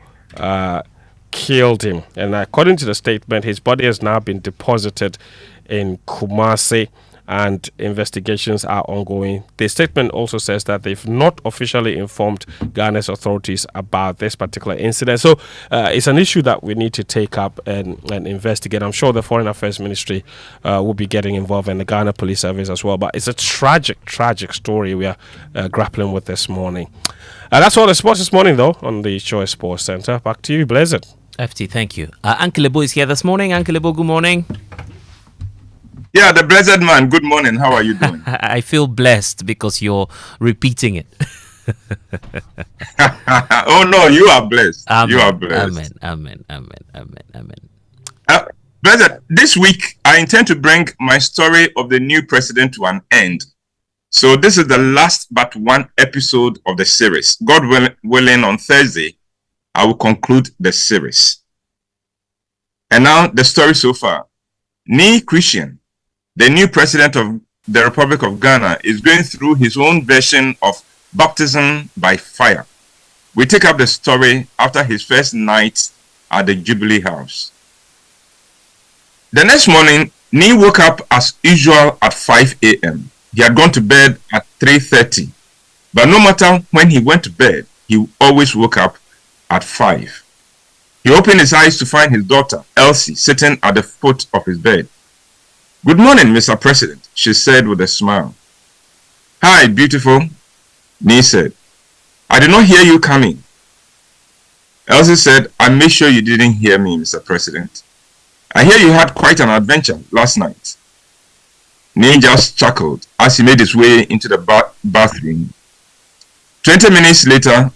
killed him. And according to the statement, his body has now been deposited in Kumasi, and investigations are ongoing. The statement also says that they've not officially informed Ghana's authorities about this particular incident. So it's an issue that we need to take up and investigate. I'm sure the Foreign Affairs Ministry will be getting involved, and the Ghana Police Service as well. But it's a tragic story we are grappling with this morning. That's all the sports this morning, though, on the Choice Sports Center. Back to you, Blizzard. FT, thank you. Uncle Lebo is here this morning. Uncle Lebo, good morning. Yeah, the blessed man. Good morning. How are you doing? I feel blessed because you're repeating it. Oh no, you are blessed. Amen, you are blessed. Amen. Blessed, this week I intend to bring my story of the new president to an end. So this is the last but one episode of the series. God willing, on Thursday, I will conclude the series. And now the story so far. Ni Christian, the new president of the Republic of Ghana, is going through his own version of baptism by fire. We take up the story after his first night at the Jubilee House. The next morning, Ni woke up as usual at 5 a.m. He had gone to bed at 3:30. But no matter when he went to bed, he always woke up at 5. He opened his eyes to find his daughter, Elsie, sitting at the foot of his bed. "Good morning, Mr. President," she said with a smile. "Hi, beautiful," Ni said. "I did not hear you coming." Elsie said, "I made sure you didn't hear me, Mr. President. I hear you had quite an adventure last night." Ni just chuckled as he made his way into the bathroom. 20 minutes later,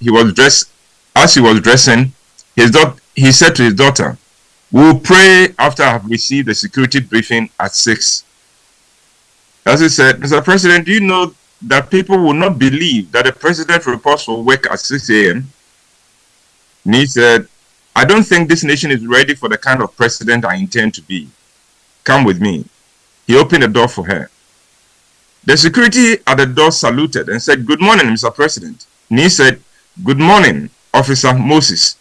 as he was dressing, he said to his daughter, "We'll pray after I have received the security briefing at 6. Elsie said, "Mr. President, do you know that people will not believe that the president reports for work at 6 a.m.? Ni said, "I don't think this nation is ready for the kind of president I intend to be. Come with me." He opened the door for her. The security at the door saluted and said, "Good morning, Mr. President." Ni said, "Good morning, Officer Moses."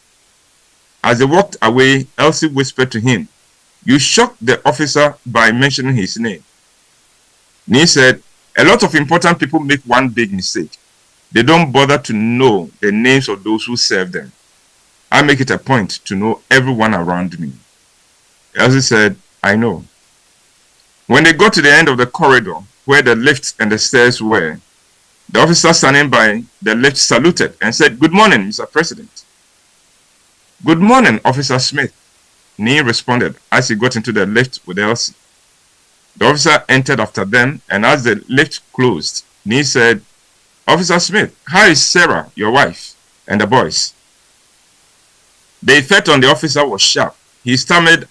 As they walked away, Elsie whispered to him, "You shocked the officer by mentioning his name." Ni said, "A lot of important people make one big mistake. They don't bother to know the names of those who serve them. I make it a point to know everyone around me." Elsie said, "I know." When they got to the end of the corridor where the lift and the stairs were, the officer standing by the lift saluted and said, "Good morning, Mr. President." "Good morning, Officer Smith," Ni responded as he got into the lift with Elsie. The officer entered after them, and as the lift closed, Ni said, "Officer Smith, how is Sarah, your wife, and the boys?" The effect on the officer was sharp. He stammered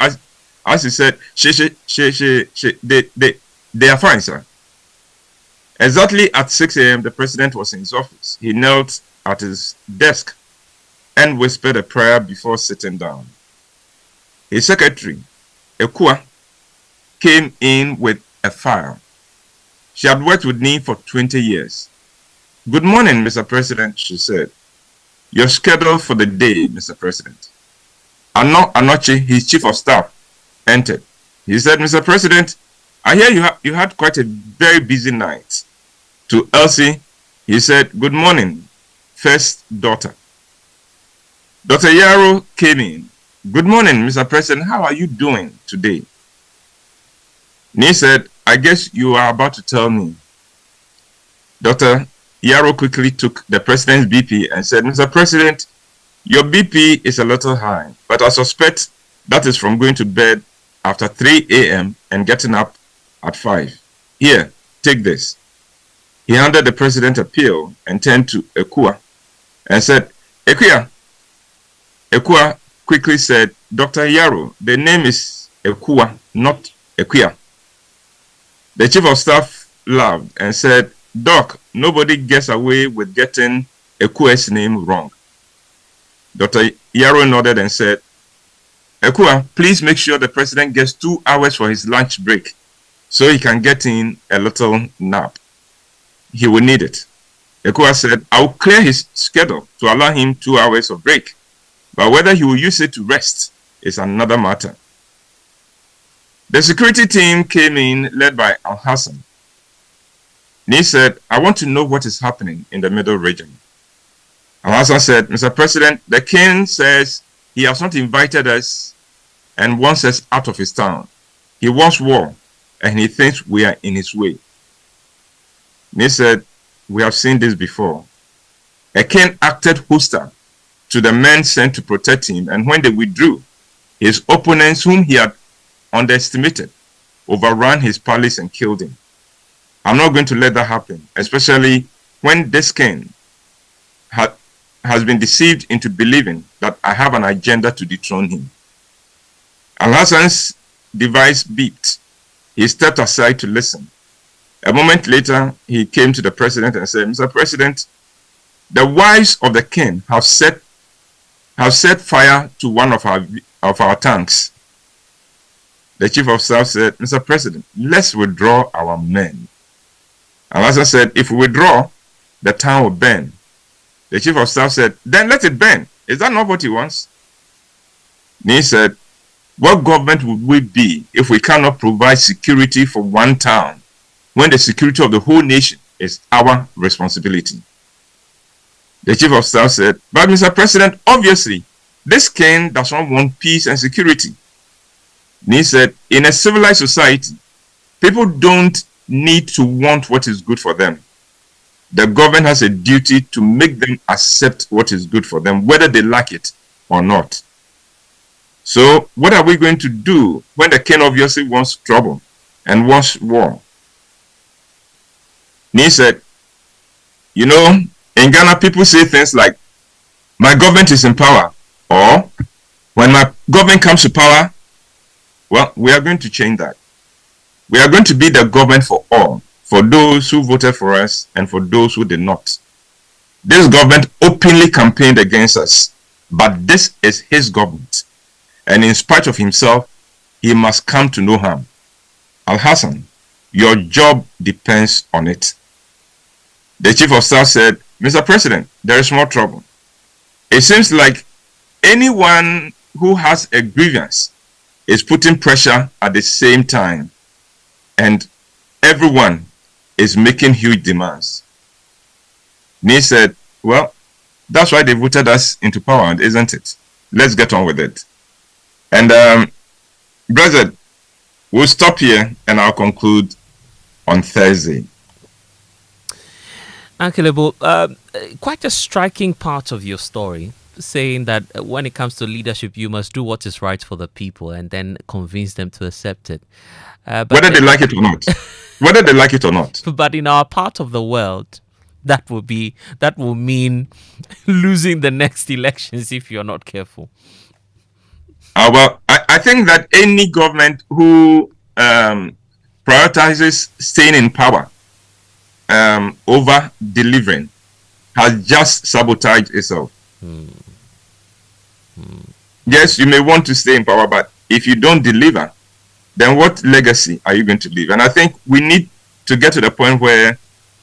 as he said, they are fine, sir." Exactly at 6 a.m., the president was in his office. He knelt at his desk and whispered a prayer before sitting down. His secretary, Ekua, came in with a file. She had worked with me for 20 years. "Good morning, Mr. President," she said. "Your schedule for the day, Mr. President." Anoche, his chief of staff, entered. He said, "Mr. President, I hear you had quite a very busy night." To Elsie, he said, "Good morning, first daughter." Dr. Yaro came in. "Good morning, Mr. President. How are you doing today?" Ni said, "I guess you are about to tell me." Dr. Yarrow quickly took the president's BP and said, Mr. President, your BP is a little high, but I suspect that is from going to bed after 3 a.m. and getting up at 5. Here, take this. He handed the president a pill and turned to Ekua and said, Ekua. Ekua quickly said, Dr. Yarrow, the name is Ekua, not Ekua. The chief of staff laughed and said, Doc, nobody gets away with getting Ekua's name wrong. Dr. Yarrow nodded and said, Ekua, please make sure the president gets 2 hours for his lunch break so he can get in a little nap. He will need it. Ekua said, I will clear his schedule to allow him 2 hours of break, but whether he will use it to rest is another matter. The security team came in led by Al Hassan. He said, I want to know what is happening in the middle region. Al Hassan said, Mr. President, the king says he has not invited us and wants us out of his town. He wants war and he thinks we are in his way. He said, we have seen this before. A king acted hostile to the men sent to protect him, and when they withdrew, his opponents, whom he had underestimated, overran his palace and killed him. I'm not going to let that happen, especially when this king has been deceived into believing that I have an agenda to dethrone him. Al Hassan's device beeped. He stepped aside to listen. A moment later, he came to the president and said, Mr. President, the wives of the king have set fire to one of our tanks. The chief of staff said, Mr. President, let's withdraw our men. Al Hassan said, if we withdraw, the town will burn. The chief of staff said, then let it burn. Is that not what he wants? And he said, what government would we be if we cannot provide security for one town when the security of the whole nation is our responsibility? The chief of staff said, but Mr. President, obviously, this king does not want peace and security. And he said, in a civilized society, people don't need to want what is good for them. The government has a duty to make them accept what is good for them, whether they like it or not. So what are we going to do when the king obviously wants trouble and wants war? And he said, you know, in Ghana, people say things like, my government is in power, or when my government comes to power, well, we are going to change that. We are going to be the government for all, for those who voted for us and for those who did not. This government openly campaigned against us, but this is his government. And in spite of himself, he must come to no harm. Al Hassan, your job depends on it. The chief of staff said, Mr. President, there is more trouble. It seems like anyone who has a grievance is putting pressure at the same time, and everyone is making huge demands. And he said, well, that's why they voted us into power, isn't it? Let's get on with it. And brother, we'll stop here and I'll conclude on Thursday. Uncle Ebo, quite a striking part of your story, saying that when it comes to leadership, you must do what is right for the people and then convince them to accept it. Whether they like it or not. Whether they like it or not. But in our part of the world, that will mean losing the next elections if you're not careful. Well, I think that any government who prioritizes staying in power over delivering has just sabotaged itself. Yes, you may want to stay in power, but if you don't deliver, then what legacy are you going to leave? And I think we need to get to the point where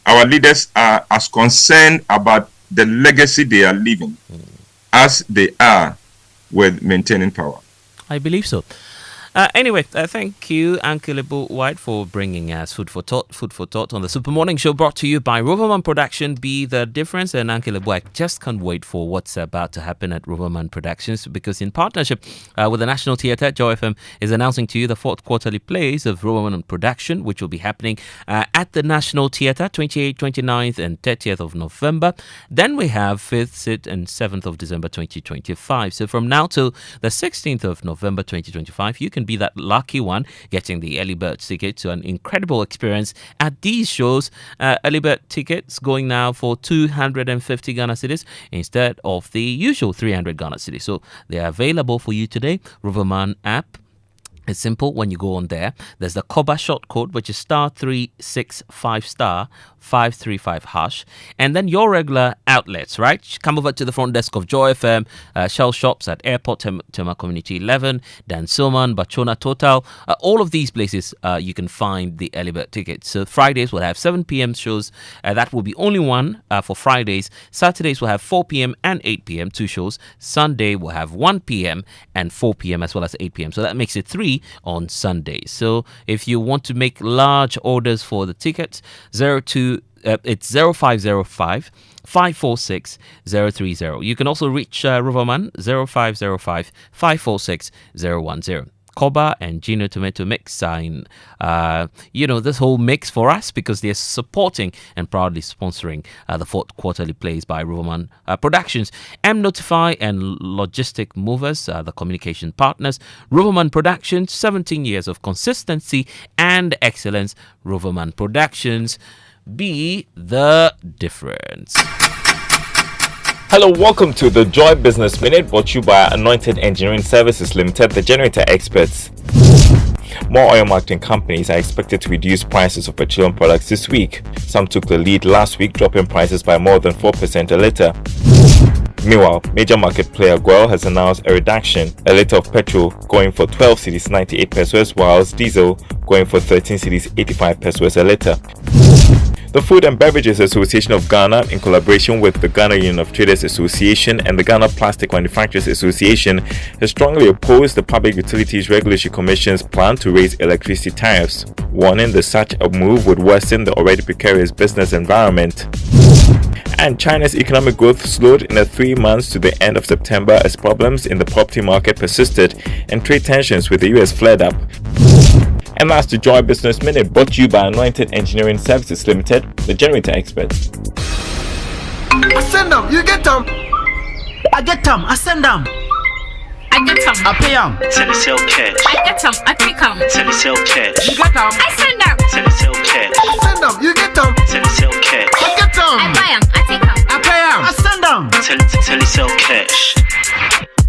our leaders are as concerned about the legacy they are leaving as they are with maintaining power. I believe so. Anyway, thank you, Uncle Ibu White, for bringing us Food for Thought on the Super Morning Show, brought to you by Roverman Production. Be the difference. And Uncle Ibu, I just can't wait for what's about to happen at Roverman Productions, because in partnership with the National Theatre, Joy FM is announcing to you the 4th quarterly plays of Roverman Production, which will be happening at the National Theatre 28th, 29th and 30th of November. Then we have 5th, 6th and 7th of December 2025. So from now till the 16th of November 2025, you can be that lucky one getting the early bird ticket to an incredible experience at these shows. Early bird tickets going now for 250 Ghana cedis instead of the usual 300 Ghana cedis. So they are available for you today. Roverman app. It's simple. When you go on there, there's the Koba short code, which is *365 *535#, and then your regular outlets, right? Come over to the front desk of Joy FM, Shell Shops at Airport, Tema Community 11, Dan Silman, Bachona Total. All of these places you can find the early bird tickets. So Fridays will have 7 p.m. shows. That will be only one for Fridays. Saturdays will have 4 p.m. and 8 p.m. 2 shows. Sunday will have 1 p.m. and 4 p.m. as well as 8 p.m. So that makes it 3 on Sundays. So if you want to make large orders for the tickets, it's 0505 546 030. You can also reach Roverman 0505 546 010. Koba and Gino Tomato Mix are in, this whole mix for us because they're supporting and proudly sponsoring the 4th quarterly plays by Roverman Productions. M-Notify and Logistic Movers are the communication partners. Roverman Productions, 17 years of consistency and excellence. Roverman Productions, be the difference. Hello, welcome to the Joy Business Minute, brought to you by Anointed Engineering Services Limited, the generator experts. More oil marketing companies are expected to reduce prices of petroleum products this week. Some took the lead last week, dropping prices by more than 4% a litre. Meanwhile, major market player Guel has announced a reduction, a litre of petrol going for 12 cedis 98 pesos, whilst diesel going for 13 cedis 85 pesos a litre. The Food and Beverages Association of Ghana, in collaboration with the Ghana Union of Traders Association and the Ghana Plastic Manufacturers Association, has strongly opposed the Public Utilities Regulatory Commission's plan to raise electricity tariffs, warning that such a move would worsen the already precarious business environment. And China's economic growth slowed in the 3 months to the end of September as problems in the property market persisted and trade tensions with the US flared up. And that's the Joy Business Minute, brought to you by Anointed Engineering Services Limited, the generator experts. I send them, you get them. I get them, I send them. I get them, I pay them. Telesale cash. I get them, I take them. Telesale cash. You get them. I send them. Telesale cash. I send them, you get them. Telesale cash. I get them. I buy them, I take them. I pay them. I send them. Telesale cash.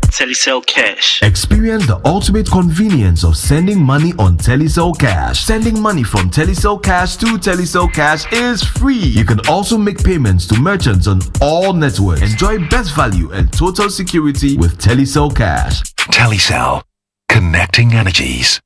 Telecel Cash. Experience the ultimate convenience of sending money on Telecel Cash. Sending money from Telecel Cash to Telecel Cash is free. You can also make payments to merchants on all networks. Enjoy best value and total security with Telecel Cash. Telecel, connecting energies.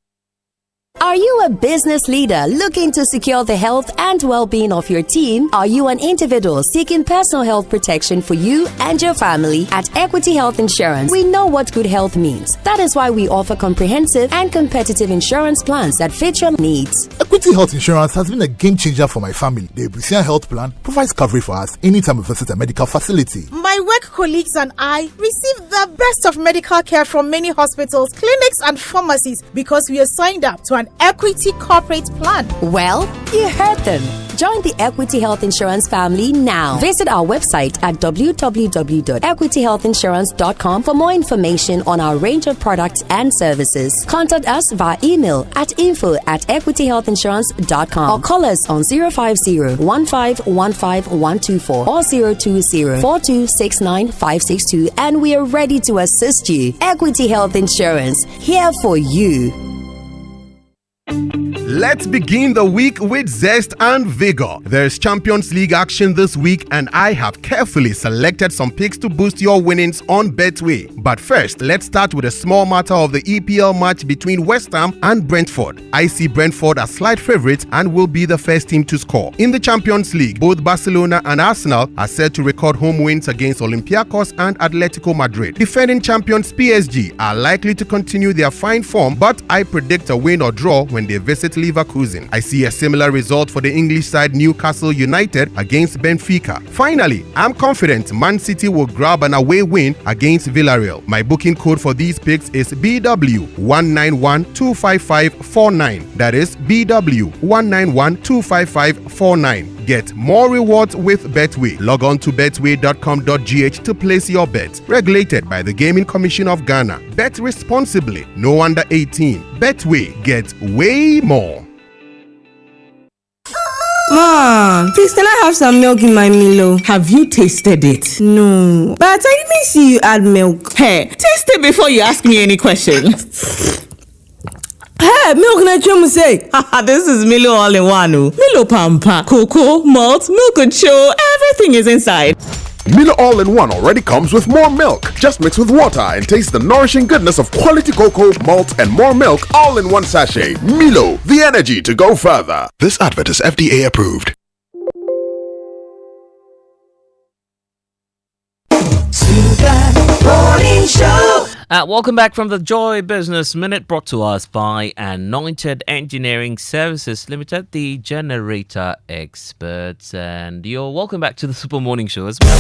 Are you a business leader looking to secure the health and well-being of your team? Are you an individual seeking personal health protection for you and your family? At Equity Health Insurance, we know what good health means. That is why we offer comprehensive and competitive insurance plans that fit your needs. Equity Health Insurance has been a game changer for my family. The Ebusia Health Plan provides coverage for us anytime we visit a medical facility. My work colleagues and I receive the best of medical care from many hospitals, clinics and pharmacies because we are signed up to an Equity Corporate Plan. Well, you heard them. Join the Equity Health Insurance family now. Visit our website at www.equityhealthinsurance.com for more information on our range of products and services. Contact us via email at info@equityhealthinsurance.com or call us on 050-1515-124 or 020-4269-562 and we are ready to assist you. Equity Health Insurance, here for you. Let's begin the week with zest and vigor. There's Champions League action this week, and I have carefully selected some picks to boost your winnings on Betway. But first, let's start with a small matter of the EPL match between West Ham and Brentford. I see Brentford as slight favourites and will be the first team to score. In the Champions League, both Barcelona and Arsenal are set to record home wins against Olympiacos and Atletico Madrid. Defending champions PSG are likely to continue their fine form, but I predict a win or draw when they visit Leverkusen. I see a similar result for the English side Newcastle United against Benfica. Finally, I'm confident Man City will grab an away win against Villarreal. My booking code for these picks is BW19125549. That is BW19125549. Get more rewards with Betway. Log on to betway.com.gh to place your bets. Regulated by the Gaming Commission of Ghana. Bet responsibly. No under 18. Betway. Get way more. Mom, please can I have some milk in my Milo? Have you tasted it? No. But I didn't see you add milk. Hey, taste it before you ask me any question. Hey, milk na say. This is Milo all in one. Milo Pampa, cocoa, malt, milk and show, everything is inside. Milo All-in-One already comes with more milk. Just mix with water and taste the nourishing goodness of quality cocoa, malt, and more milk all in one sachet. Milo, the energy to go further. This advert is FDA approved. Morning Show. Welcome back from the Joy Business Minute, brought to us by Anointed Engineering Services Limited, the generator experts. And you're welcome back to the Super Morning Show as well.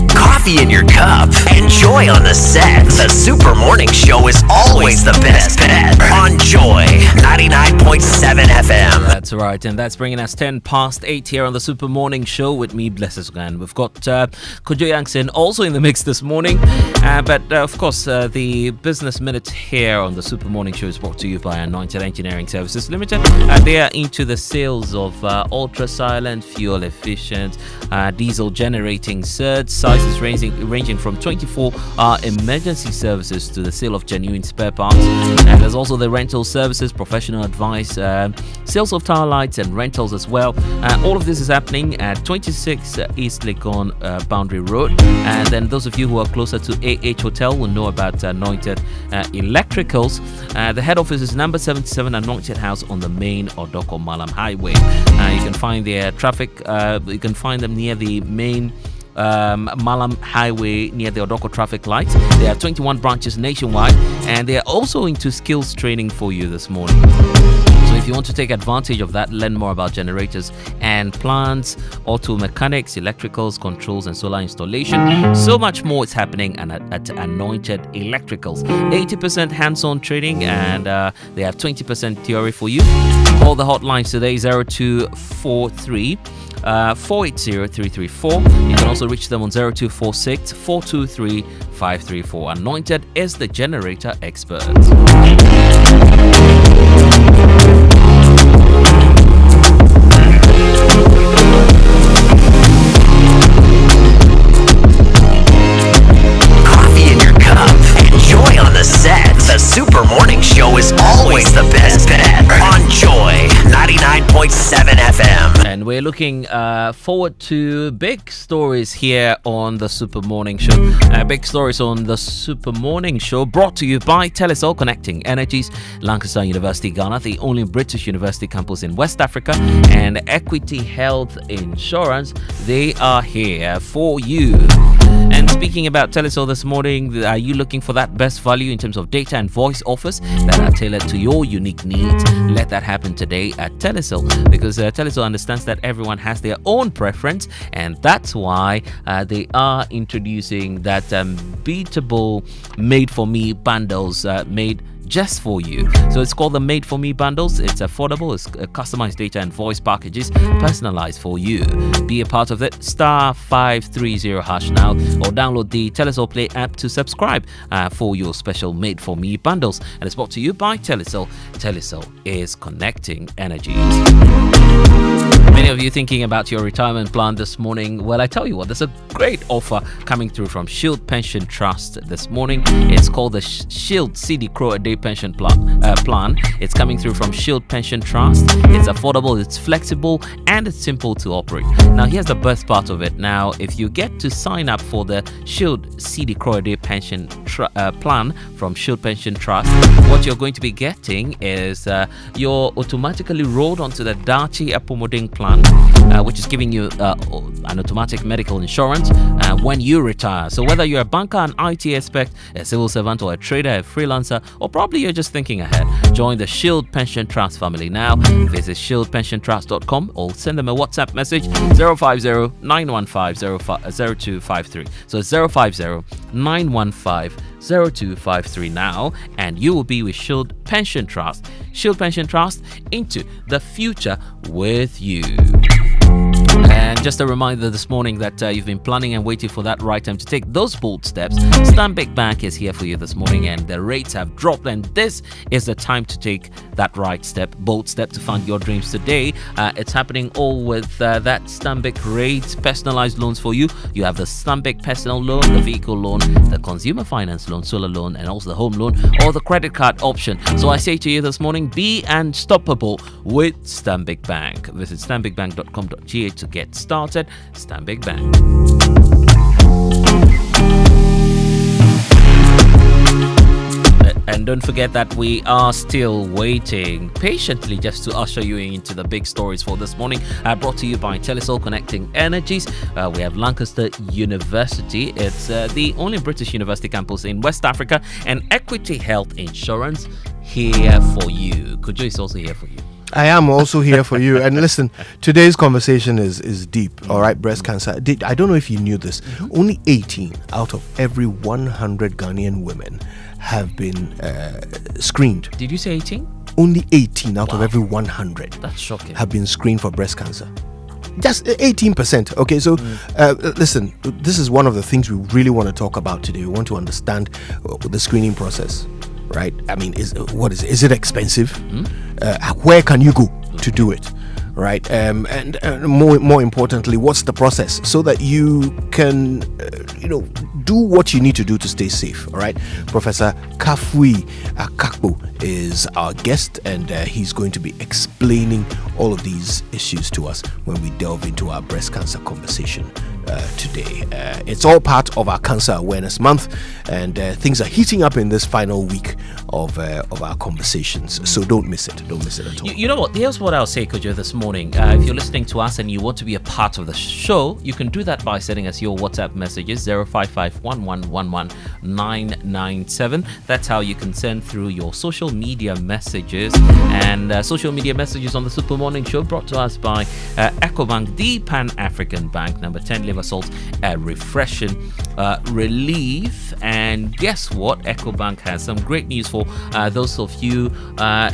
Coffee in your cup. Enjoy on the set. The Super Morning Show is always the best bet on Joy 99.7 FM. That's right, and that's bringing us 10 past 8 here on the Super Morning Show with me, Blessed Sogah. We've got Kojo Yankson also in the mix this morning. But of course, the Business Minute here on the Super Morning Show is brought to you by Anointed Engineering Services Limited. They are into the sales of ultra-silent, fuel-efficient, diesel generating surge sizes ranging from 24-hour emergency services to the sale of genuine spare parts. And there's also the rental services, professional advice, sales of tower lights and rentals as well. All of this is happening at 26 East Legon Boundary Road. And then those of you who are closer to AH Hotel will know about Anointed Electricals. The head office is number 77 Anointed House on the main Odoko Malam Highway. You can find their traffic, you can find them near the main Malam Highway near the Odoko traffic lights. There are 21 branches nationwide, and they are also into skills training for you this morning. So if you want to take advantage of that, learn more about generators and plants, auto mechanics, electricals, controls, and solar installation. So much more is happening at Anointed Electricals. 80% hands-on training, and they have 20% theory for you. Call the hotlines today, 0243 480-334. You can also reach them on 0246 423 534. Anointed is the generator expert. Coffee in your cup. Enjoy on the set. The Super Morning Show is always the best bet on Joy 99.7 FM. And we're looking forward to big stories here on the Super Morning Show. Big stories on the Super Morning Show brought to you by Telecel, connecting energies, Lancaster University, Ghana, the only British university campus in West Africa, and Equity Health Insurance. They are here for you. And speaking about Telecel this morning, are you looking for that best value in terms of data and voice offers that are tailored to your unique needs? Let that happen today at Telecel, because Telecel understands that everyone has their own preference, and that's why they are introducing that beatable made-for-me bundles made just for you. So it's called the Made For Me bundles. It's affordable. It's customized data and voice packages personalized for you. Be a part of it. Star 530 hash now, or download the Telecel Play app to subscribe for your special Made For Me bundles. And it's brought to you by Telecel. Telecel is connecting energies. Many of you thinking about your retirement plan this morning. Well, I tell you what, there's a great offer coming through from Shield Pension Trust this morning. It's called the Shield CD Crow a Day Pension plan. It's coming through from Shield Pension Trust. It's affordable, it's flexible, and it's simple to operate. Now, here's the best part of it. Now, if you get to sign up for the Shield CD Crow a Day Pension plan from Shield Pension Trust, what you're going to be getting is you're automatically rolled onto the Dachi Apomoding plan, which is giving you an automatic medical insurance when you retire. So whether you're a banker, an IT expert, a civil servant, or a trader, a freelancer, or probably you're just thinking ahead, join the Shield Pension Trust family now. Visit shieldpensiontrust.com or send them a WhatsApp message 050-915-0253. So it's 050-915-0253 now, and you will be with Shield Pension Trust. Shield Pension Trust, into the future with you. And just a reminder this morning that you've been planning and waiting for that right time to take those bold steps. Stanbic Bank is here for you this morning, and the rates have dropped, and this is the time to take that bold step to fund your dreams today. It's happening all with that Stanbic rates, personalized loans for you. You have the Stanbic personal loan, the vehicle loan, the consumer finance loan, solar loan, and also the home loan, or the credit card option. So I say to you this morning, be unstoppable with Stanbic Bank. Visit stanbicbank.com.ga to get started. Stanbic Bank. And don't forget that we are still waiting patiently just to usher you into the big stories for this morning. Brought to you by Telecel Connecting Energies. We have Lancaster University. It's the only British university campus in West Africa, and Equity Health Insurance here for you. Kojo is also here for you. I am also here for you. And listen, today's conversation is deep, all right? Breast cancer. I don't know if you knew this. Only 18 out of every 100 Ghanaian women have been screened. Did you say 18? Only 18 out of every 100 That's shocking. have been screened for breast cancer. Just 18%. Okay, so listen, this is one of the things we really want to talk about today. We want to understand the screening process, right? I mean, is it expensive? Where can you go to do it, right? And more importantly, what's the process so that you can do what you need to do to stay safe. All right, Professor Kafui Akakpo is our guest, and he's going to be explaining all of these issues to us when we delve into our breast cancer conversation today. It's all part of our Cancer Awareness Month, and things are heating up in this final week of our conversations. So don't miss it. Don't miss it at all. You know what? Here's what I'll say, Kojo, this morning. If you're listening to us and you want to be a part of the show, you can do that by sending us your WhatsApp messages 055-1111-997. That's how you can send through your social media messages. And social media messages on the Super Morning Show brought to us by EcoBank, the Pan-African Bank, number 10 Liver Salt, refreshing relief. And guess what? EcoBank has some great news for those of you,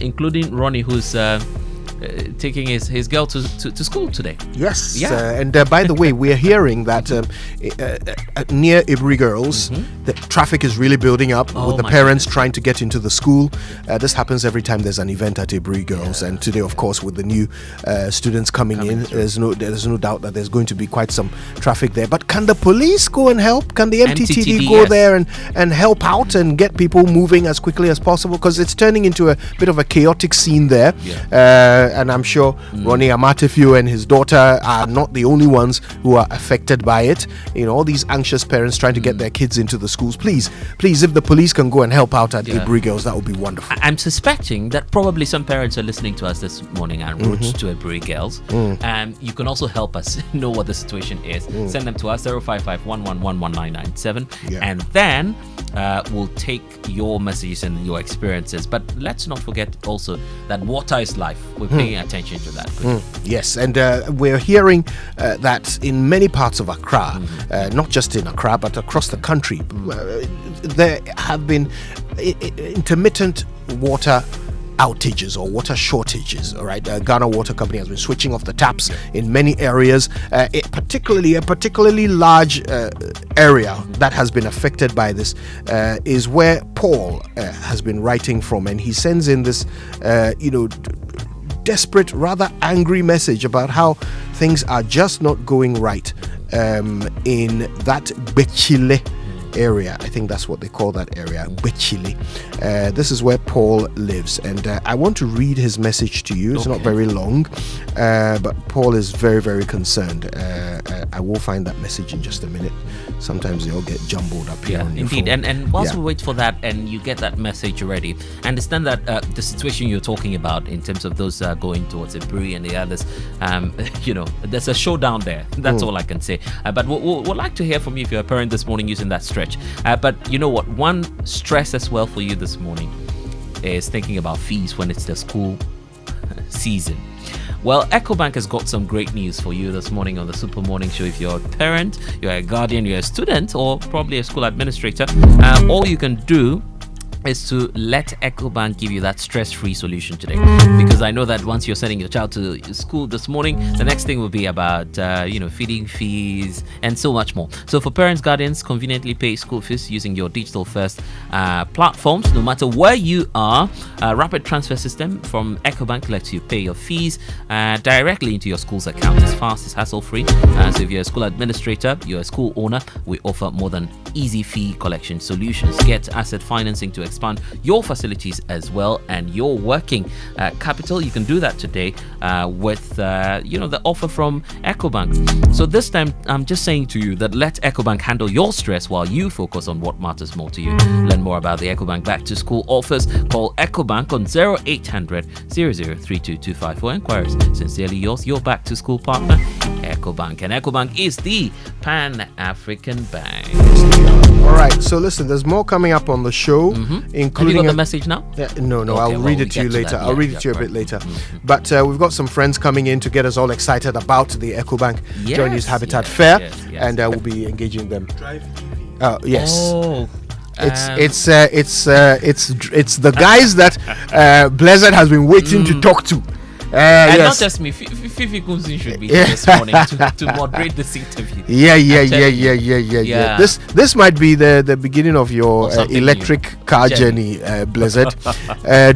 including Ronnie, who's taking his girl to school today. Yes. Yeah. And by the way, we're hearing that near Ibri Girls, the traffic is really building up with the parents trying to get into the school. This happens every time there's an event at Ibri Girls. And today, of course, with the new students coming in, there's no doubt that there's going to be quite some traffic there. But can the police go and help? Can the MTTD go there and help out and get people moving as quickly as possible? Because it's turning into a bit of a chaotic scene there. And I'm sure Ronnie Amatefu and his daughter are not the only ones who are affected by it. All these anxious parents trying to get their kids into the schools. Please, if the police can go and help out at Ibri Girls, that would be wonderful. I'm suspecting that probably some parents are listening to us this morning en route to Ibri Girls. You can also help us know what the situation is. Send them to us 055-1111-997, and then we'll take your messages and your experiences. But let's not forget also that water is life. We're paying attention to that. Yes, and we're hearing that in many parts of Accra, not just in Accra but across the country, there have been intermittent water outages or water shortages. All right, Ghana Water Company has been switching off the taps in many areas. Particularly a particularly large area that has been affected by this is where Paul has been writing from, and he sends in this desperate, rather angry message about how things are just not going right in that Bechile area. I think that's what they call that area, Bechile. This is where Paul lives, and I want to read his message to you. It's not very long, but Paul is very, very concerned. I will find that message in just a minute. Sometimes they all get jumbled up here. On Indeed. your phone. And whilst we wait for that and you get that message already, I understand that the situation you're talking about in terms of those going towards Ibri and the others, there's a showdown there. That's all I can say. But we'd like to hear from you if you're a parent this morning using that stretch. But you know what? One stress as well for you this morning is thinking about fees when it's the school season. Well, EcoBank has got some great news for you this morning on the Super Morning Show. If you're a parent, you're a guardian, you're a student, or probably a school administrator, all you can do is to let EcoBank give you that stress-free solution today. Because I know that once you're sending your child to school this morning, the next thing will be about, feeding fees and so much more. So for parents, guardians, conveniently pay school fees using your digital-first platforms. No matter where you are, a rapid transfer system from EcoBank lets you pay your fees directly into your school's account. It's fast, it's hassle-free. So if you're a school administrator, you're a school owner, we offer more than easy fee collection solutions. Get asset financing to expand your facilities as well and your working capital. You can do that today with the offer from EcoBank. So this time I'm just saying to you that let EcoBank handle your stress while you focus on what matters more to you. Learn more about the EcoBank Back to School offers. Call EcoBank on 0800 003225 for inquiries. Sincerely yours, your back to school partner, EcoBank. And EcoBank is the Pan-African Bank. All right, so listen, there's more coming up on the show, including... Have you got the message now? No, I'll read it to you later. I'll read it to you a bit later. But we've got some friends coming in to get us all excited about the EcoBank Joy News Habitat Fair, and we'll be engaging them. Yes. Oh. It's the guys that Blizzard has been waiting to talk to. And not just me, Fifi Kunzin should be here this morning to moderate this interview. Yeah. This might be the beginning of your electric car journey, Blizzard.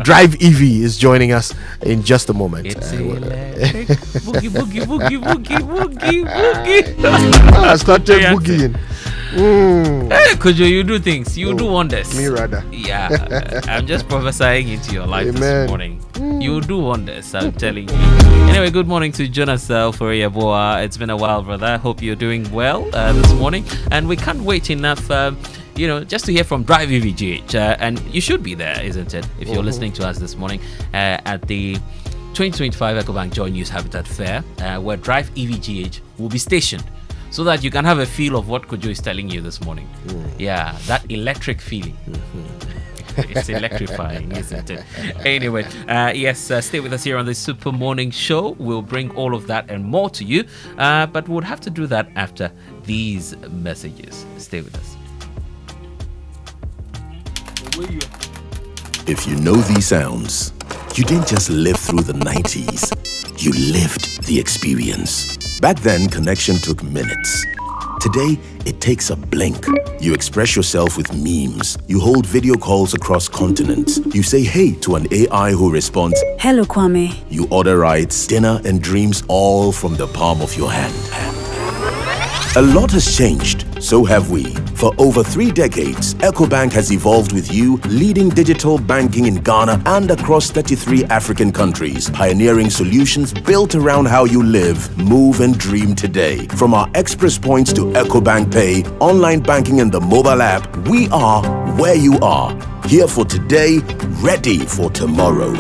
Drive EV is joining us in just a moment. It's electric. Boogie. I started boogieing. Hey, Kojo, you do things. You do wonders. Me rather. Yeah. I'm just prophesying into your life this morning. You do wonders, I'm telling you. Anyway, good morning to Jonas Foriaboa. It's been a while, brother. Hope you're doing well this morning. And we can't wait enough, just to hear from Drive EVGH. And you should be there, isn't it? If you're listening to us this morning at the 2025 EcoBank Joy News Habitat Fair, where Drive EVGH will be stationed, so that you can have a feel of what Kojo is telling you this morning. Yeah, that electric feeling. It's electrifying, isn't it? Anyway, stay with us here on the Super Morning Show. We'll bring all of that and more to you, but we'll have to do that after these messages. Stay with us. If you know these sounds, you didn't just live through the 90s, you lived the experience. Back then, connection took minutes. Today, it takes a blink. You express yourself with memes. You hold video calls across continents. You say hey to an AI who responds, "Hello, Kwame." You order rides, dinner, and dreams all from the palm of your hand. A lot has changed, so have we. For over 3 decades, EcoBank has evolved with you, leading digital banking in Ghana and across 33 African countries, pioneering solutions built around how you live, move, and dream today. From our express points to EcoBank Pay, online banking, and the mobile app, we are where you are. Here for today, ready for tomorrow.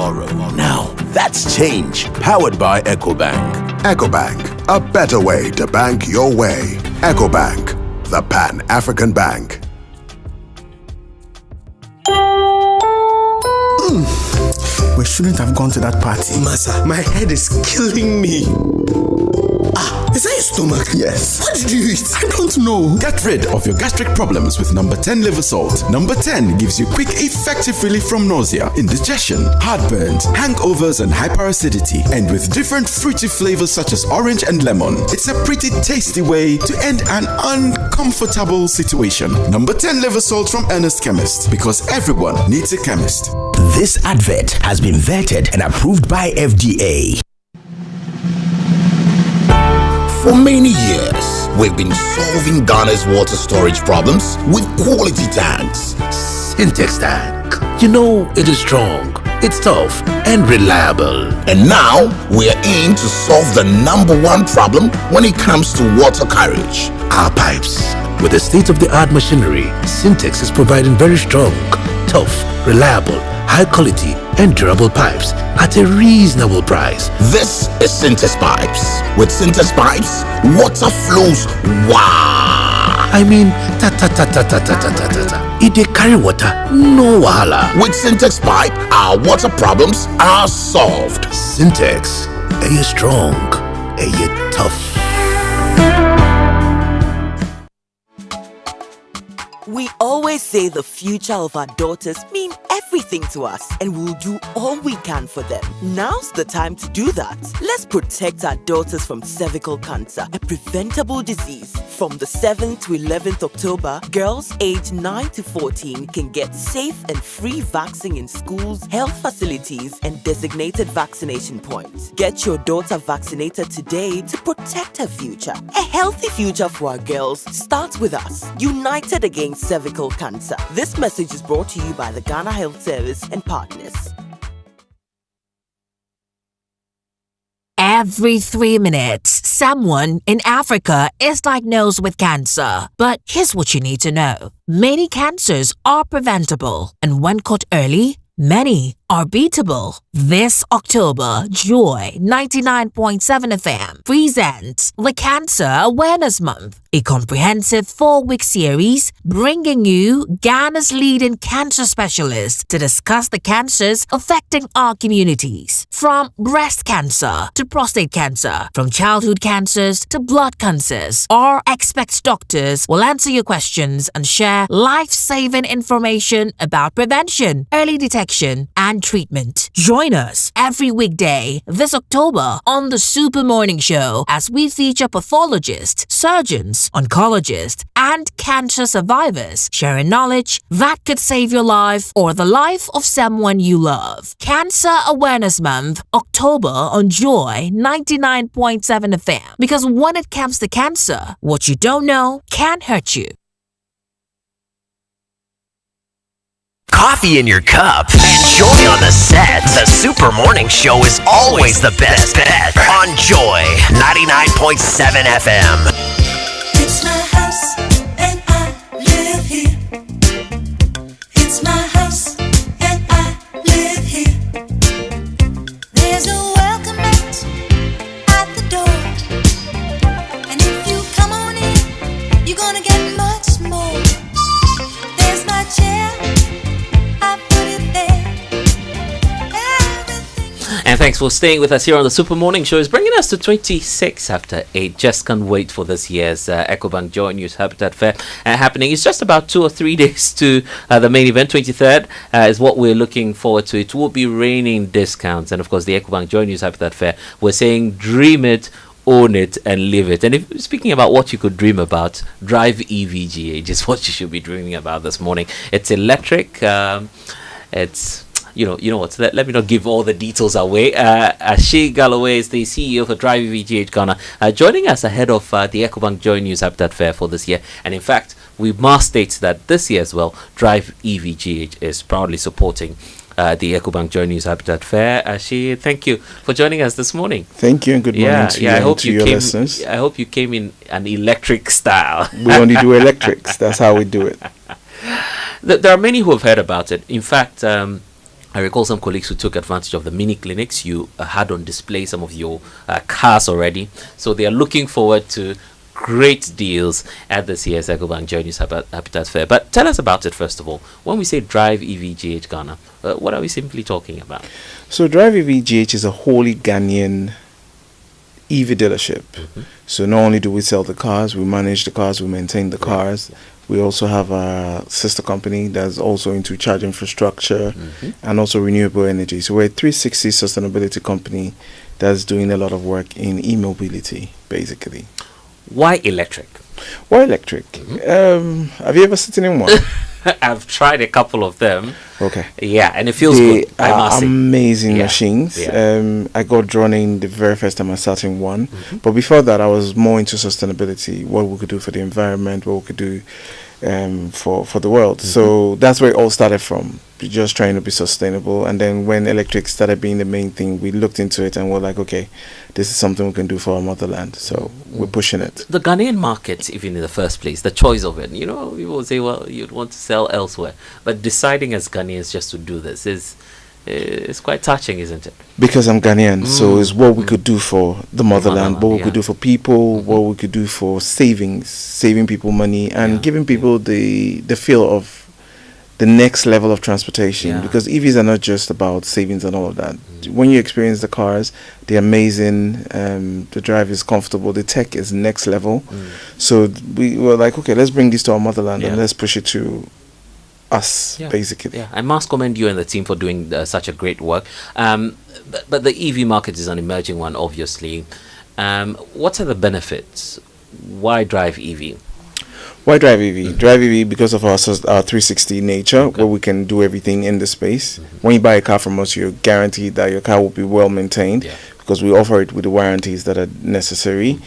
Now, that's change, powered by EcoBank. EcoBank, a better way to bank your way. EcoBank, the Pan-African Bank. We shouldn't have gone to that party. Masa, my head is killing me. Is that your stomach? Yes. What did you eat? I don't know. Get rid of your gastric problems with number 10 liver salt. Number 10 gives you quick, effective relief from nausea, indigestion, heartburns, hangovers, and hyperacidity. And with different fruity flavors such as orange and lemon, it's a pretty tasty way to end an uncomfortable situation. Number 10 liver salt from Ernest Chemist, because everyone needs a chemist. This advert has been vetted and approved by FDA. For many years, we've been solving Ghana's water storage problems with quality tanks. Syntex tank. You know, it is strong, it's tough, and reliable. And now, we are in to solve the #1 problem when it comes to water carriage: our pipes. With the state-of-the-art machinery, Syntex is providing very strong, tough, reliable, high quality, and durable pipes at a reasonable price. This is Syntex Pipes. With Syntex Pipes, water flows wow. I mean, ta-ta-ta-ta-ta-ta-ta-ta-ta. If they carry water, no wahala. With Syntex Pipe, our water problems are solved. Syntex, are you strong? Are you tough? We always say the future of our daughters mean everything to us, and we'll do all we can for them. Now's the time to do that. Let's protect our daughters from cervical cancer, a preventable disease. From the 7th to 11th October, girls aged 9 to 14 can get safe and free vaccine in schools, health facilities, and designated vaccination points. Get your daughter vaccinated today to protect her future. A healthy future for our girls starts with us, united against cervical cancer. This message is brought to you by the Ghana Health Service and partners. Every 3 minutes, someone in Africa is diagnosed with cancer. But here's what you need to know. Many cancers are preventable, and when caught early, many are beatable. This October, Joy 99.7 FM presents the Cancer Awareness Month, a comprehensive 4-week series bringing you Ghana's leading cancer specialists to discuss the cancers affecting our communities. From breast cancer to prostate cancer, from childhood cancers to blood cancers, our expert doctors will answer your questions and share life-saving information about prevention, early detection, and treatment. Join us every weekday this October on the Super Morning Show as we feature pathologists, surgeons, oncologists, and cancer survivors sharing knowledge that could save your life or the life of someone you love. Cancer Awareness Month, October on Joy 99.7 FM. Because when it comes to cancer, what you don't know can hurt you. Coffee in your cup and Joy on the set. The Super Morning Show is always the best bet on Joy 99.7 FM. It's my house and I live here. It's my house and I live here. There's a welcome mat at the door. And if you come on in, you're gonna get much more. There's my chair. And thanks for staying with us here on the Super Morning Show. It's bringing us to 26 after 8. Just can't wait for this year's EcoBank Joy News Habitat Fair happening. It's just about 2 or 3 days to the main event. 23rd is what we're looking forward to. It will be raining discounts. And of course, the EcoBank Joy News Habitat Fair, we're saying dream it, own it, and live it. And if speaking about what you could dream about, drive EVGH is what you should be dreaming about this morning. It's electric. It's you know what? Let me not give all the details away. Ashe Galloway is the CEO for Drive EVGH Ghana, joining us ahead of the EcoBank Joy News Habitat Fair for this year. And in fact, we must state that this year as well, Drive EVGH is proudly supporting the EcoBank Joy News Habitat Fair. Ashe, thank you for joining us this morning. Thank you and good morning to you and to your listeners. I hope you came in an electric style. We only do electrics. That's how we do it. There are many who have heard about it. In fact, I recall some colleagues who took advantage of the mini clinics. You had on display some of your cars already. So they are looking forward to great deals at this year's EcoBank Joy News Habitat Fair. But tell us about it first of all. When we say Drive EVGH Ghana, what are we simply talking about? So Drive EVGH is a wholly Ghanaian EV dealership. So not only do we sell the cars, we manage the cars, we maintain the cars. We also have a sister company that's also into charge infrastructure and also renewable energy. So we're a 360 sustainability company that's doing a lot of work in e-mobility, basically. Why electric? Why electric? Have you ever sitting in one? I've tried a couple of them. Okay. Yeah, and it feels they good. I must say. Amazing machines. I got drawn in the very first time I sat in one. But before that, I was more into sustainability, what we could do for the environment, what we could do for the world. So that's where it all started from, just trying to be sustainable. And then when electric started being the main thing, we looked into it and we're like, okay, this is something we can do for our motherland. So we're pushing it. The Ghanaian market, even in the first place, the choice of it, people say, well, you'd want to sell elsewhere. But deciding as Ghanaians just to do this is quite touching, isn't it? Because I'm Ghanaian, so it's what we could do for the motherland, what we could do for people, what we could do for saving people money, and giving people the feel of the next level of transportation. Because EVs are not just about savings and all of that. When you experience the cars, they're amazing, the drive is comfortable, the tech is next level. So we were like, okay, let's bring this to our motherland and let's push it to us, basically. I must commend you and the team for doing such a great work. But the EV market is an emerging one, obviously. What are the benefits? Why drive EV? Why drive EV? Drive EV because of our 360 nature, where we can do everything in the space. When you buy a car from us, you're guaranteed that your car will be well maintained because we offer it with the warranties that are necessary.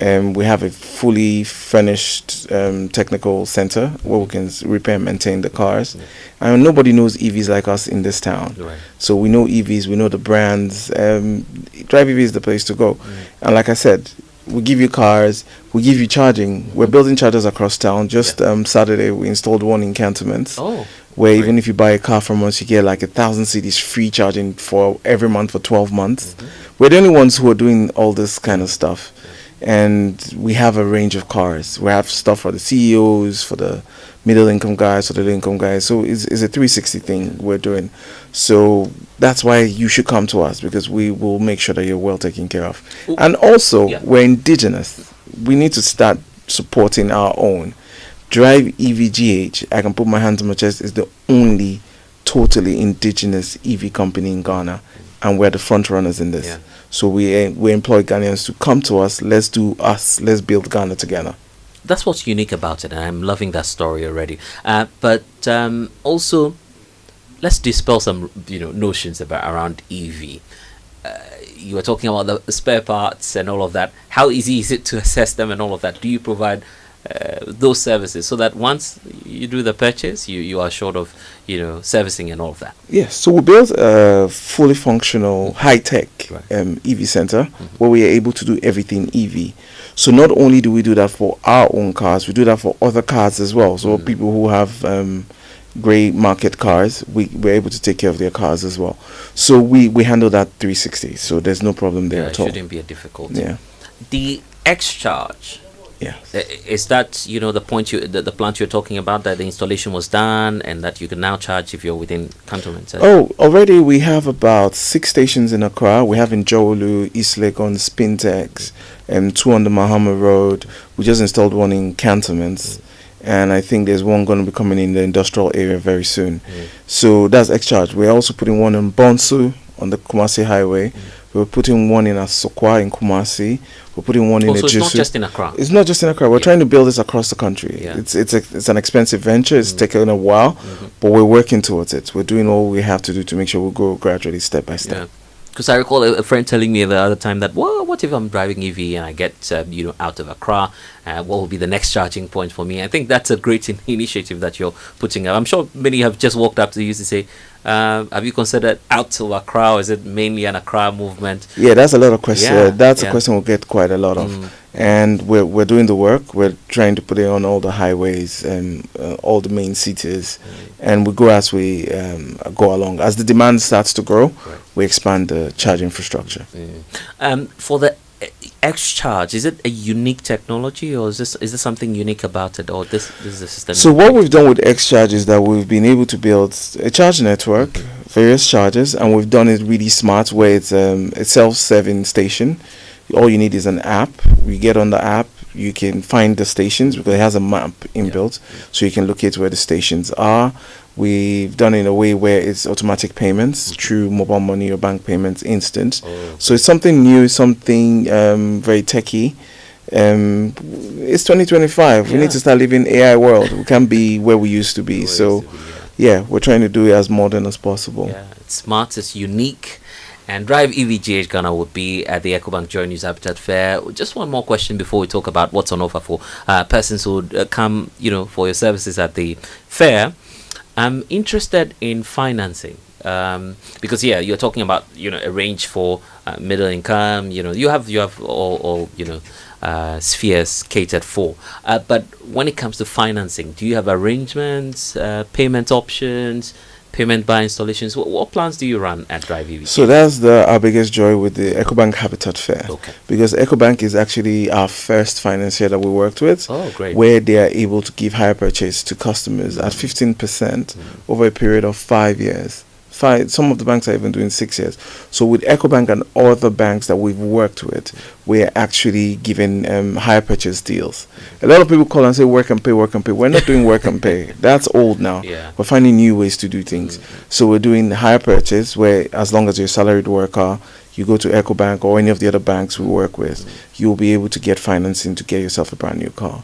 We have a fully furnished technical center where we can repair and maintain the cars. And nobody knows EVs like us in this town. So we know EVs, we know the brands. Drive EV is the place to go. And like I said, we give you cars, we give you charging. We're building chargers across town. Just Saturday, we installed one in Cantonments. Where even if you buy a car from us, you get like 1,000 cedis free charging for every month for 12 months. We're the only ones who are doing all this kind of stuff. And we have a range of cars. We have stuff for the CEOs, for the middle income guys, for the low income guys. So it's a 360 thing we're doing. So that's why you should come to us, because we will make sure that you're well taken care of. And also, we're indigenous. We need to start supporting our own. Drive EVGH, I can put my hands on my chest, is the only totally indigenous EV company in Ghana. And we're the front runners in this. So we employ Ghanaians to come to us. Let's do us. Let's build Ghana together. That's what's unique about it, and I'm loving that story already. But also, let's dispel some notions around EV. You were talking about the spare parts and all of that. How easy is it to assess them and all of that? Do you provide those services so that once you do the purchase, you are short of servicing and all of that? Yes, so we built a fully functional high-tech EV center where we are able to do everything EV. So not only do we do that for our own cars, we do that for other cars as well. So people who have grey market cars, we're able to take care of their cars as well. So we handle that 360. So there's no problem there at all. It shouldn't be a difficulty. The X-Charge. Yeah. Is that the point the plant you're talking about, that the installation was done and that you can now charge if you're within cantonments? Already we have about 6 stations in Accra. We have in Jowolu, East Legon, Spintex, and 2 on the Mahama Road. We just installed one in cantonments, and I think there's one going to be coming in the industrial area very soon. So that's X-Charge. We're also putting one in Bonsu on the Kumasi Highway. We're putting one in Asokwa in Kumasi. We're putting one in Ejisu. So it's not just in Accra? It's not just in Accra. We're trying to build this across the country. It's an expensive venture. It's taken a while, but we're working towards it. We're doing all we have to do to make sure we go gradually, step by step. Because I recall a friend telling me the other time that, well, what if I'm driving EV and I get out of Accra? What will be the next charging point for me? I think that's a great initiative that you're putting up. I'm sure many have just walked up to you to say, have you considered out to Accra, or is it mainly an Accra movement? Yeah, that's a lot of questions. That's a question we'll get quite a lot of. And we're doing the work. We're trying to put it on all the highways and all the main cities. And we go as we go along. As the demand starts to grow, we expand the charge infrastructure. For the X-Charge, is it a unique technology, or is this something unique about it, or this is a system? So what we've done with X-Charge is that we've been able to build a charge network, various chargers, and we've done it really smart, where it's a self-serving station. All you need is an app. We get on the app, you can find the stations because it has a map inbuilt, so you can locate where the stations are. We've done it in a way where it's automatic payments through mobile money or bank payments instant. So it's something new, something very techy. It's 2025. We need to start living AI world. We can't be where we used to be. So yeah, we're trying to do it as modern as possible. Yeah, it's smart, it's unique. And Drive EVGH Ghana would be at the EcoBank Joy News Habitat Fair. Just one more question before we talk about what's on offer for persons who would come, for your services at the fair. I'm interested in financing because you're talking about a range for middle income. You have all spheres catered for. But when it comes to financing, do you have arrangements, payment options? Payment by installations. What plans do you run at Drive EV? So that's our biggest joy with the EcoBank Habitat Fair. Okay. Because EcoBank is actually our first financier that we worked with. Oh, great. Where they are able to give hire purchase to customers at 15% over a period of 5 years. Some of the banks are even doing 6 years. So with EcoBank and other banks that we've worked with, we're actually giving hire purchase deals. A lot of people call and say work and pay, work and pay. We're not doing work and pay. That's old now. Yeah. We're finding new ways to do things. So we're doing hire purchase where as long as you're a salaried worker, you go to EcoBank or any of the other banks we work with, you'll be able to get financing to get yourself a brand new car.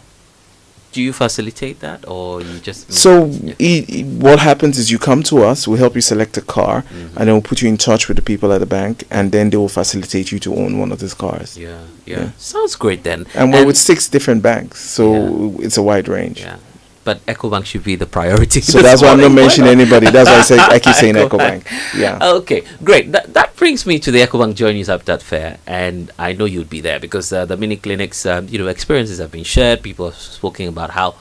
Do you facilitate that, or you just? So what happens is you come to us, we'll help you select a car, and then we'll put you in touch with the people at the bank, and then they will facilitate you to own one of these cars. Yeah. Sounds great then. And we're with 6 different banks, so it's a wide range. Yeah. But EcoBank should be the priority. So that's why I'm not mentioning anybody. That's why I keep saying EcoBank. Yeah. Okay, great. That brings me to the EcoBank Joy News Habitat Fair, and I know you'd be there because the mini clinics, experiences have been shared. People have spoken about how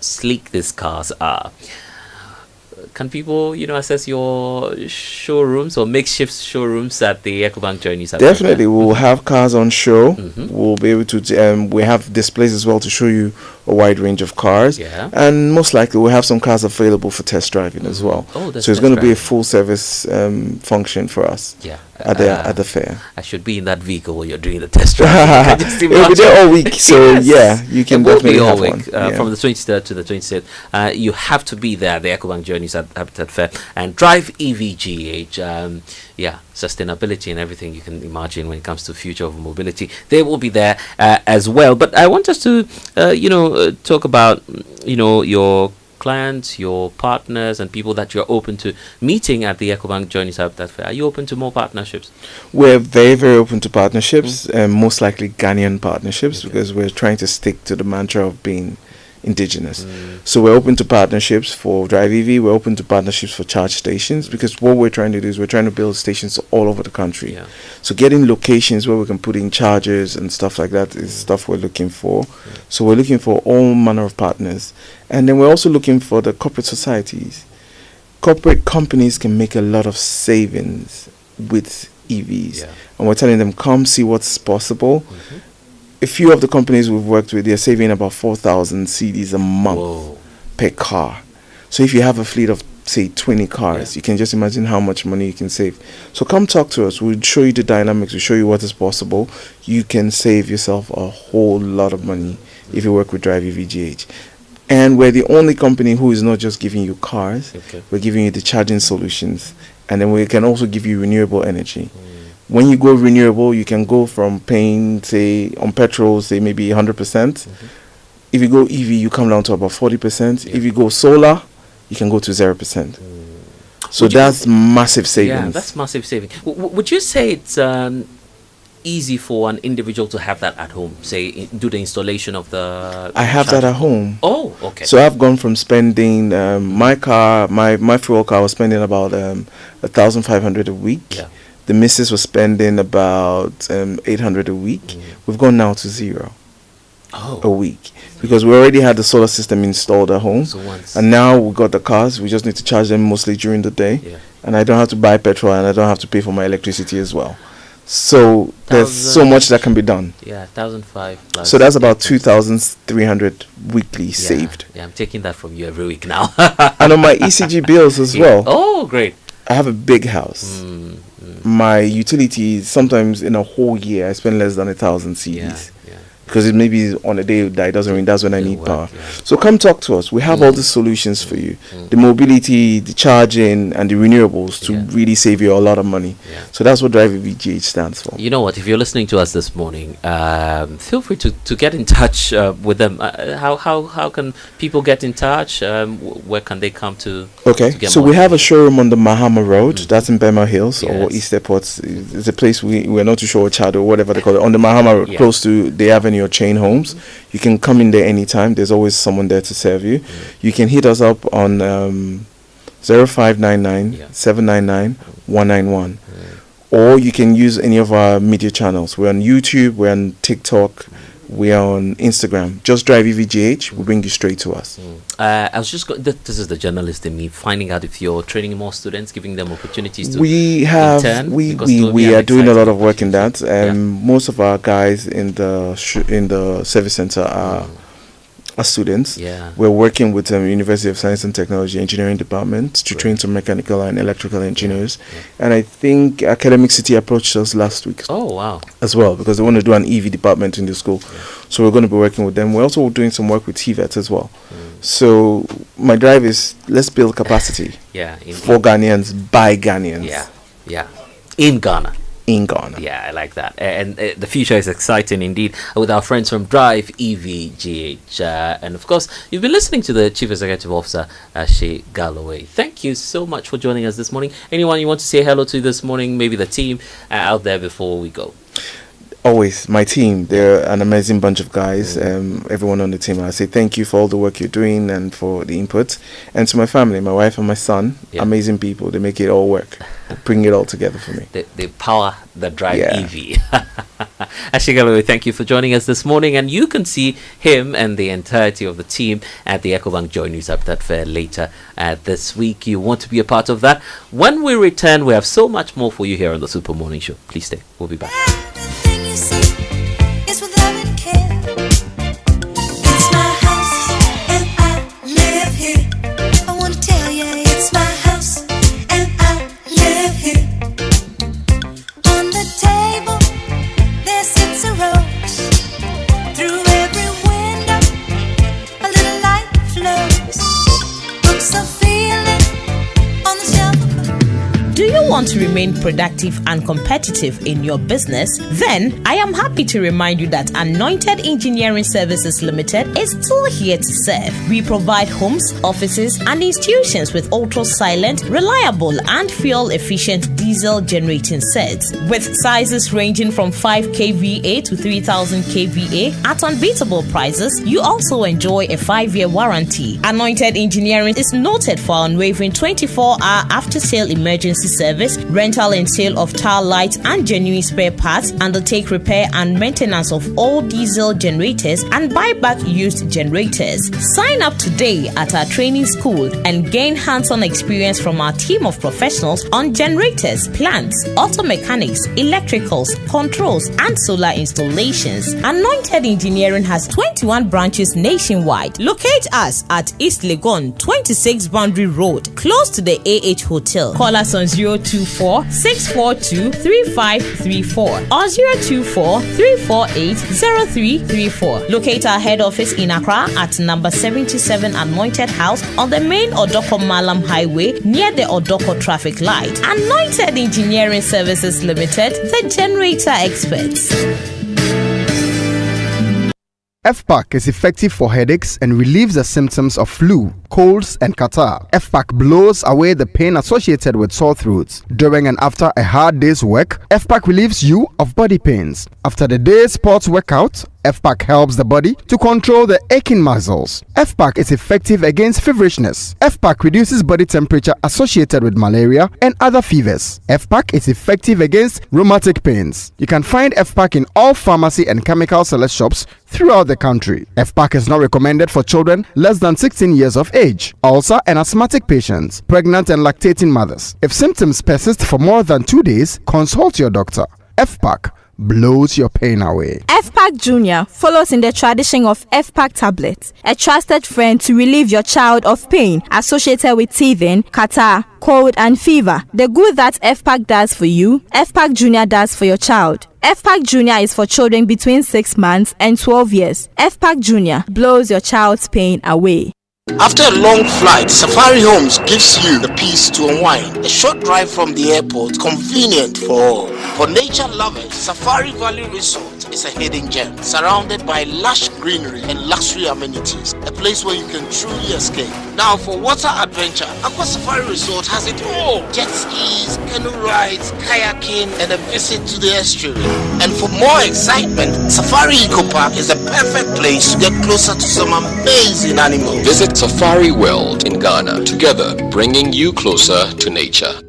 sleek these cars are. Can people, access your showrooms or makeshift showrooms at the EcoBank Joy News Habitat Fair? Definitely, we'll have cars on show. We'll be able to. We have displays as well to show you a wide range of cars, and most likely we'll have some cars available for test driving as well. Oh, that's so it's going to be a full service function for us. At the fair. I should be in that vehicle while you're doing the test drive. We'll be there all week, so you can definitely all have week, one. from the 23rd to the 26th. You have to be there at the EcoBank Joy News Habitat Fair and Drive EVGH. Sustainability and everything you can imagine when it comes to future of mobility. They will be there as well. But I want us to, talk about, your clients, your partners, and people that you're open to meeting at the EcoBank Joy News Habitat Fair. Are you open to more partnerships? We're very, very open to partnerships, and most likely Ghanaian partnerships, because we're trying to stick to the mantra of being indigenous. So we're open to partnerships for Drive EV. We're open to partnerships for charge stations, because what we're trying to do is we're trying to build stations all over the country. So getting locations where we can put in chargers and stuff like that is stuff we're looking for. So we're looking for all manner of partners, and then we're also looking for the corporate societies. Corporate companies can make a lot of savings with EVs, and we're telling them, come see what's possible. A few of the companies we've worked with, they're saving about 4,000 CDs a month per car. So if you have a fleet of, say, 20 cars, you can just imagine how much money you can save. So come talk to us. We'll show you the dynamics. We'll show you what is possible. You can save yourself a whole lot of money if you work with Drive EVGH. And we're the only company who is not just giving you cars. We're giving you the charging solutions. And then we can also give you renewable energy. When you go renewable, you can go from paying, say, on petrol, say maybe 100%. If you go EV, you come down to about 40%. If you go solar, you can go to 0%. So that's massive savings. Yeah, that's massive saving. Would you say it's easy for an individual to have that at home? Say, do the installation of the... I have that at home. Oh, okay. So I've gone from spending my fuel car was spending about 1,500 a week. The missus was spending about 800 a week. We've gone now to 0 a week, because we already had the solar system installed at home, and now we got the cars. We just need to charge them mostly during the day, and I don't have to buy petrol, and I don't have to pay for my electricity as well. So there's so much that can be done. 1,500. So that's about 2,300 weekly saved. Yeah, I'm taking that from you every week now. And on my ECG bills as well. Oh, great. I have a big house. My utilities, sometimes in a whole year, I spend less than 1,000 cedis. Because it may be on a day that it doesn't rain, that's when I need power. So come talk to us. We have all the solutions for you. The mobility, the charging, and the renewables to really save you a lot of money. So that's what Drive VGH stands for. You know what? If you're listening to us this morning, feel free to get in touch with them. How can people get in touch? Where can they come to? Okay, to get so more we have a showroom on the Mahama Road. That's in Bema Hills or East Airport. It's a place we're not too sure, Chad or whatever they call it, on the Mahama Road, close to the Avenue or Chain Homes. You can come in there anytime. There's always someone there to serve you. You can hit us up on 0599 799 191. Or you can use any of our media channels. We're on YouTube, we're on TikTok, we're on Instagram. Just Drive EVGH will bring you straight to us. I was just this is the journalist in me finding out if you're training more students, giving them opportunities to we are doing a lot of work in that. Most of our guys in the service center are students. We're working with University of Science and Technology Engineering Department to train some mechanical and electrical engineers. And I think Academic City approached us last week. Oh, wow. As well, because they want to do an EV department in the school. So we're going to be working with them. We're also doing some work with TVET as well. So my drive is, let's build capacity for Ghanaians by Ghanaians. In Ghana. In Ghana. Yeah, I like that. And the future is exciting indeed with our friends from Drive EVGH. And of course, you've been listening to the Chief Executive Officer, Shea Galloway. Thank you so much for joining us this morning. Anyone you want to say hello to this morning? Maybe the team out there before we go. Always my team. They're an amazing bunch of guys. Everyone on the team, I say thank you for all the work you're doing and for the input. And to my family, my wife and my son, amazing people. They make it all work. They bring it all together for me. They power the Drive EV. Shea Galloway, thank you for joining us this morning. And you can see him and the entirety of the team at the EcoBank Joy News Update Fair later this week. You want to be a part of that? When we return, we have so much more for you here on the Super Morning Show. Please stay. We'll be back. Want to remain productive and competitive in your business? Then I am happy to remind you that Anointed Engineering Services Limited is still here to serve. We provide homes, offices, and institutions with ultra-silent, reliable, and fuel-efficient diesel generating sets with sizes ranging from 5 kVA to 3000 kVA at unbeatable prices. You also enjoy a 5-year warranty. Anointed Engineering is noted for unwavering 24-hour after-sale emergency service, rental and sale of tile lights and genuine spare parts, undertake repair and maintenance of all diesel generators and buy back used generators. Sign up today at our training school and gain hands-on experience from our team of professionals on generators, plants, auto mechanics, electricals, controls, and solar installations. Anointed Engineering has 21 branches nationwide. Locate us at East Legon, 26 Boundary Road, close to the AH Hotel. Call us on 024-642-3534 or 024-348-0334. Locate our head office in Accra at number 77 Anointed House on the main Odoko Malam Highway near the Odoko traffic light. Anointed Engineering Services Limited, the generator experts. FPAC is effective for headaches and relieves the symptoms of flu, colds, and catarrh. FPAC blows away the pain associated with sore throats. During and after a hard day's work, FPAC relieves you of body pains. After the day's sports workout, FPAC helps the body to control the aching muscles. FPAC is effective against feverishness. FPAC reduces body temperature associated with malaria and other fevers. FPAC is effective against rheumatic pains. You can find FPAC in all pharmacy and chemical select shops throughout the country. FPAC is not recommended for children less than 16 years of age, ulcer and asthmatic patients, pregnant and lactating mothers. If symptoms persist for more than 2 days, consult your doctor. FPAC blows your pain away. FPAC Junior follows in the tradition of FPAC tablets, a trusted friend to relieve your child of pain associated with teething, catarrh, cold and fever. The good that FPAC does for you, FPAC Junior does for your child. FPAC Junior is for children between 6 months and 12 years. FPAC Junior blows your child's pain away. After a long flight, Safari Homes gives you the peace to unwind. A short drive from the airport, convenient for all. For nature lovers, Safari Valley Resort is a hidden gem, surrounded by lush greenery and luxury amenities. A place where you can truly escape. Now, for water adventure, Aqua Safari Resort has it all. Jet skis, canoe rides, kayaking, and a visit to the estuary. And for more excitement, Safari Eco Park is the perfect place to get closer to some amazing animals. Visit Safari World in Ghana, together bringing you closer to nature.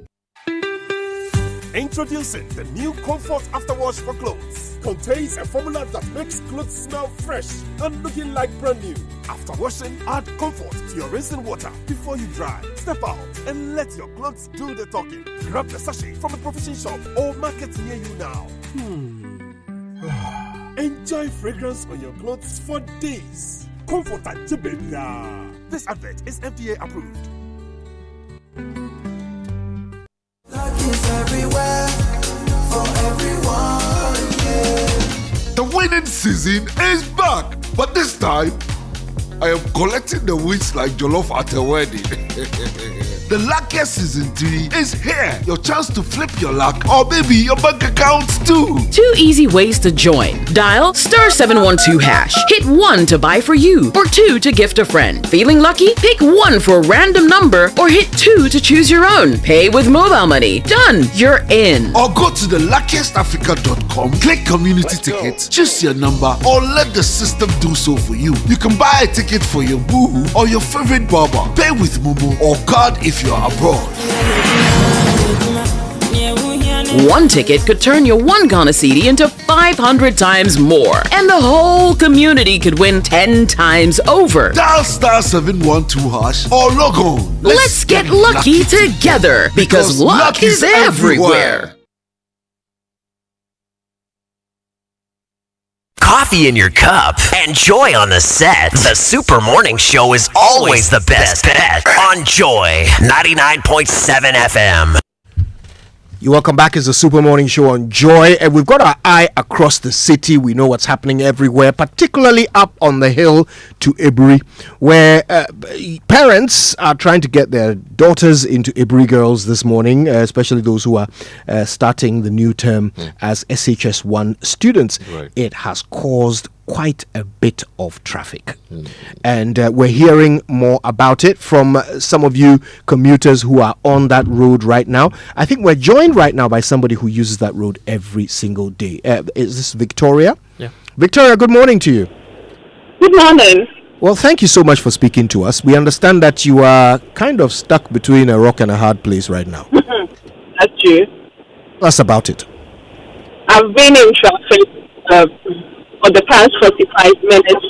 Introducing the new Comfort Afterwash for Clothes. Contains a formula that makes clothes smell fresh and looking like brand new. After washing, add comfort to your rinsing water before you dry. Step out and let your clothes do the talking. Grab the sachet from a provision shop or market near you now. Enjoy fragrance on your clothes for days. Comfort at Jibenda. This advert is FDA approved. Is everywhere for everyone, yeah. The winning season is back, but this time I am collecting the wins like Jollof at a wedding. The luckiest season 3 is here. Your chance to flip your luck or maybe your bank accounts too. 2 easy ways to join. Dial *712#. Hit 1 to buy for you or 2 to gift a friend. Feeling lucky? Pick 1 for a random number or hit 2 to choose your own. Pay with mobile money. Done. You're in. Or go to theluckiestafrica.com, click community tickets, choose your number or let the system do so for you. You can buy a ticket for your boo or your favorite barber. Pay with Momo or card if you're abroad. 1 ticket could turn your 1 Ghana cedi into 500 times more. And the whole community could win 10 times over. Dial *712# or log on. Let's get lucky together because luck is everywhere. Coffee in your cup and joy on the set. The Super Morning Show is always the best bet on Joy 99.7 FM. You welcome back. It's the Super Morning Show on Joy, and we've got our eye across the city. We know what's happening everywhere, particularly up on the hill to Ibri, where parents are trying to get their daughters into Ibri Girls this morning, especially those who are starting the new term as SHS1 students. Right. It has caused quite a bit of traffic, and we're hearing more about it from some of you commuters who are on that road right now. I think we're joined right now by somebody who uses that road every single day. Is this Victoria? Yeah. Victoria, good morning to you. Good morning. Well, thank you so much for speaking to us. We understand that you are kind of stuck between a rock and a hard place right now. That's true. Tell us about it. I've been in traffic for the past 45 minutes.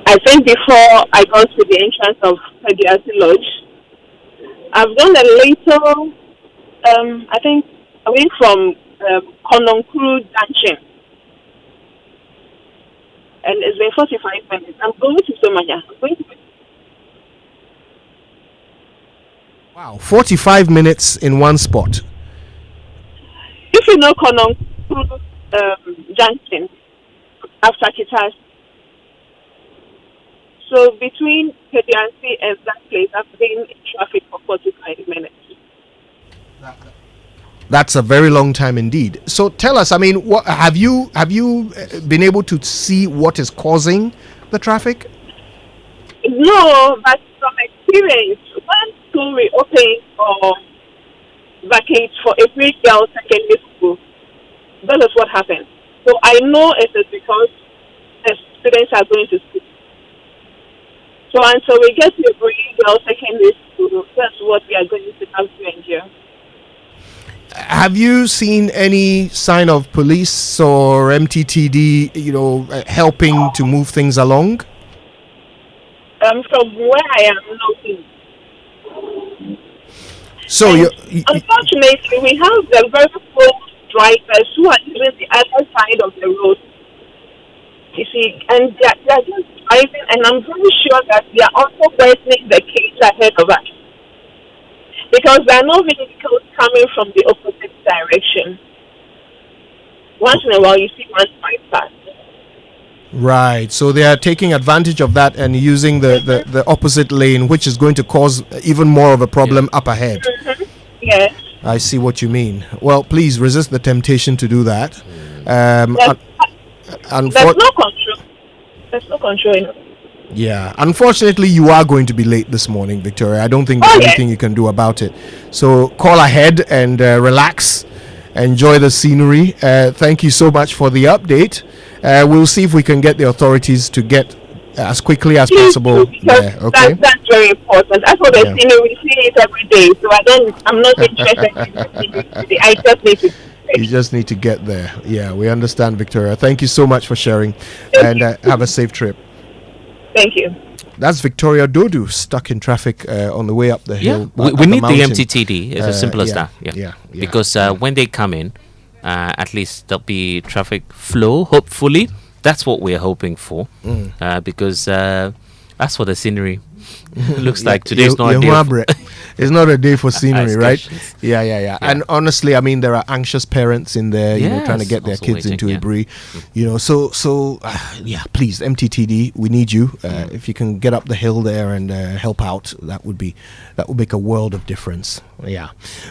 I think before I got to the entrance of Pediasi Lodge, I've done a little, I think, away from Kononkuru Junction. And it's been 45 minutes. I'm going to Somaya. Wow, 45 minutes in one spot. If you know Kononkuru Junction, after Kitas. So between Pediansi and that place, I've been in traffic for 45 minutes. That's a very long time indeed. So tell us, I mean, what have you been able to see what is causing the traffic? No, but from experience, when school reopens or vacates for every girl secondary school, that is what happens. So I know it is because the students are going to school. So until we get to a girl secondary school, that's what we are going to have to endure. Have you seen any sign of police or MTTD, helping to move things along? From where I am looking. So unfortunately, we have the very full drivers who are using the other side of the road. You see, and they're just driving, and I'm very sure that they are also worsening the case ahead of us. Because there are no vehicles coming from the opposite direction. Once in a while, you see one might pass. Right. So they are taking advantage of that and using the opposite lane, which is going to cause even more of a problem up ahead. Mm-hmm. Yes. I see what you mean. Well, please resist the temptation to do that. There's no control. There's no control. Yeah, unfortunately, you are going to be late this morning, Victoria. I don't think there's anything you can do about it. So call ahead and relax, enjoy the scenery. Thank you so much for the update. We'll see if we can get the authorities to get as quickly as possible there. Okay, that's very important. As for the scenery, we see it every day, so I'm not interested in the city. I just need to. You just need to get there. Yeah, we understand, Victoria. Thank you so much for sharing, and have a safe trip. Thank you. That's Victoria Dodu stuck in traffic on the way up the hill. We need the MTTD. It's as simple as that. Yeah. Because when they come in, at least there'll be traffic flow. Hopefully, that's what we're hoping for. Because as for the scenery, looks like today's not a day. It's not a day for scenery, right? Yeah. And honestly, I mean, there are anxious parents in there, trying to get their kids into Ibri, So please, MTTD, we need you. If you can get up the hill there and help out, that would make a world of difference. Yeah.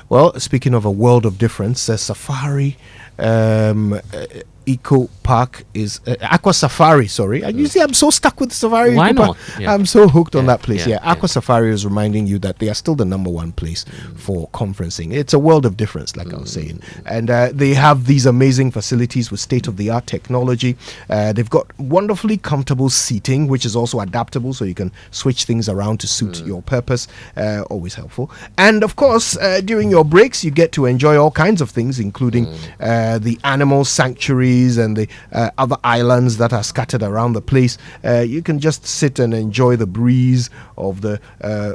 Well, speaking of a world of difference, Safari. Eco Park is Aqua Safari. Sorry, you see, I'm so stuck with Safari. Why Eco not? Park. I'm so hooked on that place. Aqua Safari is reminding you that they are still the number one place for conferencing. It's a world of difference, like I was saying, and they have these amazing facilities with state-of-the-art technology. They've got wonderfully comfortable seating, which is also adaptable, so you can switch things around to suit your purpose. Always helpful. And of course, during your breaks, you get to enjoy all kinds of things, including the animal sanctuary and the other islands that are scattered around the place. You can just sit and enjoy the breeze of the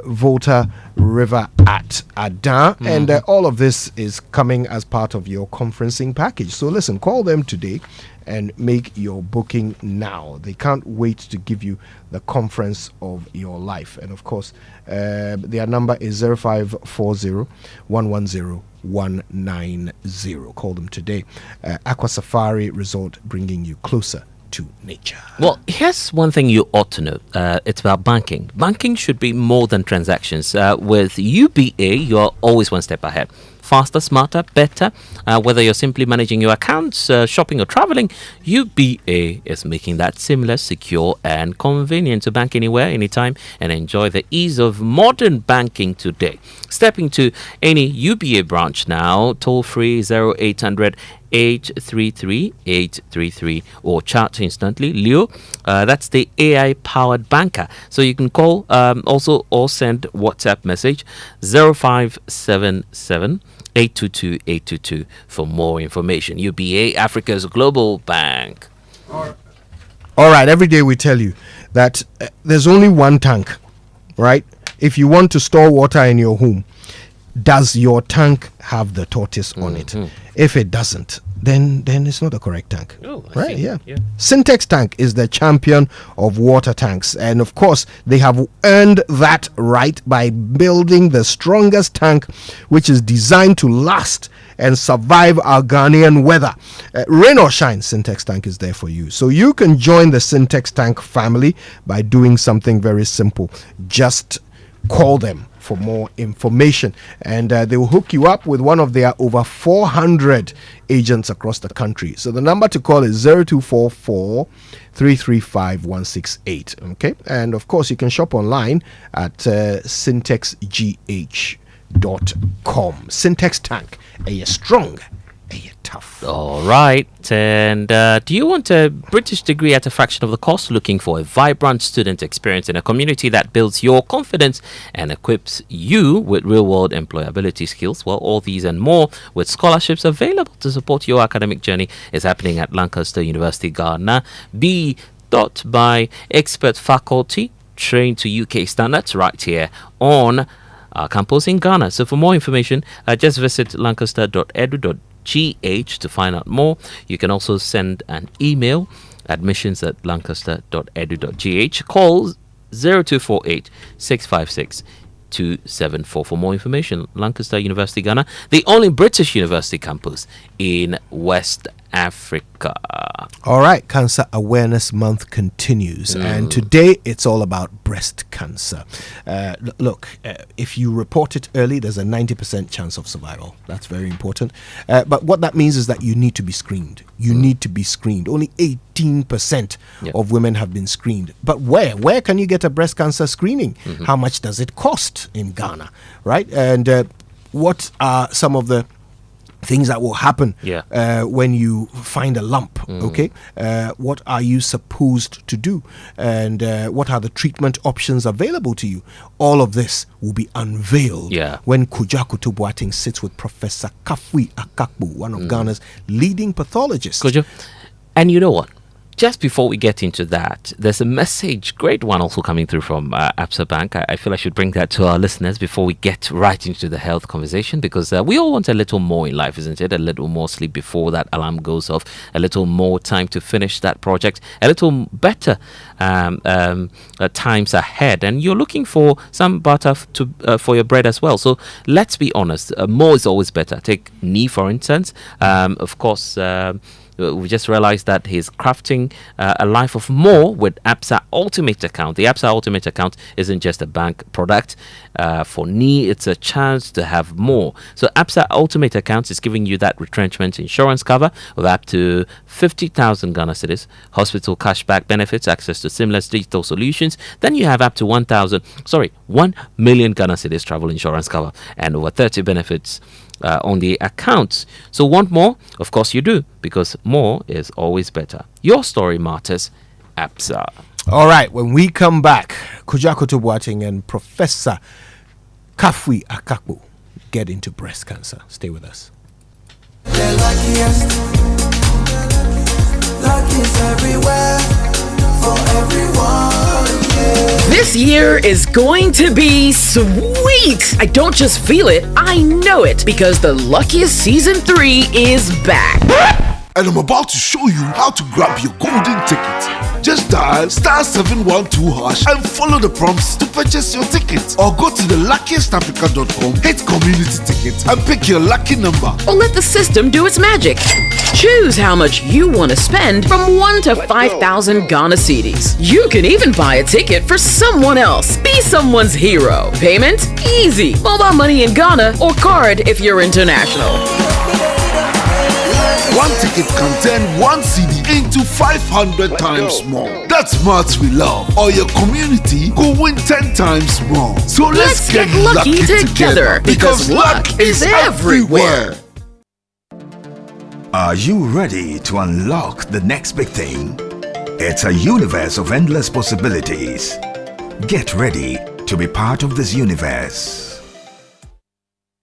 Volta River at Adan, and all of this is coming as part of your conferencing package. So listen, call them today and make your booking now. They can't wait to give you the conference of your life. And of course, their number is 0540 110 190. Call them today. Aqua Safari Resort, bringing you closer to nature. Well, here's one thing you ought to know. It's about banking. Banking should be more than transactions. With UBA, you're always one step ahead. Faster, smarter, better. Whether you're simply managing your accounts, shopping or traveling, UBA is making that seamless, secure and convenient to bank anywhere, anytime, and enjoy the ease of modern banking today. Step into any UBA branch now, toll free 0800 833 833 or chat instantly. Leo, that's the AI powered banker. So you can call also or send WhatsApp message 0577 822 822 for more information. UBA, Africa's global bank. All right, every day we tell you that there's only one tank, right? If you want to store water in your home, does your tank have the tortoise on it? If it doesn't, then it's not a correct tank. Right? Yeah. Syntex tank is the champion of water tanks, and of course they have earned that right by building the strongest tank, which is designed to last and survive our Ghanaian weather. Rain or shine, Syntex tank is there for you. So you can join the Syntex tank family by doing something very simple. Just call them for more information, and they will hook you up with one of their over 400 agents across the country. So the number to call is 0244 335 168. Okay, and of course you can shop online at syntexgh.com. Syntex tank, strong, tough. All right. And do you want a British degree at a fraction of the cost? Looking for a vibrant student experience in a community that builds your confidence and equips you with real-world employability skills? Well, all these and more with scholarships available to support your academic journey is happening at Lancaster University, Ghana. Be taught by expert faculty trained to UK standards right here on our campus in Ghana. So for more information, just visit lancaster.edu.gh admissions@lancaster.gh to find out more. You can also send an email, admissions@lancaster.edu.gh. Call 0248 656 274 for more information. Lancaster University, Ghana, the only British university campus in West Africa. All right, Cancer Awareness Month continues, and today it's all about breast cancer. Look, if you report it early, there's a 90% chance of survival. That's very important. But what that means is that you need to be screened. You need to be screened. Only 18% of women have been screened. But where can you get a breast cancer screening? How much does it cost in Ghana, right? And what are some of the things that will happen when you find a lump? Okay, what are you supposed to do, and what are the treatment options available to you? All of this will be unveiled when Kojo Boateng sits with Professor Kafui Akakbu, one of Ghana's leading pathologists. Kojo, and you know what? Just before we get into that, there's a message, great one also coming through from Absa Bank. I feel I should bring that to our listeners before we get right into the health conversation, because we all want a little more in life, isn't it? A little more sleep before that alarm goes off, a little more time to finish that project, a little better times ahead. And you're looking for some butter for your bread as well. So let's be honest, more is always better. Take knee, for instance. Of course, we just realized that he's crafting a life of more with Absa Ultimate Account. The Absa Ultimate Account isn't just a bank product. For knee, it's a chance to have more. So Absa Ultimate Account is giving you that retrenchment insurance cover of up to 50,000 Ghana cedis, hospital cashback benefits, access to seamless digital solutions. Then you have up to 1 million Ghana cedis travel insurance cover and over 30 benefits on the accounts. So want more? Of course you do, because more is always better. Your story matters. Absa. All right, when we come back, Kojo Boateng and Professor Kafui Akakbu get into breast cancer. Stay with us. Luck is everywhere for everyone. This year is going to be sweet. I don't just feel it, I know it, because the Luckiest Season 3 is back. And I'm about to show you how to grab your golden ticket. Just dial *712# and follow the prompts to purchase your ticket. Or go to theluckiestafrica.com, hit community tickets, and pick your lucky number. Or let the system do its magic. Choose how much you want to spend from 1 to 5,000 Ghana cedis. You can even buy a ticket for someone else. Be someone's hero. Payment? Easy. Mobile money in Ghana or card if you're international. One ticket can turn 1 CD into 500 times more. That's maths we love. Or your community go win 10 times more. So let's get lucky together, because luck is everywhere. Are you ready to unlock the next big thing? It's a universe of endless possibilities. Get ready to be part of this universe.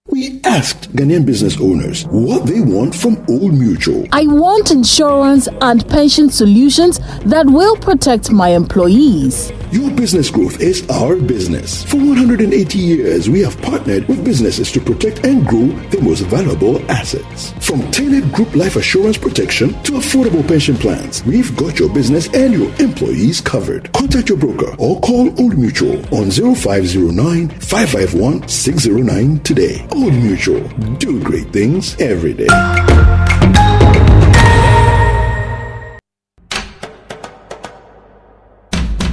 We asked Ghanaian business owners what they want from Old Mutual. I want insurance and pension solutions that will protect my employees. Your business growth is our business. For 180 years, we have partnered with businesses to protect and grow their most valuable assets. From tailored group life assurance protection to affordable pension plans, we've got your business and your employees covered. Contact your broker or call Old Mutual on 0509 551 609 today. Old Mutual, do great things every day.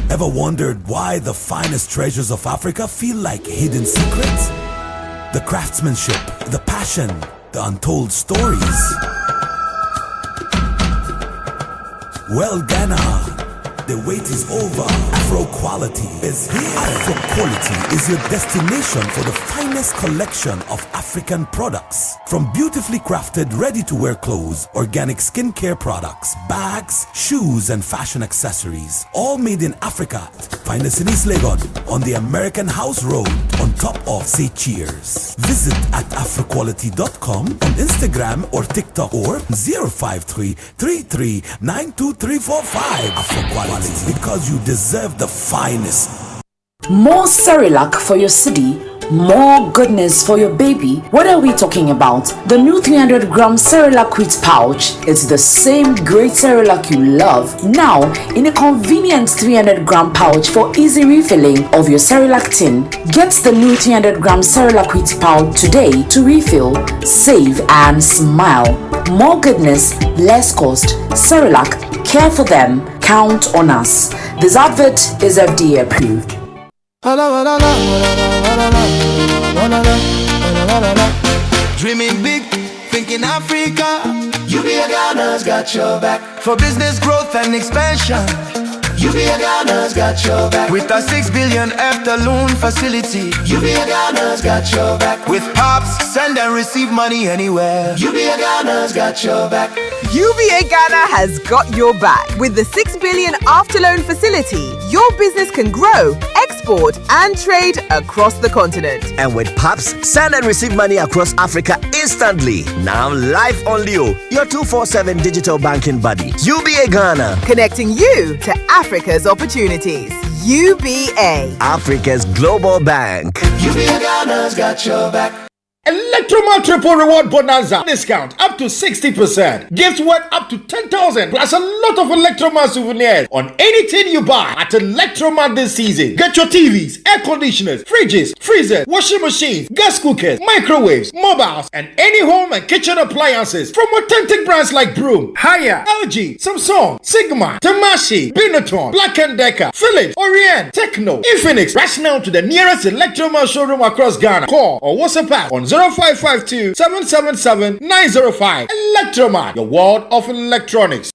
Ever wondered why the finest treasures of Africa feel like hidden secrets? The craftsmanship, the passion, the untold stories. Well, Ghana, the wait is over. Afro quality is here. Afro quality is your destination for the finest collection of African products. From beautifully crafted, ready-to-wear clothes, organic skincare products, bags, shoes, and fashion accessories, all made in Africa. Find us in East Legon on the American House Road on top of Say Cheers. Visit at afroquality.com on Instagram or TikTok or 053-3392-345. Afro Quality, because you deserve the finest. More Cerelac for your city, More goodness for your baby. What are we talking about? The new 300-gram Cerelac Wheat pouch. It's the same great Cerelac you love, now in a convenient 300-gram pouch for easy refilling of your Cerelac tin. Get the new 300-gram Cerelac Wheat pouch today to refill, save, and smile. More goodness, less cost. Cerelac, care for them. Count on us. This advert is FDA approved. Dreaming big, thinking Africa. UBA Ghana's got your back. For business growth and expansion, UBA Ghana's got your back. With a 6 billion after loan facility, UBA Ghana's got your back. With POPs, send and receive money anywhere, UBA Ghana's got your back. UBA Ghana has got your back. With the 6 billion after loan facility, your business can grow, export, and trade across the continent. And with PAPS, send and receive money across Africa instantly. Now live on Leo, your 247 digital banking buddy. UBA Ghana. Connecting you to Africa's opportunities. UBA. Africa's global bank. UBA Ghana's got your back. Electromal Triple Reward Bonanza discount up to 60%. Gifts worth up to 10,000 plus a lot of Electromal souvenirs on anything you buy at Electromal this season. Get your TVs, air conditioners, fridges, freezers, washing machines, gas cookers, microwaves, mobiles, and any home and kitchen appliances from authentic brands like Broom, Haier, LG, Samsung, Sigma, Tamashi, Benetton, Black & Decker, Philips, Orient, Techno, Infinix. Rush now to the nearest Electromal showroom across Ghana. Call or WhatsApp us on 0552 777 905. Electromat, your world of electronics.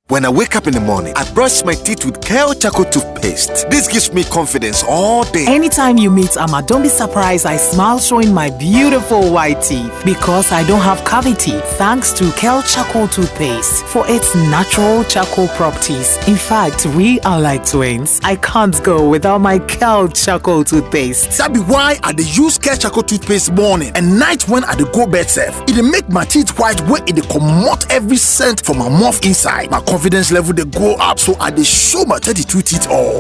When I wake up in the morning, I brush my teeth with Kale Charcoal toothpaste. This gives me confidence all day. Anytime you meet Amma, don't be surprised I smile showing my beautiful white teeth because I don't have cavity thanks to Kale Charcoal toothpaste for its natural charcoal properties. In fact, we are like twins. I can't go without my Kale Charcoal toothpaste. That be why I dey use Kale Charcoal toothpaste morning and night when I dey go bed safe. It dey make my teeth white when it dey comot every scent from my mouth inside. My confidence level they go up, so I dey show my 32 teeth all.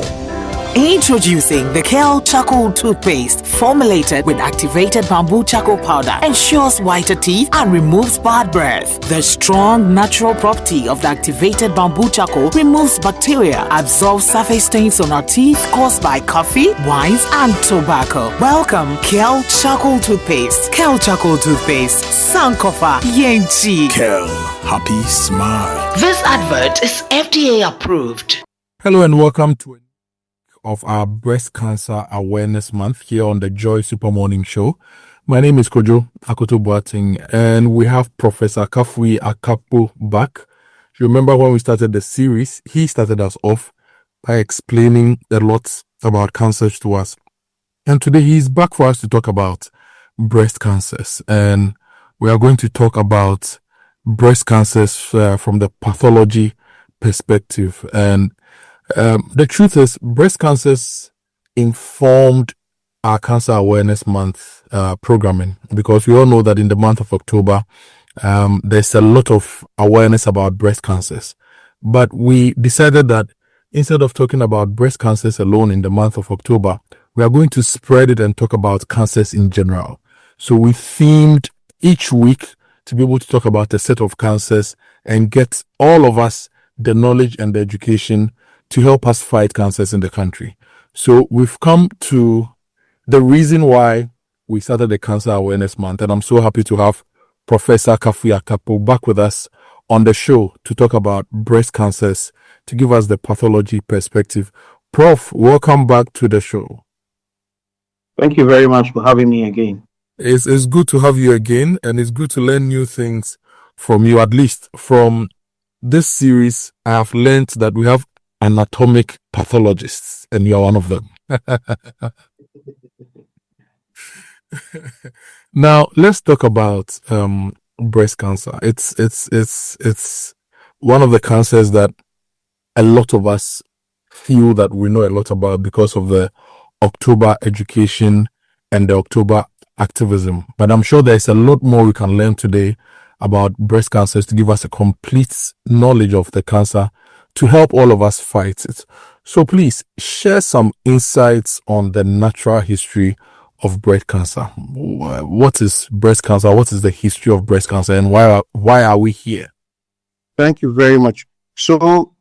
Introducing the Kale Charcoal toothpaste, formulated with activated bamboo charcoal powder, ensures whiter teeth and removes bad breath. The strong natural property of the activated bamboo charcoal removes bacteria, absorbs surface stains on our teeth caused by coffee, wines, and tobacco. Welcome, Kale Charcoal toothpaste. Kale Charcoal toothpaste, Sankofa Yenchi. Kale, happy smile. This advert is FDA approved. Hello and welcome to of our Breast Cancer Awareness Month here on the Joy Super Morning Show. My name is Kojo Akoto Boateng, and we have Professor Kafui Akapo back. You remember when we started the series, he started us off by explaining a lot about cancers to us. And today he's back for us to talk about breast cancers. And we are going to talk about breast cancers from the pathology perspective. And the truth is, breast cancers informed our Cancer Awareness Month programming, because we all know that in the month of October, there's a lot of awareness about breast cancers. But we decided that instead of talking about breast cancers alone in the month of October, we are going to spread it and talk about cancers in general. So we themed each week to be able to talk about a set of cancers and get all of us the knowledge and the education to help us fight cancers in the country. So we've come to the reason why we started the Cancer Awareness Month, and I'm so happy to have Professor Kafui Akapo back with us on the show to talk about breast cancers, to give us the pathology perspective. Prof, welcome back to the show. Thank you very much for having me again. It's good to have you again, and it's good to learn new things from you. At least from this series, I have learned that we have anatomic pathologists, and you are one of them. Now let's talk about breast cancer. It's one of the cancers that a lot of us feel that we know a lot about because of the October education and the October activism. But I'm sure there's a lot more we can learn today about breast cancers to give us a complete knowledge of the cancer, to help all of us fight it. So please share some insights on the natural history of breast cancer. What is breast cancer? What is the history of breast cancer, and why are we here? Thank you very much. So,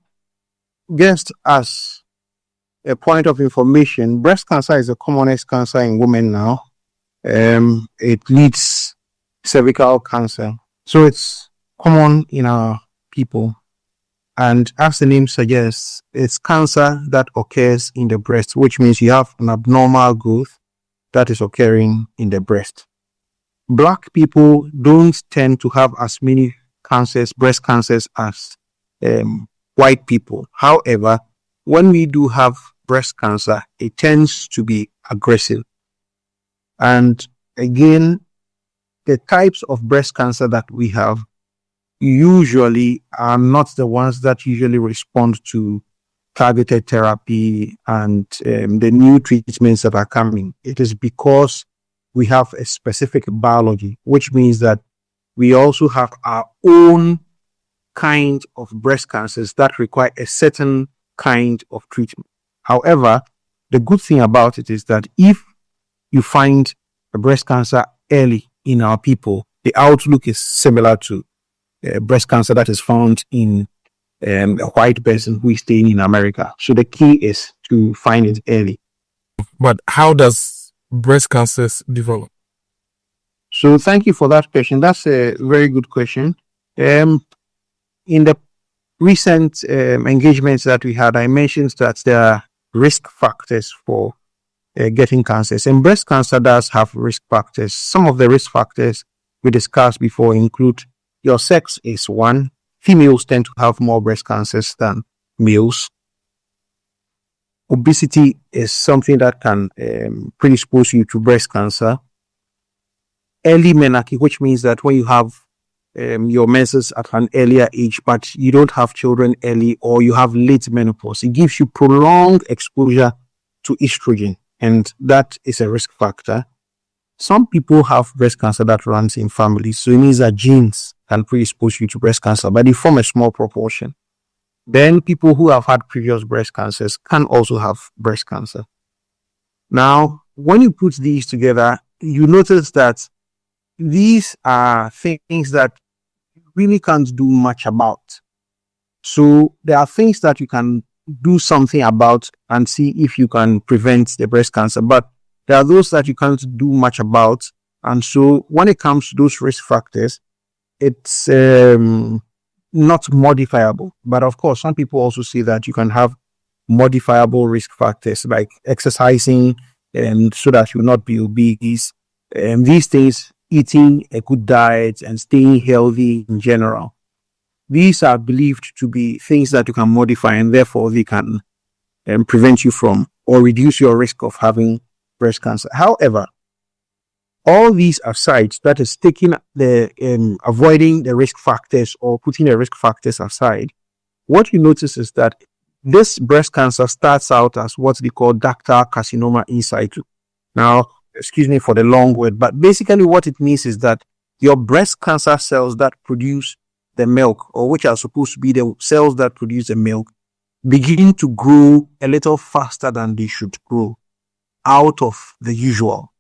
just as a point of information, breast cancer is the commonest cancer in women now. It leads cervical cancer. So it's common in our people. And as the name suggests, it's cancer that occurs in the breast, which means you have an abnormal growth that is occurring in the breast. Black people don't tend to have as many cancers, breast cancers, as white people. However, when we do have breast cancer, it tends to be aggressive. And again, the types of breast cancer that we have usually are not the ones that usually respond to targeted therapy and the new treatments that are coming. It is because we have a specific biology, which means that we also have our own kind of breast cancers that require a certain kind of treatment. However, the good thing about it is that if you find a breast cancer early in our people, the outlook is similar to breast cancer that is found in a white person who is staying in America. So the key is to find it early. But how does breast cancers develop? So thank you for that question. That's a very good question. In the recent engagements that we had, I mentioned that there are risk factors for getting cancers. And breast cancer does have risk factors. Some of the risk factors we discussed before include your sex is one. Females tend to have more breast cancers than males. Obesity is something that can predispose you to breast cancer. Early menarche, which means that when you have your menses at an earlier age, but you don't have children early, or you have late menopause, it gives you prolonged exposure to estrogen, and that is a risk factor. Some people have breast cancer that runs in families, so it means that genes can predispose you to breast cancer, but they form a small proportion. Then people who have had previous breast cancers can also have breast cancer. Now, when you put these together, you notice that these are things that you really can't do much about. So there are things that you can do something about and see if you can prevent the breast cancer, but there are those that you can't do much about. And so when it comes to those risk factors, it's not modifiable. But of course, some people also say that you can have modifiable risk factors like exercising so that you will not be obese. These things, eating a good diet and staying healthy in general. These are believed to be things that you can modify, and therefore they can prevent you from or reduce your risk of having breast cancer. However, all these aside, that is taking the avoiding the risk factors or putting the risk factors aside, what you notice is that this breast cancer starts out as what we call ductal carcinoma in situ. Now, excuse me for the long word, but basically what it means is that your breast cancer cells that produce the milk, or which are supposed to be the cells that produce the milk, begin to grow a little faster than they should grow out of the usual.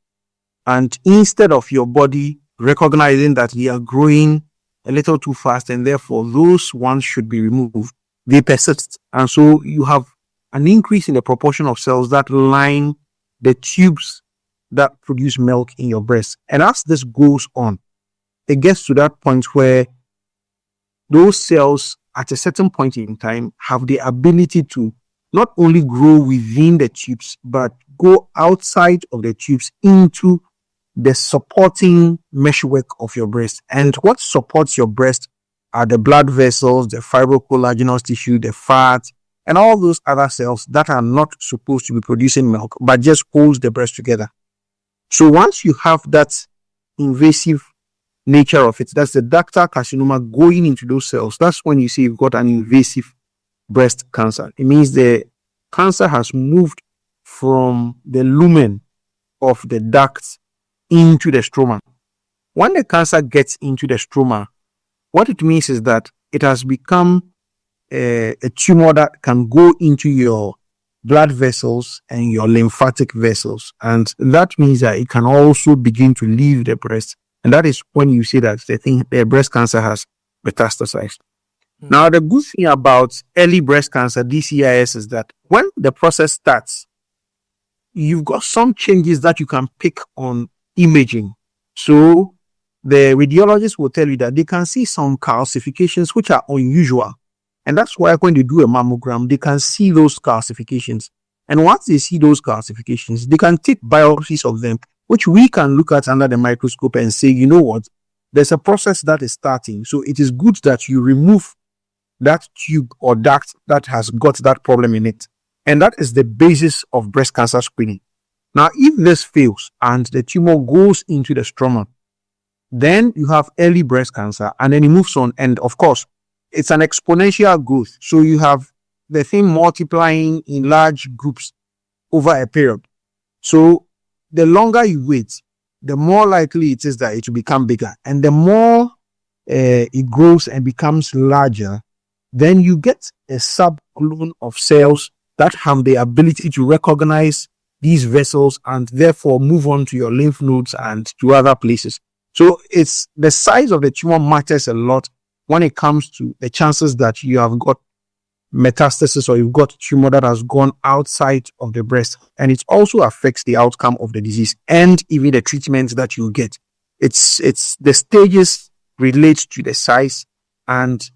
And instead of your body recognizing that they are growing a little too fast and therefore those ones should be removed, they persist. And so you have an increase in the proportion of cells that line the tubes that produce milk in your breast. And as this goes on, it gets to that point where those cells at a certain point in time have the ability to not only grow within the tubes, but go outside of the tubes into the supporting meshwork of your breast. And what supports your breast are the blood vessels, the fibrocollagenous tissue, the fat, and all those other cells that are not supposed to be producing milk, but just holds the breast together. So once you have that invasive nature of it, that's the ductal carcinoma going into those cells, that's when you see you've got an invasive breast cancer. It means the cancer has moved from the lumen of the duct into the stroma. When the cancer gets into the stroma, what it means is that it has become a tumor that can go into your blood vessels and your lymphatic vessels. And that means that it can also begin to leave the breast. And that is when you see that the breast cancer has metastasized. Now, the good thing about early breast cancer, DCIS, is that when the process starts, you've got some changes that you can pick on imaging. So the radiologist will tell you that they can see some calcifications which are unusual. And that's why when they do a mammogram, they can see those calcifications. And once they see those calcifications, they can take biopsies of them, which we can look at under the microscope and say, you know what, there's a process that is starting. So it is good that you remove that tube or duct that has got that problem in it. And that is the basis of breast cancer screening. Now, if this fails and the tumor goes into the stroma, then you have early breast cancer, and then it moves on. And of course, it's an exponential growth. So you have the thing multiplying in large groups over a period. So the longer you wait, the more likely it is that it will become bigger. And the more it grows and becomes larger, then you get a subclone of cells that have the ability to recognize these vessels and therefore move on to your lymph nodes and to other places. So it's the size of the tumor matters a lot when it comes to the chances that you have got metastasis or you've got tumor that has gone outside of the breast. And it also affects the outcome of the disease and even the treatment that you get. It's the stages relate to the size and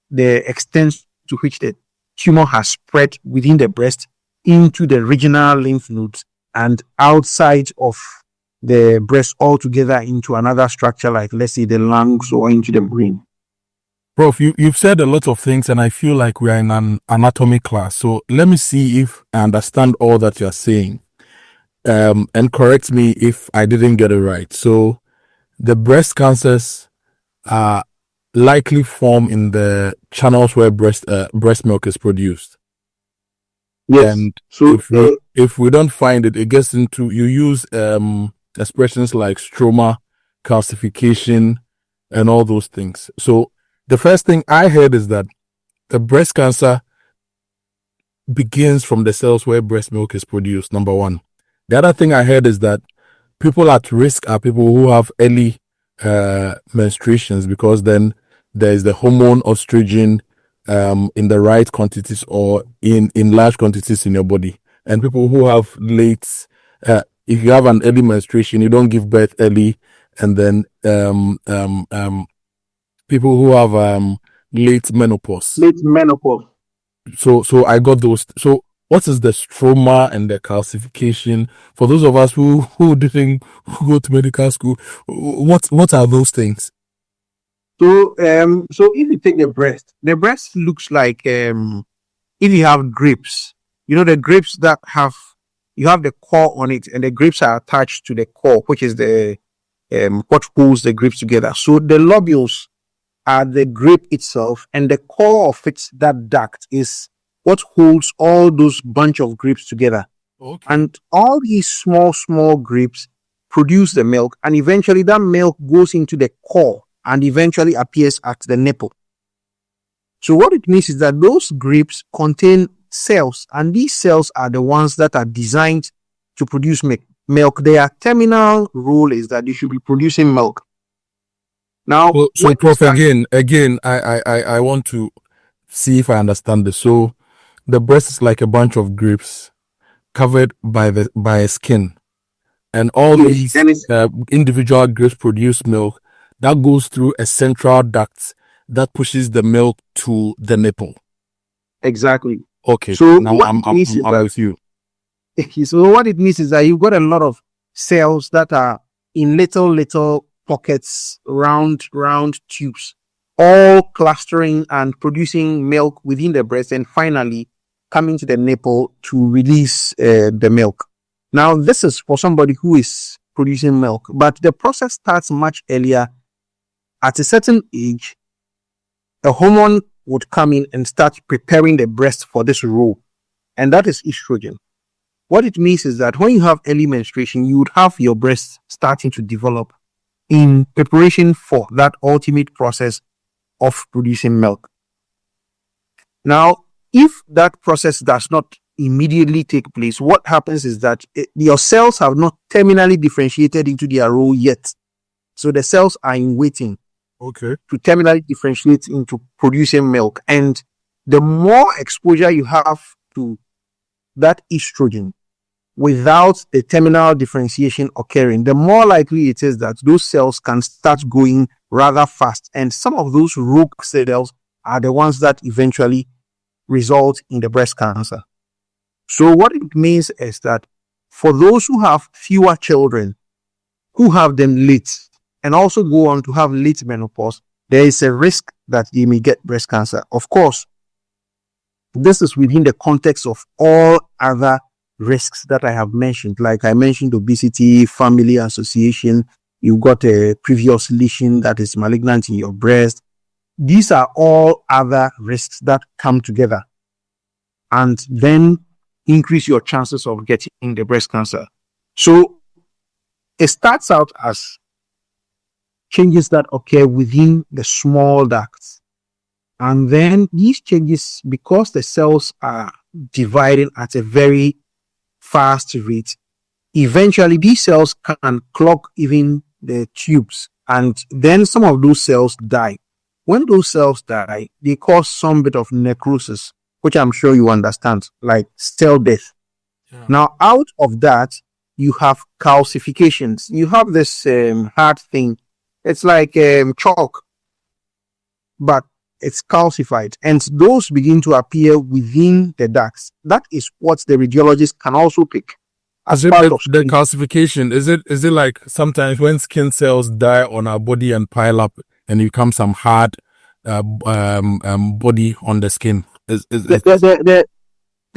the extent to which the tumor has spread within the breast into the regional lymph nodes and outside of the breast altogether into another structure, like let's say the lungs or into the brain. Prof, you've said a lot of things, and I feel like we are in an anatomy class. So let me see if I understand all that you're saying. And correct me if I didn't get it right. So the breast cancers are likely form in the channels where breast milk is produced. Yes. And So if we don't find it, it gets into, you use expressions like stroma, calcification, and all those things. So the first thing I heard is that the breast cancer begins from the cells where breast milk is produced, number one. The other thing I heard is that people at risk are people who have early menstruations, because then there is the hormone estrogen in the right quantities or in large quantities in your body. And people who have late, if you have an early menstruation, you don't give birth early, and then people who have late menopause. So I got those. So what is the stroma and the calcification for those of us who didn't go to medical school? What are those things? So if you take the breast looks like if you have grapes, you know, the grapes that you have the core on it, and the grapes are attached to the core, which is the what holds the grapes together. So the lobules are the grape itself, and the core of it, that duct, is what holds all those bunch of grapes together. Okay. And all these small grapes produce the milk, and eventually that milk goes into the core and eventually appears at the nipple. So what it means is that those grapes contain cells, and these cells are the ones that are designed to produce milk. Their terminal role is that they should be producing milk. Now, so Prof, again, I want to see if I understand this. So the breast is like a bunch of grapes covered by a skin, and all these individual grapes produce milk that goes through a central duct that pushes the milk to the nipple. Exactly. Okay. So now I'm with you. So what it means is that you've got a lot of cells that are in little pockets, round tubes, all clustering and producing milk within the breast, and finally coming to the nipple to release the milk. Now, this is for somebody who is producing milk, but the process starts much earlier. At a certain age, a hormone would come in and start preparing the breast for this role, and that is estrogen. What it means is that when you have early menstruation, you would have your breast starting to develop in preparation for that ultimate process of producing milk. Now, if that process does not immediately take place, what happens is that your cells have not terminally differentiated into their role yet. So the cells are in waiting to terminally differentiate into producing milk. And the more exposure you have to that estrogen without the terminal differentiation occurring, the more likely it is that those cells can start growing rather fast. And some of those rogue cells are the ones that eventually result in the breast cancer. So what it means is that for those who have fewer children, who have them late, and also go on to have late menopause, there is a risk that they may get breast cancer. Of course, this is within the context of all other risks that I have mentioned. Like I mentioned, obesity, family association, you've got a previous lesion that is malignant in your breast. These are all other risks that come together and then increase your chances of getting the breast cancer. So it starts out as changes that occur within the small ducts. And then these changes, because the cells are dividing at a very fast rate, eventually these cells can clog even the tubes. And then some of those cells die. When those cells die, they cause some bit of necrosis, which I'm sure you understand, like cell death. Yeah. Now, out of that, you have calcifications. You have this hard thing. It's like chalk, but it's calcified. And those begin to appear within the ducts. That is what the radiologist can also pick. As part of the calcification, is it like sometimes when skin cells die on our body and pile up and you become some hard body on the skin? The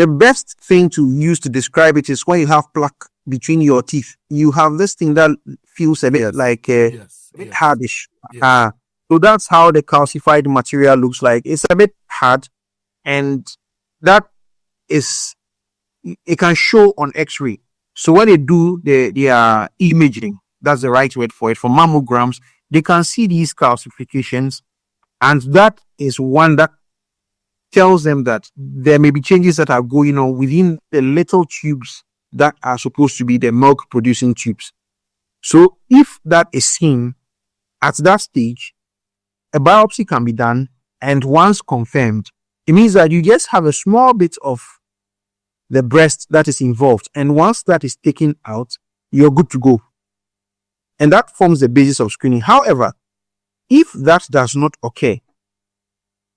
best thing to use to describe it is when you have plaque between your teeth. You have this thing that feels a bit like bit hardish. So that's how the calcified material looks like. It's a bit hard, and that is, it can show on X-ray. So when they do their imaging, that's the right word for it, for mammograms, they can see these calcifications, and that is one that tells them that there may be changes that are going on within the little tubes that are supposed to be the milk producing tubes. So if that is seen at that stage, a biopsy can be done, and once confirmed, it means that you just have a small bit of the breast that is involved, and once that is taken out, you're good to go. And that forms the basis of screening. However, if that does not occur,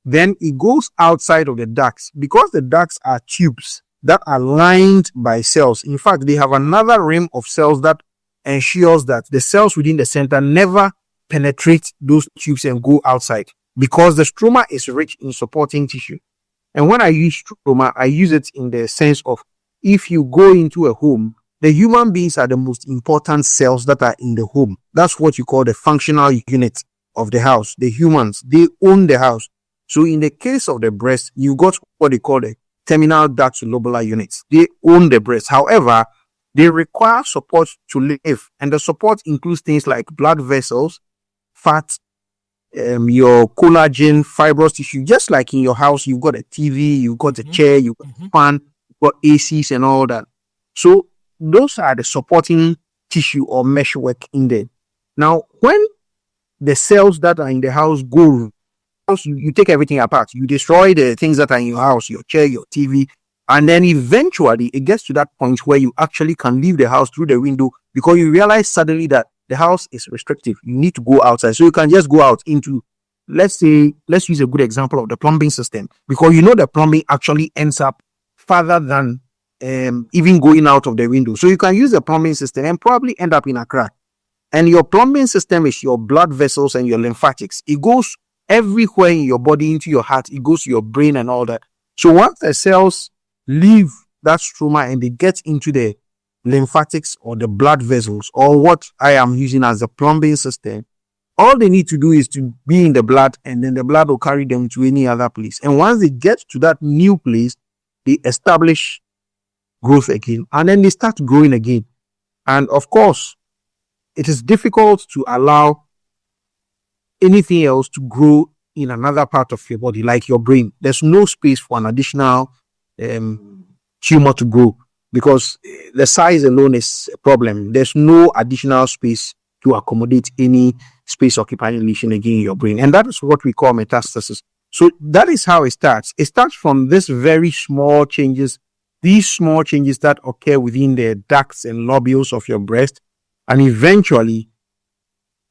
then it goes outside of the ducts, because the ducts are tubes that are lined by cells. In fact, they have another rim of cells that ensures that the cells within the center never penetrate those tubes and go outside, because the stroma is rich in supporting tissue. And when I use stroma, I use it in the sense of, if you go into a home, the human beings are the most important cells that are in the home. That's what you call the functional unit of the house. The humans, they own the house. So in the case of the breast, you got what they call the terminal ductal units. They own the breast. However, they require support to live. And the support includes things like blood vessels, fat, your collagen, fibrous tissue. Just like in your house, you've got a TV, you've got a chair, you've got a fan, you've got ACs and all that. So those are the supporting tissue or meshwork in there. Now, when the cells that are in the house go, you take everything apart. You destroy the things that are in your house, your chair, your TV, and then eventually it gets to that point where you actually can leave the house through the window, because you realize suddenly that the house is restrictive. You need to go outside. So you can just go out into, let's use a good example of the plumbing system, because you know the plumbing actually ends up farther than even going out of the window. So you can use the plumbing system and probably end up in a crack. And your plumbing system is your blood vessels and your lymphatics. It goes everywhere in your body, into your heart, it goes to your brain and all that. So once the cells leave that stroma and they get into the lymphatics or the blood vessels, or what I am using as a plumbing system, all they need to do is to be in the blood, and then the blood will carry them to any other place. And once they get to that new place, they establish growth again, and then they start growing again. And of course, it is difficult to allow anything else to grow in another part of your body, like your brain. There's no space for an additional tumor to grow, because the size alone is a problem. There's no additional space to accommodate any space occupying lesion again in your brain. And that is what we call metastasis. So that is how it starts. It starts from this very small changes, these small changes that occur within the ducts and lobules of your breast. And eventually,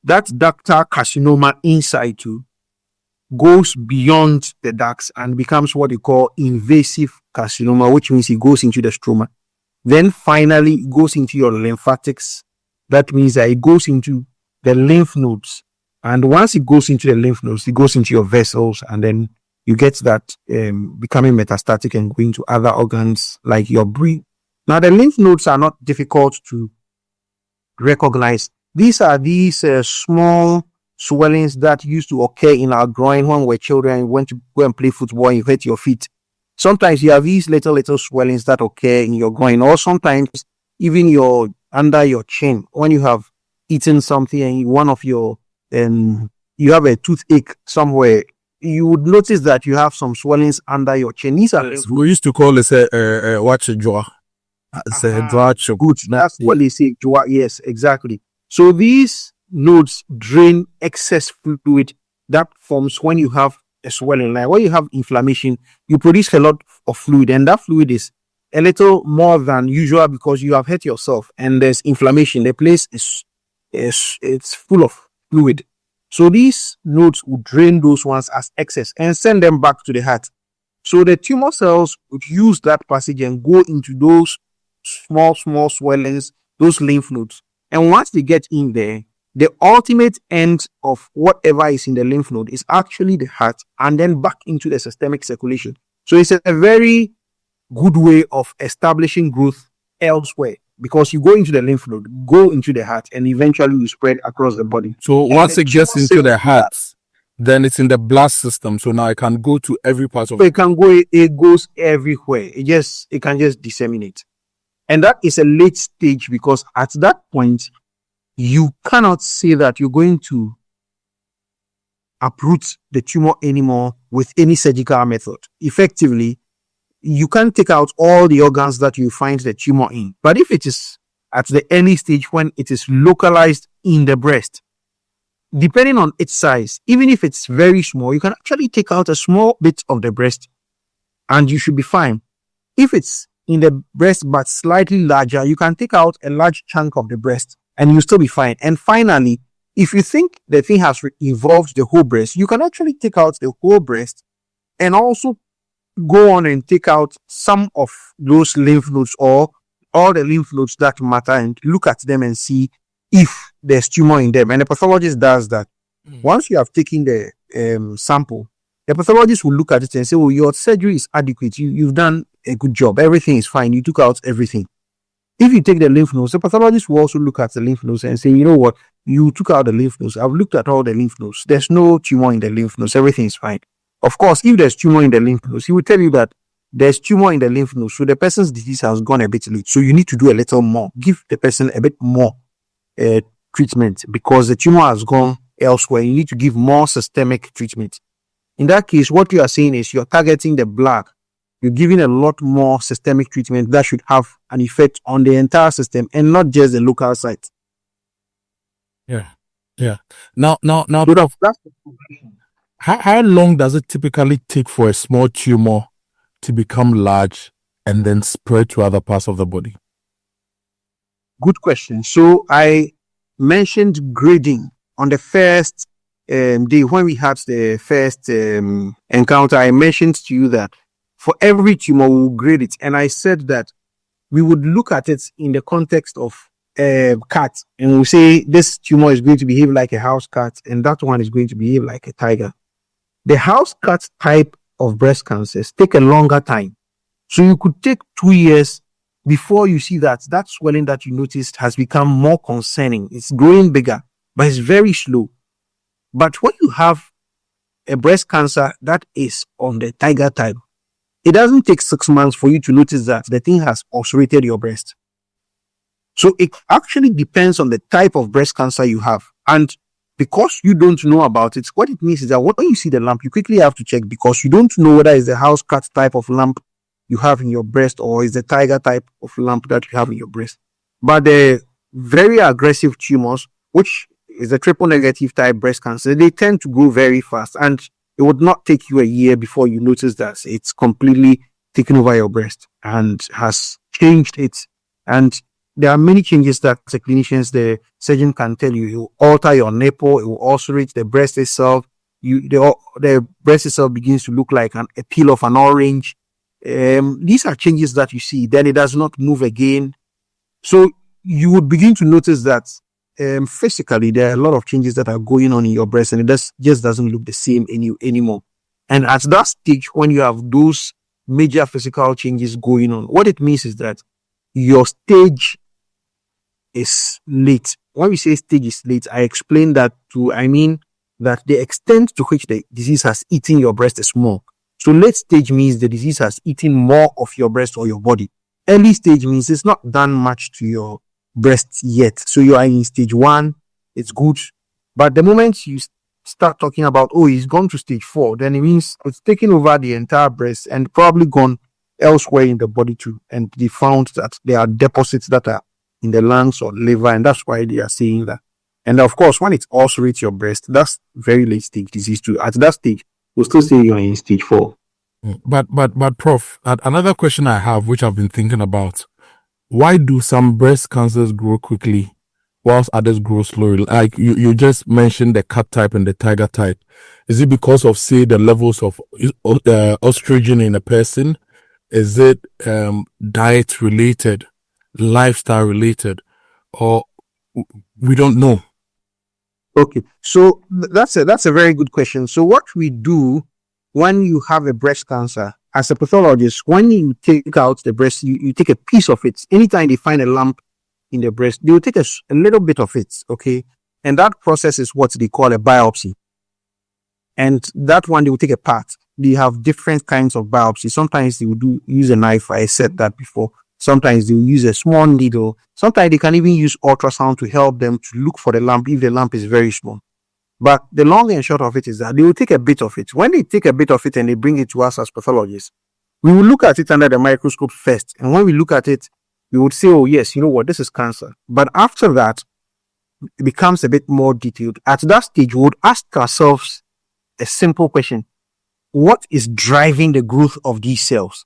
that ductal carcinoma inside you goes beyond the ducts and becomes what we call invasive carcinoma, which means it goes into the stroma. Then finally, it goes into your lymphatics. That means that it goes into the lymph nodes. And once it goes into the lymph nodes, it goes into your vessels, and then you get that becoming metastatic and going to other organs like your brain. Now, the lymph nodes are not difficult to recognize. These are small swellings that used to occur in our groin when we were children. You went to go and play football and you hurt your feet. Sometimes you have these little swellings that occur in your groin, or sometimes even under your chin when you have eaten something and one of your you have a toothache somewhere. You would notice that you have some swellings under your chin. These are we used to call this watch a jaw. Good. That's what they say. Jaw. Yes, exactly. So these nodes drain excess fluid that forms when you have a swelling. Like when you have inflammation, you produce a lot of fluid, and that fluid is a little more than usual because you have hurt yourself and there's inflammation. The place it's full of fluid. So these nodes would drain those ones as excess and send them back to the heart. So the tumor cells would use that passage and go into those small swellings, those lymph nodes. And once they get in there, the ultimate end of whatever is in the lymph node is actually the heart, and then back into the systemic circulation. So it's a very good way of establishing growth elsewhere, because you go into the lymph node, go into the heart, and eventually you spread across the body. So once it gets into the heart, then it's in the blood system. So now it can go to every part of it. It goes everywhere. It can just disseminate. And that is a late stage, because at that point, you cannot say that you're going to uproot the tumor anymore with any surgical method. Effectively, you can take out all the organs that you find the tumor in. But if it is at the early stage, when it is localized in the breast, depending on its size, even if it's very small, you can actually take out a small bit of the breast and you should be fine. If it's in the breast but slightly larger, you can take out a large chunk of the breast and you'll still be fine. And finally, if you think the thing has involved the whole breast, you can actually take out the whole breast and also go on and take out some of those lymph nodes or all the lymph nodes that matter and look at them and see if there's tumor in them. And the pathologist does that. Once you have taken the sample, the pathologist will look at it and say, oh, your surgery is adequate. You've done a good job. Everything is fine. You took out everything. If you take the lymph nodes, the pathologist will also look at the lymph nodes and say, you know what? You took out the lymph nodes. I've looked at all the lymph nodes. There's no tumor in the lymph nodes. Everything is fine. Of course, if there's tumor in the lymph nodes, he will tell you that there's tumor in the lymph nodes. So the person's disease has gone a bit late. So you need to do a little more. Give the person a bit more treatment because the tumor has gone elsewhere. You need to give more systemic treatment. In that case, what you are saying is you're targeting the blood. You're giving a lot more systemic treatment that should have an effect on the entire system and not just the local site. Yeah. Now, how long does it typically take for a small tumor to become large and then spread to other parts of the body? Good question. So I mentioned grading on the first day when we had the first encounter. I mentioned to you that for every tumor, we will grade it. And I said that we would look at it in the context of a cat. And we say this tumor is going to behave like a house cat and that one is going to behave like a tiger. The house cat type of breast cancers take a longer time. So you could take 2 years before you see that swelling that you noticed has become more concerning. It's growing bigger, but it's very slow. But when you have a breast cancer that is on the tiger type, it doesn't take 6 months for you to notice that the thing has ulcerated your breast. So it actually depends on the type of breast cancer you have. And because you don't know about it, what it means is that when you see the lump, you quickly have to check because you don't know whether it's the house cat type of lump you have in your breast, or is the tiger type of lump that you have in your breast. But the very aggressive tumors, which is a triple negative type breast cancer, they tend to grow very fast, and it would not take you a year before you notice that it's completely taken over your breast and has changed it. And there are many changes that the clinicians, the surgeon can tell you. It will alter your nipple, it will ulcerate the breast itself. The breast itself begins to look like a peel of an orange. These are changes that you see. Then it does not move again. So you would begin to notice that physically there are a lot of changes that are going on in your breast, and it just doesn't look the same anymore. And at that stage, when you have those major physical changes going on, what it means is that your stage is late. When we say stage is late, I explain that I mean that the extent to which the disease has eaten your breast is small. So late stage means the disease has eaten more of your breast or your body. Early stage means it's not done much to your breast yet. So you are in stage 1, it's good. But the moment you start talking about, oh, he's gone to stage 4, then it means it's taken over the entire breast and probably gone elsewhere in the body too. And they found that there are deposits that are in the lungs or liver, and that's why they are saying that. And of course, when it ulcerates your breast, that's very late stage disease too. At that stage, we'll still say you're in stage 4. But Prof, another question I have, which I've been thinking about, why do some breast cancers grow quickly whilst others grow slowly? Like you just mentioned the cat type and the tiger type. Is it because of, say, the levels of estrogen in a person? Is it diet related, lifestyle related, or we don't know? Okay, so that's a very good question. So what we do when you have a breast cancer, as a pathologist, when you take out the breast, you take a piece of it. Anytime they find a lump in the breast, they will take a little bit of it, okay? And that process is what they call a biopsy. And that one, they will take a part. They have different kinds of biopsy. Sometimes they will use a knife. I said that before. Sometimes they will use a small needle. Sometimes they can even use ultrasound to help them to look for the lump if the lump is very small. But the long and short of it is that they will take a bit of it. When they take a bit of it and they bring it to us as pathologists, we will look at it under the microscope first. And when we look at it, we would say, oh, yes, you know what, this is cancer. But after that, it becomes a bit more detailed. At that stage, we would ask ourselves a simple question. What is driving the growth of these cells?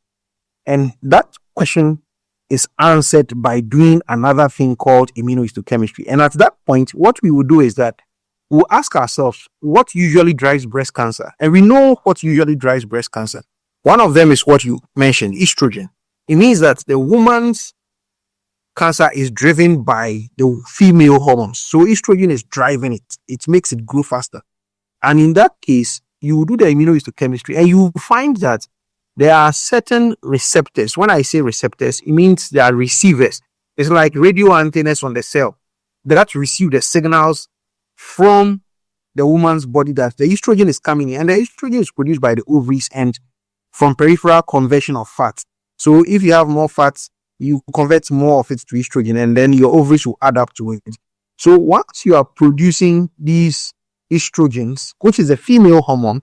And that question is answered by doing another thing called immunohistochemistry. And at that point, what we will do is that we'll ask ourselves what usually drives breast cancer. And we know what usually drives breast cancer. One of them is what you mentioned, estrogen. It means that the woman's cancer is driven by the female hormones. So estrogen is driving it. It makes it grow faster. And in that case, you will do the immunohistochemistry and you will find that there are certain receptors. When I say receptors, it means they are receivers. It's like radio antennas on the cell that receive the signals from the woman's body that the estrogen is coming in. And the estrogen is produced by the ovaries and from peripheral conversion of fat. So if you have more fats, you convert more of it to estrogen, and then your ovaries will add up to it. So once you are producing these estrogens, which is a female hormone,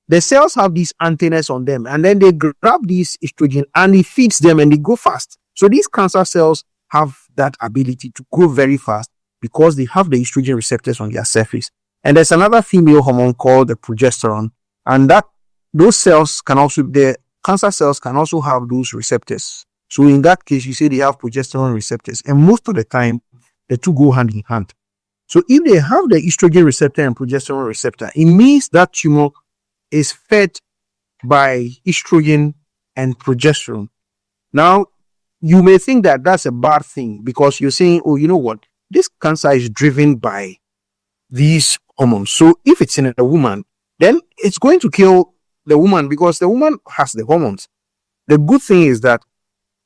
the cells have these antennas on them, and then they grab these estrogen and it feeds them and they go fast. So these cancer cells have that ability to grow very fast because they have the estrogen receptors on their surface. And there's another female hormone called the progesterone, and that those cells can also, the cancer cells can also have those receptors. So in that case, you say they have progesterone receptors, and most of the time, the two go hand in hand. So if they have the estrogen receptor and progesterone receptor, it means that tumor is fed by estrogen and progesterone. Now, you may think that that's a bad thing because you're saying, oh, you know what? This cancer is driven by these hormones. So if it's in a woman, then it's going to kill the woman because the woman has the hormones. The good thing is that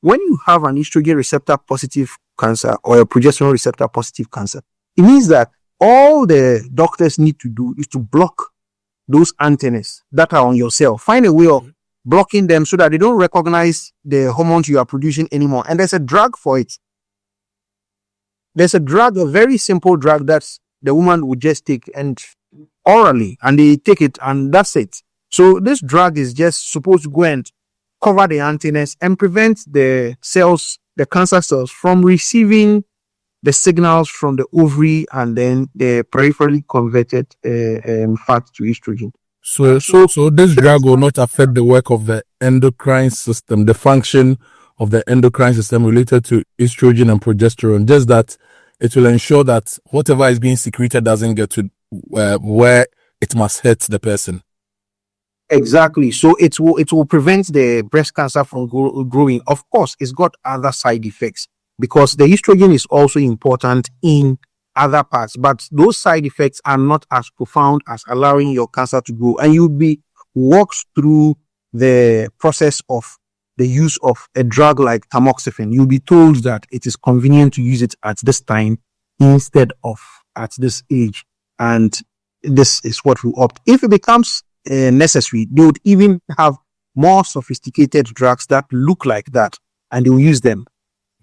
when you have an estrogen receptor positive cancer or a progesterone receptor positive cancer, it means that all the doctors need to do is to block those antennas that are on your cell. Find a way of blocking them so that they don't recognize the hormones you are producing anymore. And there's a drug for it. There's a drug, a very simple drug that the woman would just take and orally, and they take it and that's it. So this drug is just supposed to go and cover the antennas and prevent the cells, the cancer cells, from receiving the signals from the ovary and then the peripherally converted fat to estrogen. So this drug will not affect the work of the endocrine system, the function of the endocrine system related to estrogen and progesterone. Just that it will ensure that whatever is being secreted doesn't get to where it must hit the person. Exactly. So it will prevent the breast cancer from growing. Of course, it's got other side effects because the estrogen is also important in other parts, but those side effects are not as profound as allowing your cancer to grow. And you'll be walked through the process of the use of a drug like tamoxifen. You'll be told that it is convenient to use it at this time instead of at this age. And this is what we opt. If it becomes necessary, they would even have more sophisticated drugs that look like that, and they will use them.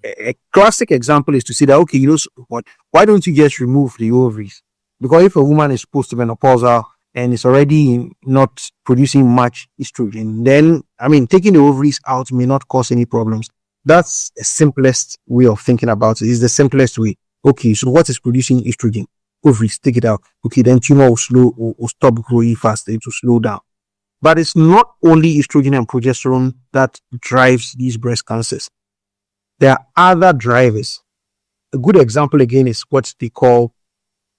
A classic example is to say that, okay, you know what, why don't you just remove the ovaries? Because if a woman is postmenopausal and is already not producing much estrogen, then, I mean, taking the ovaries out may not cause any problems. That's the simplest way of thinking about it. It's the simplest way. Okay, so what is producing estrogen? Ovaries, take it out. Okay, then tumor will stop growing fast. It will slow down. But it's not only estrogen and progesterone that drives these breast cancers. There are other drivers. A good example again is what they call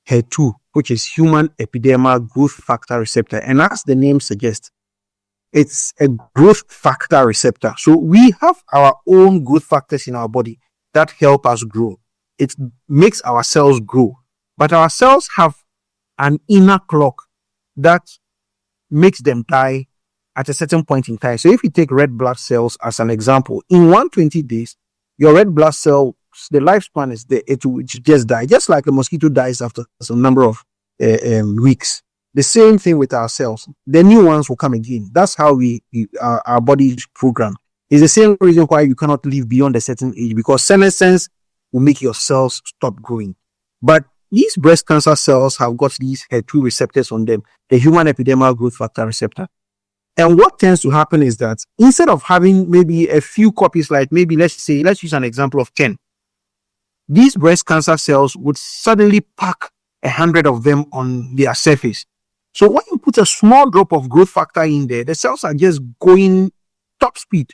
HER2, which is human epidermal growth factor receptor. And as the name suggests, it's a growth factor receptor. So we have our own growth factors in our body that help us grow. It makes our cells grow. But our cells have an inner clock that makes them die at a certain point in time. So if you take red blood cells as an example, in 120 days, your red blood cell, the lifespan is there. It will just die, just like a mosquito dies after some number of weeks. The same thing with our cells. The new ones will come again. That's how our body is programmed. It's the same reason why you cannot live beyond a certain age, because senescence will make your cells stop growing. But these breast cancer cells have got these HER2 receptors on them, the human epidermal growth factor receptor. And what tends to happen is that instead of having maybe a few copies, like maybe let's use an example of 10, these breast cancer cells would suddenly pack 100 of them on their surface. So when you put a small drop of growth factor in there, the cells are just going top speed.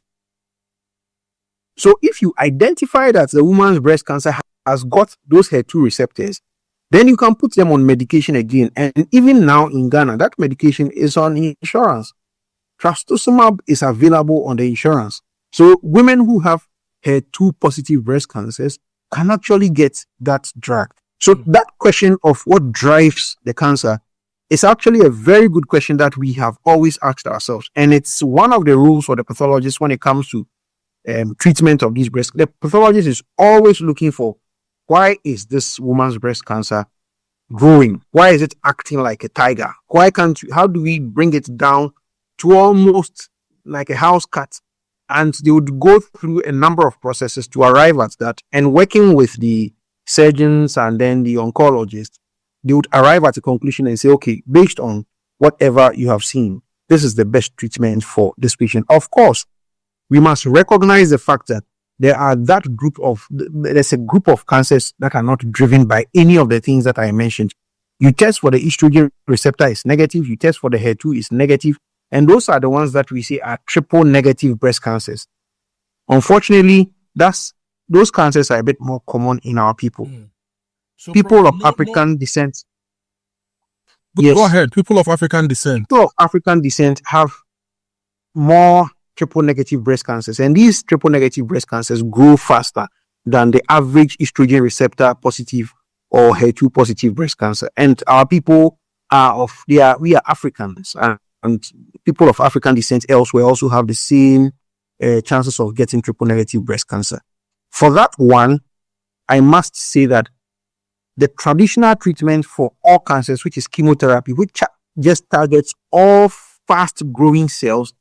So if you identify that the woman's breast cancer has got those HER2 receptors, then you can put them on medication again. And even now in Ghana, that medication is on insurance. Trastuzumab is available on the insurance. So women who have HER2 positive breast cancers can actually get that drug. So that question of what drives the cancer is actually a very good question that we have always asked ourselves. And it's one of the rules for the pathologist when it comes to treatment of these breast. The pathologist is always looking for, why is this woman's breast cancer growing? Why is it acting like a tiger? How do we bring it down to almost like a house cat? And they would go through a number of processes to arrive at that. And working with the surgeons and then the oncologist, they would arrive at a conclusion and say, okay, based on whatever you have seen, this is the best treatment for this patient. Of course, we must recognize the fact that there's a group of cancers that are not driven by any of the things that I mentioned. You test for the estrogen receptor is negative, you test for the HER2 is negative, and those are the ones that we say are triple negative breast cancers. Unfortunately, those cancers are a bit more common in our people. So people of African descent. Yes. Go ahead. People of African descent. People of African descent have more triple negative breast cancers, and these triple negative breast cancers grow faster than the average estrogen receptor positive or HER2 positive breast cancer. And our people we are Africans, and people of African descent elsewhere also have the same chances of getting triple negative breast cancer. For that one, I must say that the traditional treatment for all cancers, which is chemotherapy, which just targets all fast growing cells,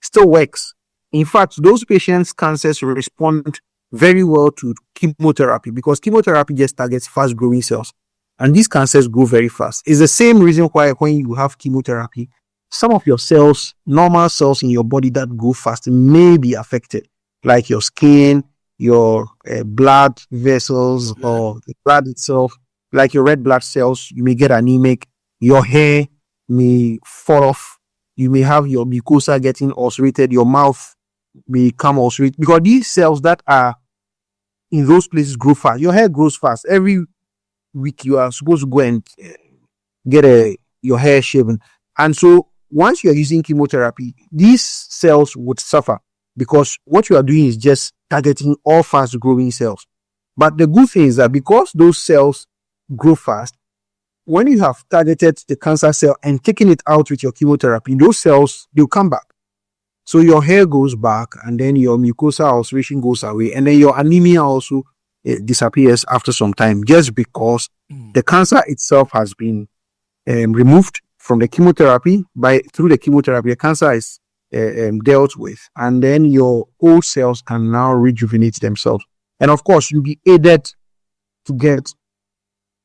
still works. In fact, those patients' cancers respond very well to chemotherapy because chemotherapy just targets fast growing cells, and these cancers grow very fast. It's the same reason why when you have chemotherapy, some of your cells, normal cells in your body that go fast, may be affected, like your skin, your blood vessels, or the blood itself, like your red blood cells. You may get anemic. Your hair may fall off. You may have your mucosa getting ulcerated. Your mouth may become ulcerated, because these cells that are in those places grow fast. Your hair grows fast. Every week you are supposed to go and get your hair shaven. And so once you are using chemotherapy, these cells would suffer, because what you are doing is just targeting all fast growing cells. But the good thing is that because those cells grow fast, when you have targeted the cancer cell and taken it out with your chemotherapy, those cells, they'll come back. So your hair goes back, and then your mucosa ulceration goes away, and then your anemia also disappears after some time, just because the cancer itself has been removed from the chemotherapy. Through the chemotherapy, the cancer is dealt with, and then your old cells can now rejuvenate themselves. And of course, you'll be aided to get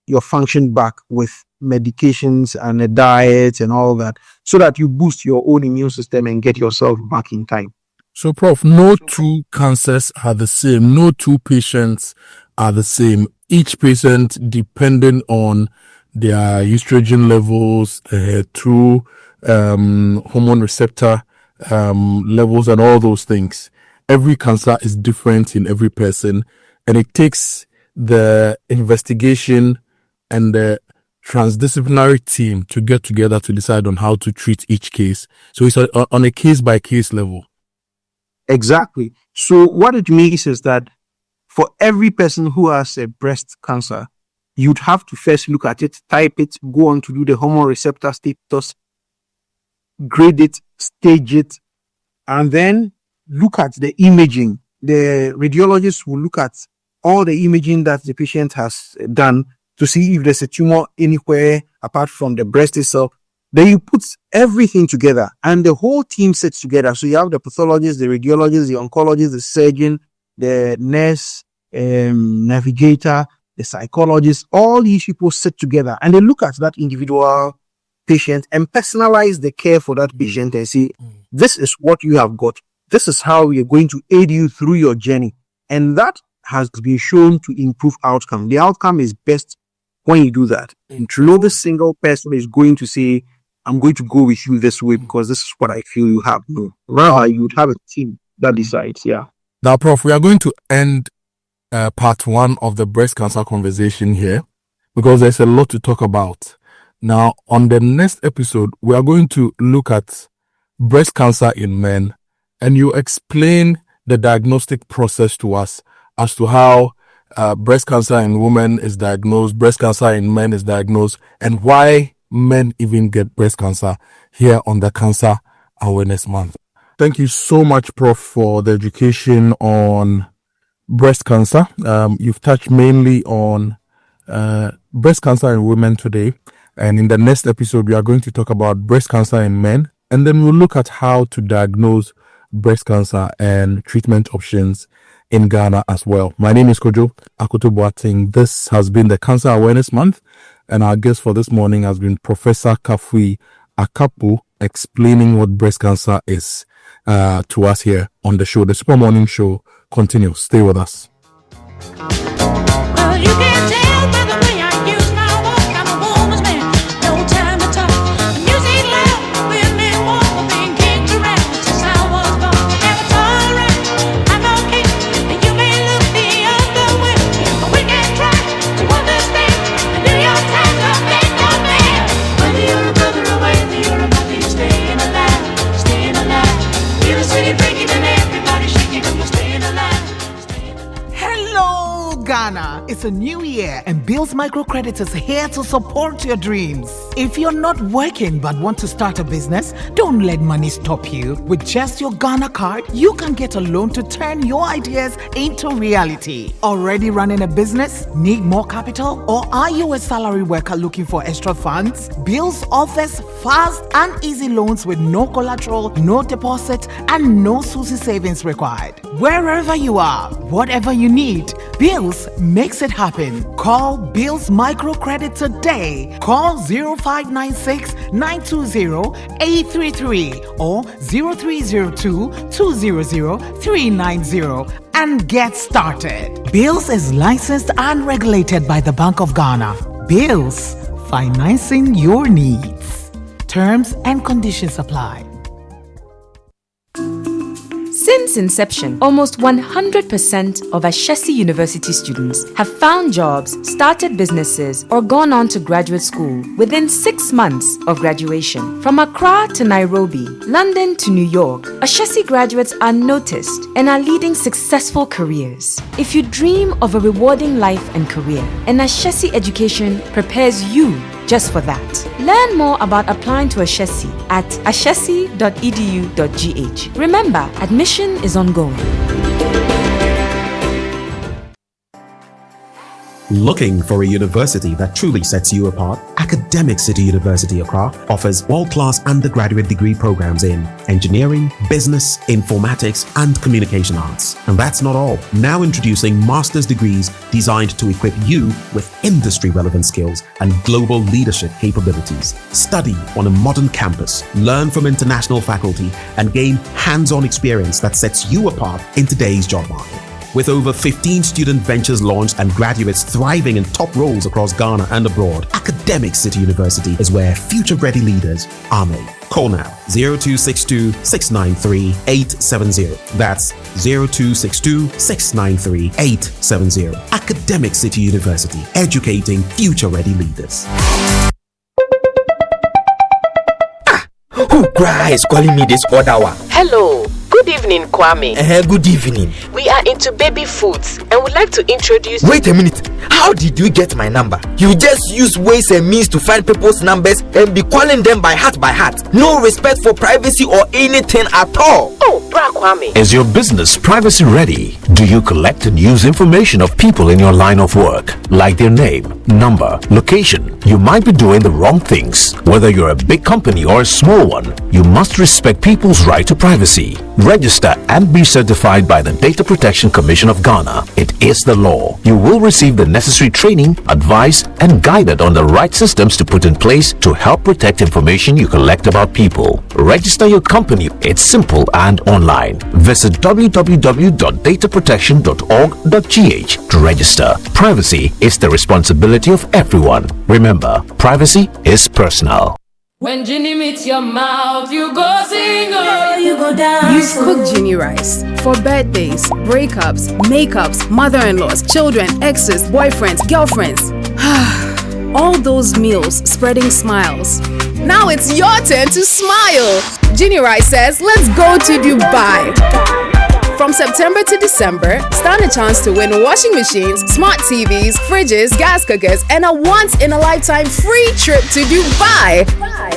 your function back with medications and a diet and all that, so that you boost your own immune system and get yourself back in time. So, Prof, no two cancers are the same. No two patients are the same. Each patient, depending on their estrogen levels, through hormone receptor levels and all those things. Every cancer is different in every person, and it takes the investigation and the transdisciplinary team to get together to decide on how to treat each case. So it's on a case-by-case level. Exactly. So what it means is that for every person who has a breast cancer, you'd have to first look at it, type it, go on to do the hormone receptor status, grade it, stage it, and then look at the imaging. The radiologist will look at all the imaging that the patient has done to see if there's a tumor anywhere apart from the breast itself. Then you put everything together, and the whole team sits together. So you have the pathologist, the radiologist, the oncologist, the surgeon, the nurse, navigator, the psychologist. All these people sit together and they look at that individual patient and personalize the care for that patient and say, this is what you have got. This is how we are going to aid you through your journey. And that has been shown to improve outcome. The outcome is best when you do that. And no single person is going to say, I'm going to go with you this way because this is what I feel you have. No. Rather, you would have a team that decides. Yeah. Now, Prof, we are going to end part one of the breast cancer conversation here because there's a lot to talk about. Now, on the next episode, we are going to look at breast cancer in men, and you explain the diagnostic process to us as to how breast cancer in women is diagnosed, breast cancer in men is diagnosed, and why men even get breast cancer here on the Cancer Awareness Month. Thank you so much, Prof, for the education on breast cancer. You've touched mainly on breast cancer in women today. And in the next episode, we are going to talk about breast cancer in men. And then we'll look at how to diagnose breast cancer and treatment options in Ghana as well. My name is Kojo Akoto-Boateng. This has been the Cancer Awareness Month. And our guest for this morning has been Professor Kafui Akapu, explaining what breast cancer is to us here on the show. The Super Morning Show continues. Stay with us. Well, you can tell by the way I use my walk, I'm a woman's man, no time to talk. Music loud, women walk, being kicked around since I was born. Never tolerate, I'm okay, and you may look the other way, but we can try to understand and do your time to make your man. Whether you're a brother or whether you're a mother, you're staying alive, staying alive. Feel the city breaking and everybody shaking, you're staying alive. Hello, Ghana. It's a new year and Bill's Microcredit is here to support your dreams. If you're not working but want to start a business, don't let money stop you. With just your Ghana card, you can get a loan to turn your ideas into reality. Already running a business? Need more capital? Or are you a salary worker looking for extra funds? Bills offers fast and easy loans with no collateral, no deposit, and no SUSI savings required. Wherever you are, whatever you need, Bills Bills makes it happen. Call Bills Microcredit today. Call 0596 920 833 or 0302 200 390 and get started. Bills is licensed and regulated by the Bank of Ghana. Bills, financing your needs. Terms and conditions apply. Since inception, almost 100% of Ashesi University students have found jobs, started businesses, or gone on to graduate school within 6 months of graduation. From Accra to Nairobi, London to New York, Ashesi graduates are noticed and are leading successful careers. If you dream of a rewarding life and career, an Ashesi education prepares you just for that. Learn more about applying to Ashesi at ashesi.edu.gh. Remember, admission is ongoing. Looking for a university that truly sets you apart? Academic City University Accra offers world-class undergraduate degree programs in engineering, business, informatics, and communication arts. And that's not all. Now introducing master's degrees designed to equip you with industry-relevant skills and global leadership capabilities. Study on a modern campus, learn from international faculty, and gain hands-on experience that sets you apart in today's job market. With over 15 student ventures launched and graduates thriving in top roles across Ghana and abroad, Academic City University is where future-ready leaders are made. Call now 0262 693 870. That's 0262 693 870. Academic City University, educating future-ready leaders. Who is calling me this other one? Hello. Good evening, Kwame. Good evening. We are into baby foods and would like to introduce... Wait a minute. How did you get my number? You just use ways and means to find people's numbers and be calling them by heart. No respect for privacy or anything at all. Oh, Bra Kwame. Is your business privacy ready? Do you collect and use information of people in your line of work, like their name, number, location? You might be doing the wrong things. Whether you're a big company or a small one, you must respect people's right to privacy. Register and be certified by the Data Protection Commission of Ghana. It is the law. You will receive the necessary training, advice, and guided on the right systems to put in place to help protect information you collect about people. Register your company. It's simple and online. Visit www.dataprotection.org.gh to register. Privacy is the responsibility of everyone. Remember, privacy is personal. When Ginny meets your mouth, you go sing, you go down. Use cooked Ginny rice for birthdays, breakups, makeups, mother-in-laws, children, exes, boyfriends, girlfriends. All those meals spreading smiles. Now it's your turn to smile. Ginny rice says, let's go to Dubai. From September to December, stand a chance to win washing machines, smart TVs, fridges, gas cookers, and a once-in-a-lifetime free trip to Dubai.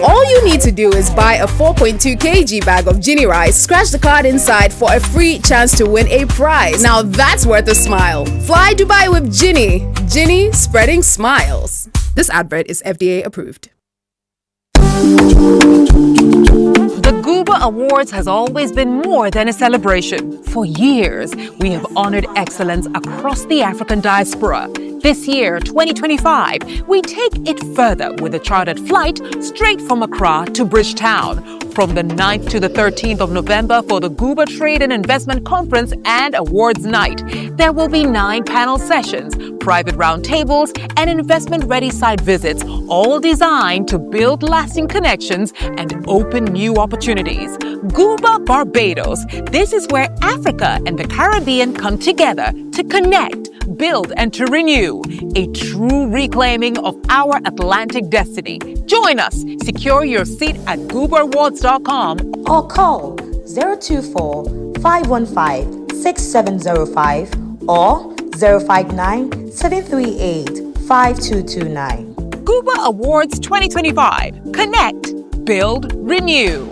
All you need to do is buy a 4.2 kg bag of Ginny rice, scratch the card inside for a free chance to win a prize. Now that's worth a smile. Fly Dubai with Ginny. Ginny, spreading smiles. This advert is FDA approved. The Gooba Awards has always been more than a celebration. For years, we have honored excellence across the African diaspora. This year, 2025, we take it further with a chartered flight straight from Accra to Bridgetown. From the 9th to the 13th of November for the Gooba Trade and Investment Conference and Awards Night. There will be 9 panel sessions, private roundtables, and investment-ready site visits, all designed to build lasting connections and open new opportunities. Gooba Barbados. This is where Africa and the Caribbean come together to connect, build, and to renew. A true reclaiming of our Atlantic destiny. Join us. Secure your seat at GoobaAwards.com or call 024-515-6705 or 059-738-5229. Gooba Awards 2025. Connect, build, renew.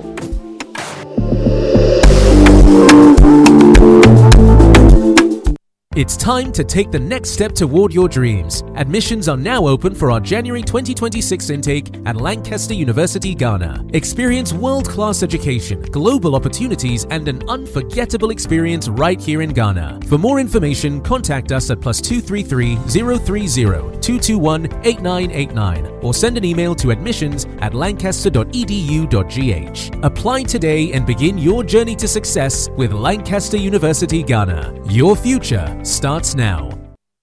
It's time to take the next step toward your dreams. Admissions are now open for our January 2026 intake at Lancaster University, Ghana. Experience world-class education, global opportunities, and an unforgettable experience right here in Ghana. For more information, contact us at +233 030 221 8989 or send an email to admissions@lancaster.edu.gh. Apply today and begin your journey to success with Lancaster University, Ghana. Your future starts now.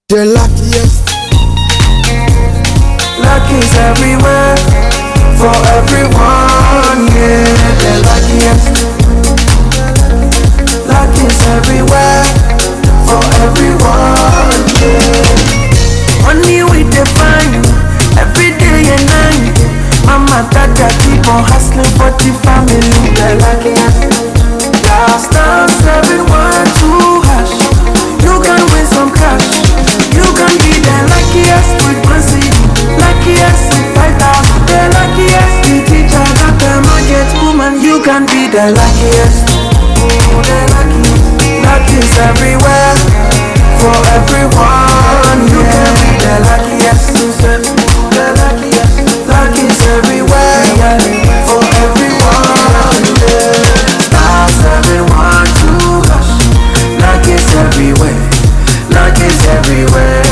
The luckiest. Luck is everywhere for everyone, yeah. The luckiest. Luck is everywhere for everyone, yeah. Money we define every day and night. Mama, Dada keep on hustling for the family. The luckiest. Last dance, everyone to hush. You can win some cash. You can be the luckiest with one CD, luckiest with 5,000. The luckiest, the teacher, doctor, market woman. You can be the luckiest. Oh, the luckiest. Luck is everywhere for everyone. You can be the luckiest. The luckiest. Luck is everywhere for everyone. Stars, everyone to hush. Luck is everywhere. Luck is everywhere.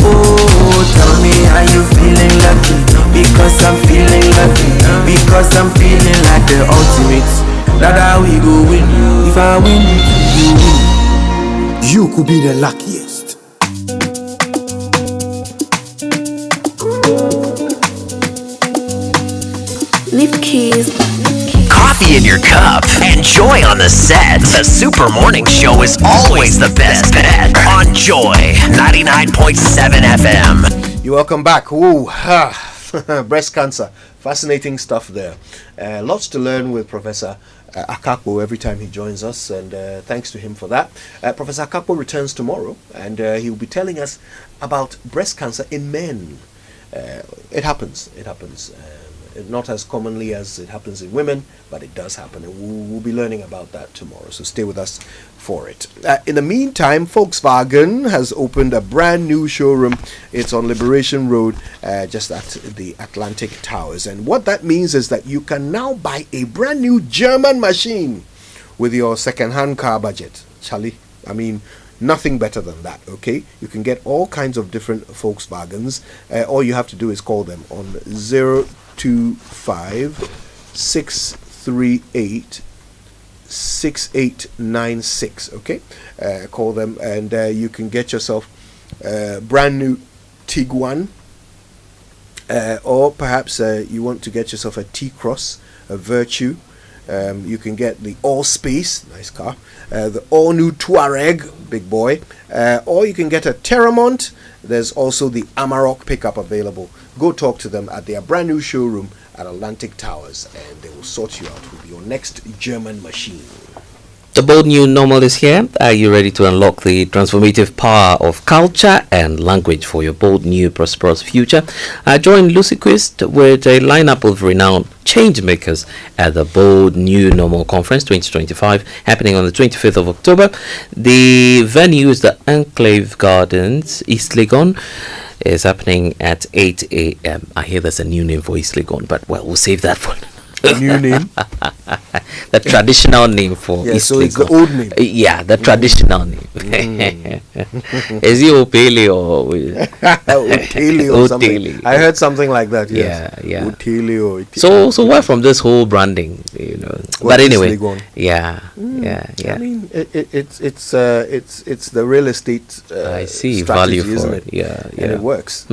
Oh, tell me, are you feeling lucky? Because I'm feeling lucky. Because I'm feeling like the ultimate. That how we go win. If I win, you win. You could be the luckiest. Lift keys. Coffee in your cup. Enjoy on the set. The Super Morning Show is always the best bet on Joy 99.7 FM. You're welcome back. Ooh, breast cancer. Fascinating stuff there. Lots to learn with Professor Akakpo every time he joins us, and thanks to him for that. Professor Akakpo returns tomorrow, and he will be telling us about breast cancer in men. It happens. Not as commonly as it happens in women, but it does happen, and we'll be learning about that tomorrow, so stay with us for it. In the meantime, Volkswagen has opened a brand new showroom. It's on Liberation Road, just at the Atlantic Towers, and what that means is that you can now buy a brand new German machine with your second-hand car budget. Charlie, I mean, nothing better than that, okay? You can get all kinds of different Volkswagens. All you have to do is call them on 025-638-6896, okay? Call them, and you can get yourself a brand new Tiguan, or perhaps you want to get yourself a T-Cross, a Virtue. You can get the All-Space, nice car, the all-new Touareg, big boy, or you can get a Terramont. There's also the Amarok pickup available. Go talk to them at their brand new showroom at Atlantic Towers, and they will sort you out with your next German machine. The bold new normal is here. Are you ready to unlock the transformative power of culture and language for your bold new prosperous future? Join Lucy Quist with a lineup of renowned change makers at the Bold New Normal Conference 2025, happening on the 25th of October. The venue is the Enclave Gardens, East Legon. Is happening at 8 a.m. I hear there's a new name for East Legon, but well, we'll save that one. New name? The traditional name for East so Legon. It's the old name. Yeah, the traditional name. Is it Opele or Otele or something? I heard something like that. Yes. Yeah. Otele or So why from this whole branding, you know? But anyway, yeah. I mean, it's the real estate. I see strategy, value for it. And it works.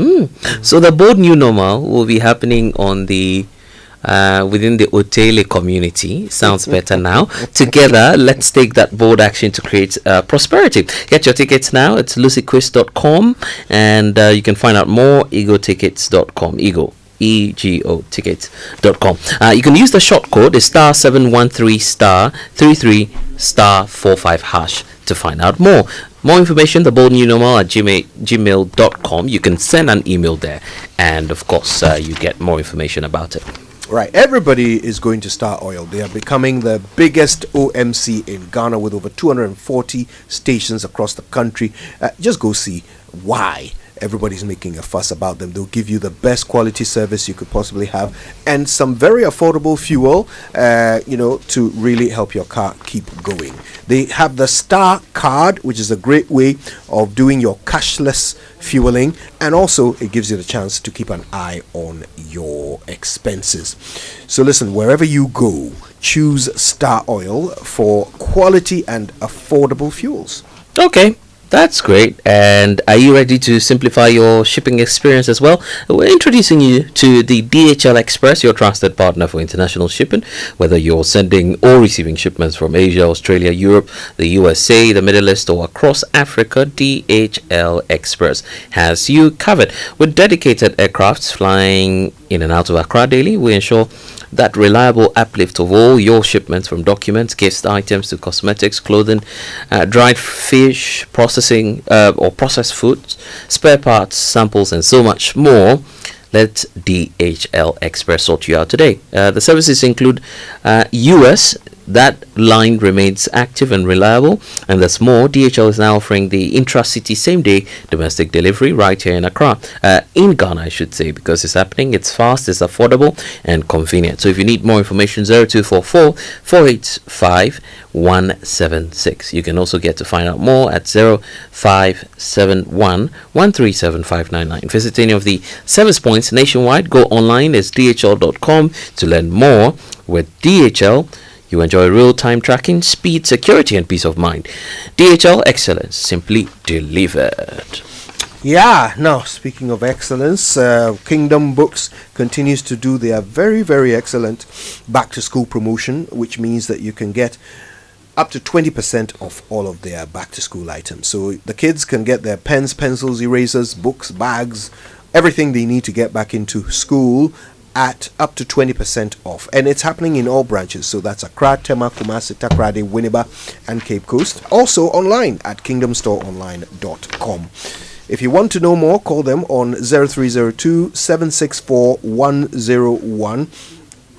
So the Bold New Normal will be happening on the within the Otele community. Sounds better now. Together, let's take that bold action to create prosperity. Get your tickets now. It's lucyquist.com, and you can find out more egotickets.com. EGO tickets.com. You can use the short code is *713*33*45# to find out more. More information, the bold new normal at gmail.com. You can send an email there, and of course, you get more information about it. Right, everybody is going to Star Oil. They are becoming the biggest OMC in Ghana with over 240 stations across the country. Just go see why everybody's making a fuss about them. They'll give you the best quality service you could possibly have and some very affordable fuel, to really help your car keep going. They have the Star Card, which is a great way of doing your cashless fueling, and also it gives you the chance to keep an eye on your expenses. So listen, wherever you go, choose Star Oil for quality and affordable fuels. Okay. That's great. And are you ready to simplify your shipping experience as well? We're introducing you to the DHL Express, your trusted partner for international shipping. Whether you're sending or receiving shipments from Asia, Australia, Europe, the USA, the Middle East, or across Africa, DHL Express has you covered. With dedicated aircrafts flying in and out of Accra daily, we ensure that reliable uplift of all your shipments, from documents, gift items to cosmetics, clothing, dried fish, processing or processed foods, spare parts, samples, and so much more. Let DHL Express sort you out today. The services include US. That line remains active and reliable, and there's more. DHL is now offering the intra-city same-day domestic delivery right here in Accra, in Ghana, I should say, because it's happening. It's fast, it's affordable, and convenient. So if you need more information, 0244 485 176. You can also get to find out more at 0571 137 599. Visit any of the service points nationwide. Go online, it's dhl.com to learn more. With DHL, you enjoy real-time tracking, speed, security, and peace of mind. DHL excellence, simply delivered. Yeah, now speaking of excellence, Kingdom Books continues to do their very, very excellent back-to-school promotion, which means that you can get up to 20% off all of their back-to-school items. So the kids can get their pens, pencils, erasers, books, bags, everything they need to get back into school at up to 20% off, and it's happening in all branches. So that's Accra, Tema, Kumasi, Takrady, Winneba, and Cape Coast. Also online at kingdomstoreonline.com. If you want to know more, call them on 0302 764 101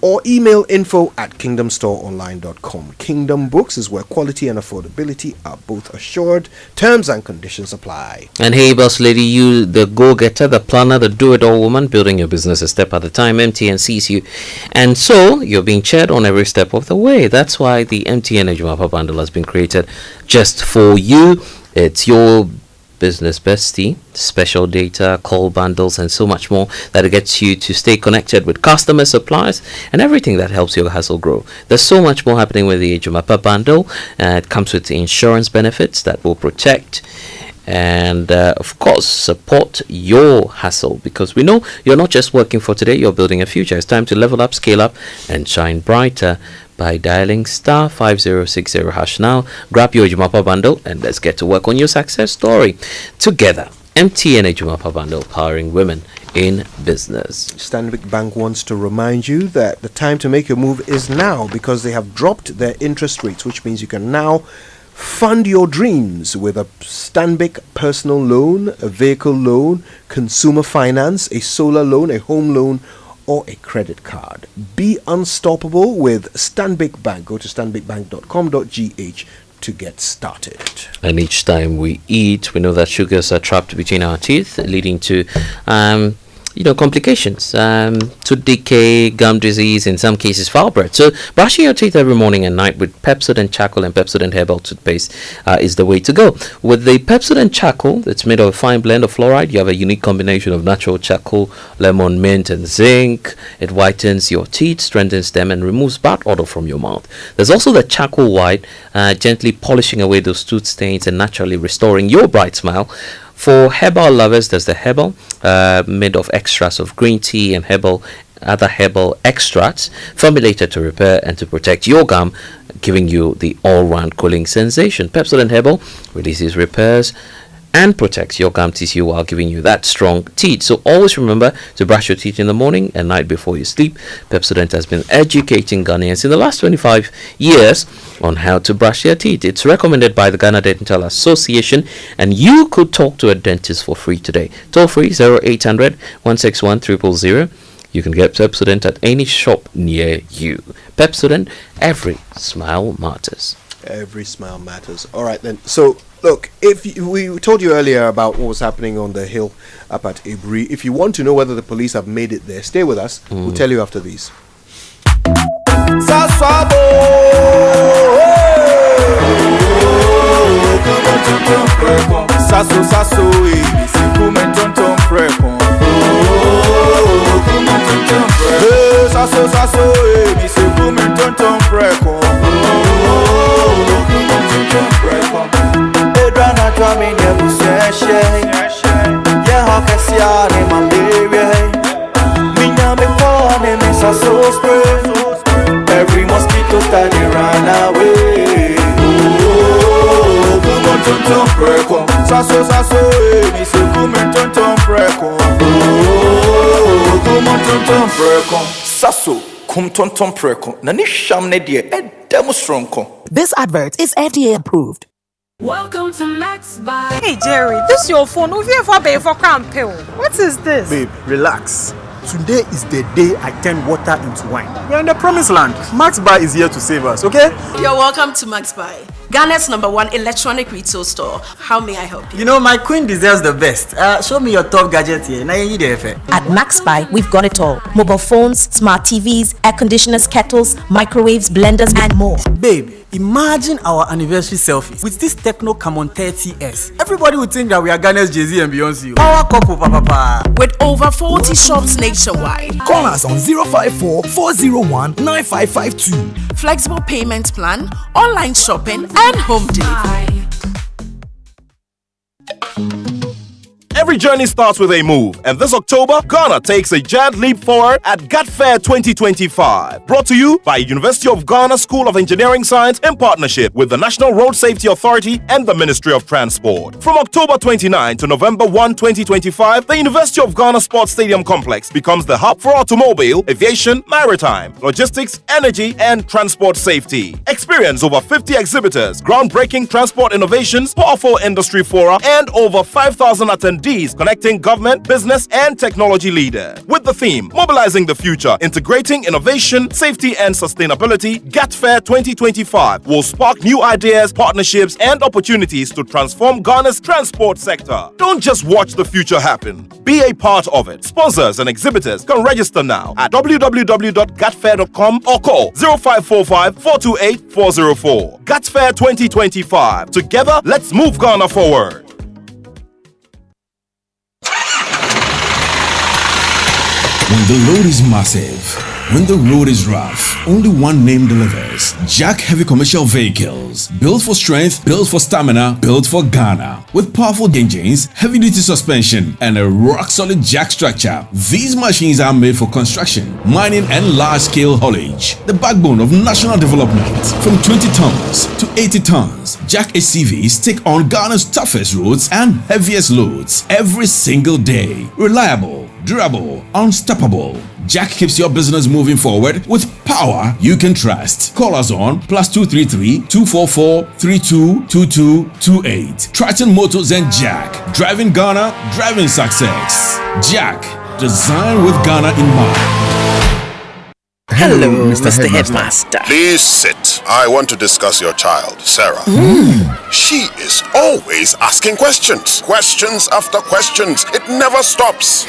or email info@kingdomstoreonline.com. Kingdom Books is where quality and affordability are both assured. Terms and conditions apply. And hey, boss lady, you the go-getter, the planner, the do-it-all woman, building your business a step at a time. MTN sees you, and so you're being cheered on every step of the way. That's why the MTN Ejumapa bundle has been created just for you. It's your business bestie, special data, call bundles, and so much more that gets you to stay connected with customers, suppliers, and everything that helps your hustle grow. There's so much more happening with the Ejumapa bundle. It comes with insurance benefits that will protect and of course support your hustle, because we know you're not just working for today, you're building a future. It's time to level up, scale up, and shine brighter by dialing star 5060 hash now. Grab your Ejumapa bundle and let's get to work on your success story together. MTN Ejumapa bundle, powering women in business. Stanbic Bank wants to remind you that the time to make your move is now, because they have dropped their interest rates, which means you can now fund your dreams with a Stanbic personal loan, a vehicle loan, consumer finance, a solar loan, a home loan, or a credit card. Be unstoppable with Stanbic Bank. Go to stanbicbank.com.gh to get started. And each time we eat, we know that sugars are trapped between our teeth, leading to complications, tooth decay, gum disease, in some cases foul breath. So brushing your teeth every morning and night with Pepsodent Charcoal and Pepsodent Herbal Toothpaste is the way to go. With the Pepsodent Charcoal, it's made of a fine blend of fluoride. You have a unique combination of natural charcoal, lemon, mint, and zinc. It whitens your teeth, strengthens them, and removes bad odor from your mouth. There's also the Charcoal White, gently polishing away those tooth stains and naturally restoring your bright smile. For herbal lovers, there's the herbal, made of extracts of green tea and other herbal extracts, formulated to repair and to protect your gum, giving you the all-round cooling sensation. Pepsodent Herbal releases, repairs, and protects your gum tissue while giving you that strong teeth. So always remember to brush your teeth in the morning and night before you sleep. Pepsodent has been educating Ghanaians in the last 25 years on how to brush their teeth. It's recommended by the Ghana Dental Association, and you could talk to a dentist for free today. Toll free 0800 161 000. You can get Pepsodent at any shop near you. Pepsodent, every smile matters. Every smile matters. All right then. So look, we told you earlier about what was happening on the hill up at Ibri. If you want to know whether the police have made it there, stay with us. We'll tell you after these. Every mosquito study run away. Come on, tonton preko. Sasso, mi se come tonton preko. Come on, tonton preko. Sasso, come tonton preko. Nani shamne die e demo stronko. This advert is FDA approved. Welcome to Max by. Hey Jerry, this your phone. What is this? Babe, relax. Today is the day I turn water into wine. We're in the promised land. Max Buy is here to save us, okay? You're welcome to Max Buy, Ghana's #1 electronic retail store. How may I help you? You know, my queen deserves the best. Show me your top gadget here. At Max Buy, we've got it all. Mobile phones, smart TVs, air conditioners, kettles, microwaves, blenders, and more. Babe, imagine our anniversary selfies with this Techno Camon 30S. Everybody would think that we are Ghana's Jay-Z and Beyonce. Power couple, papa. With over 40 shops nationwide. Call us on 054-401-9552. Flexible payment plan, online shopping, and home delivery. Every journey starts with a move, and this October, Ghana takes a giant leap forward at GAT Fair 2025. Brought to you by University of Ghana School of Engineering Science in partnership with the National Road Safety Authority and the Ministry of Transport. From October 29 to November 1, 2025, the University of Ghana Sports Stadium Complex becomes the hub for automobile, aviation, maritime, logistics, energy, and transport safety. Experience over 50 exhibitors, groundbreaking transport innovations, powerful industry fora, and over 5,000 attendees connecting government, business, and technology leaders. With the theme, Mobilizing the Future, Integrating Innovation, Safety, and Sustainability, GAT Fair 2025 will spark new ideas, partnerships, and opportunities to transform Ghana's transport sector. Don't just watch the future happen. Be a part of it. Sponsors and exhibitors can register now at www.gatfair.com or call 0545 428 404. GAT Fair 2025. Together, let's move Ghana forward. When the load is massive, when the road is rough, only one name delivers. Jack Heavy Commercial Vehicles. Built for strength, built for stamina, built for Ghana. With powerful engines, heavy-duty suspension, and a rock-solid jack structure, these machines are made for construction, mining, and large-scale haulage. The backbone of national development. From 20 tons to 80 tons, Jack HCVs take on Ghana's toughest roads and heaviest loads every single day. Reliable, durable, unstoppable. Jack keeps your business moving forward with power you can trust. Call us on +233 244 322228. Triton Motors and Jack. Driving Ghana, driving success. Jack, designed with Ghana in mind. Hello, Mr. Headmaster. Please sit. I want to discuss your child, Sarah. She is always asking questions. Questions after questions. It never stops.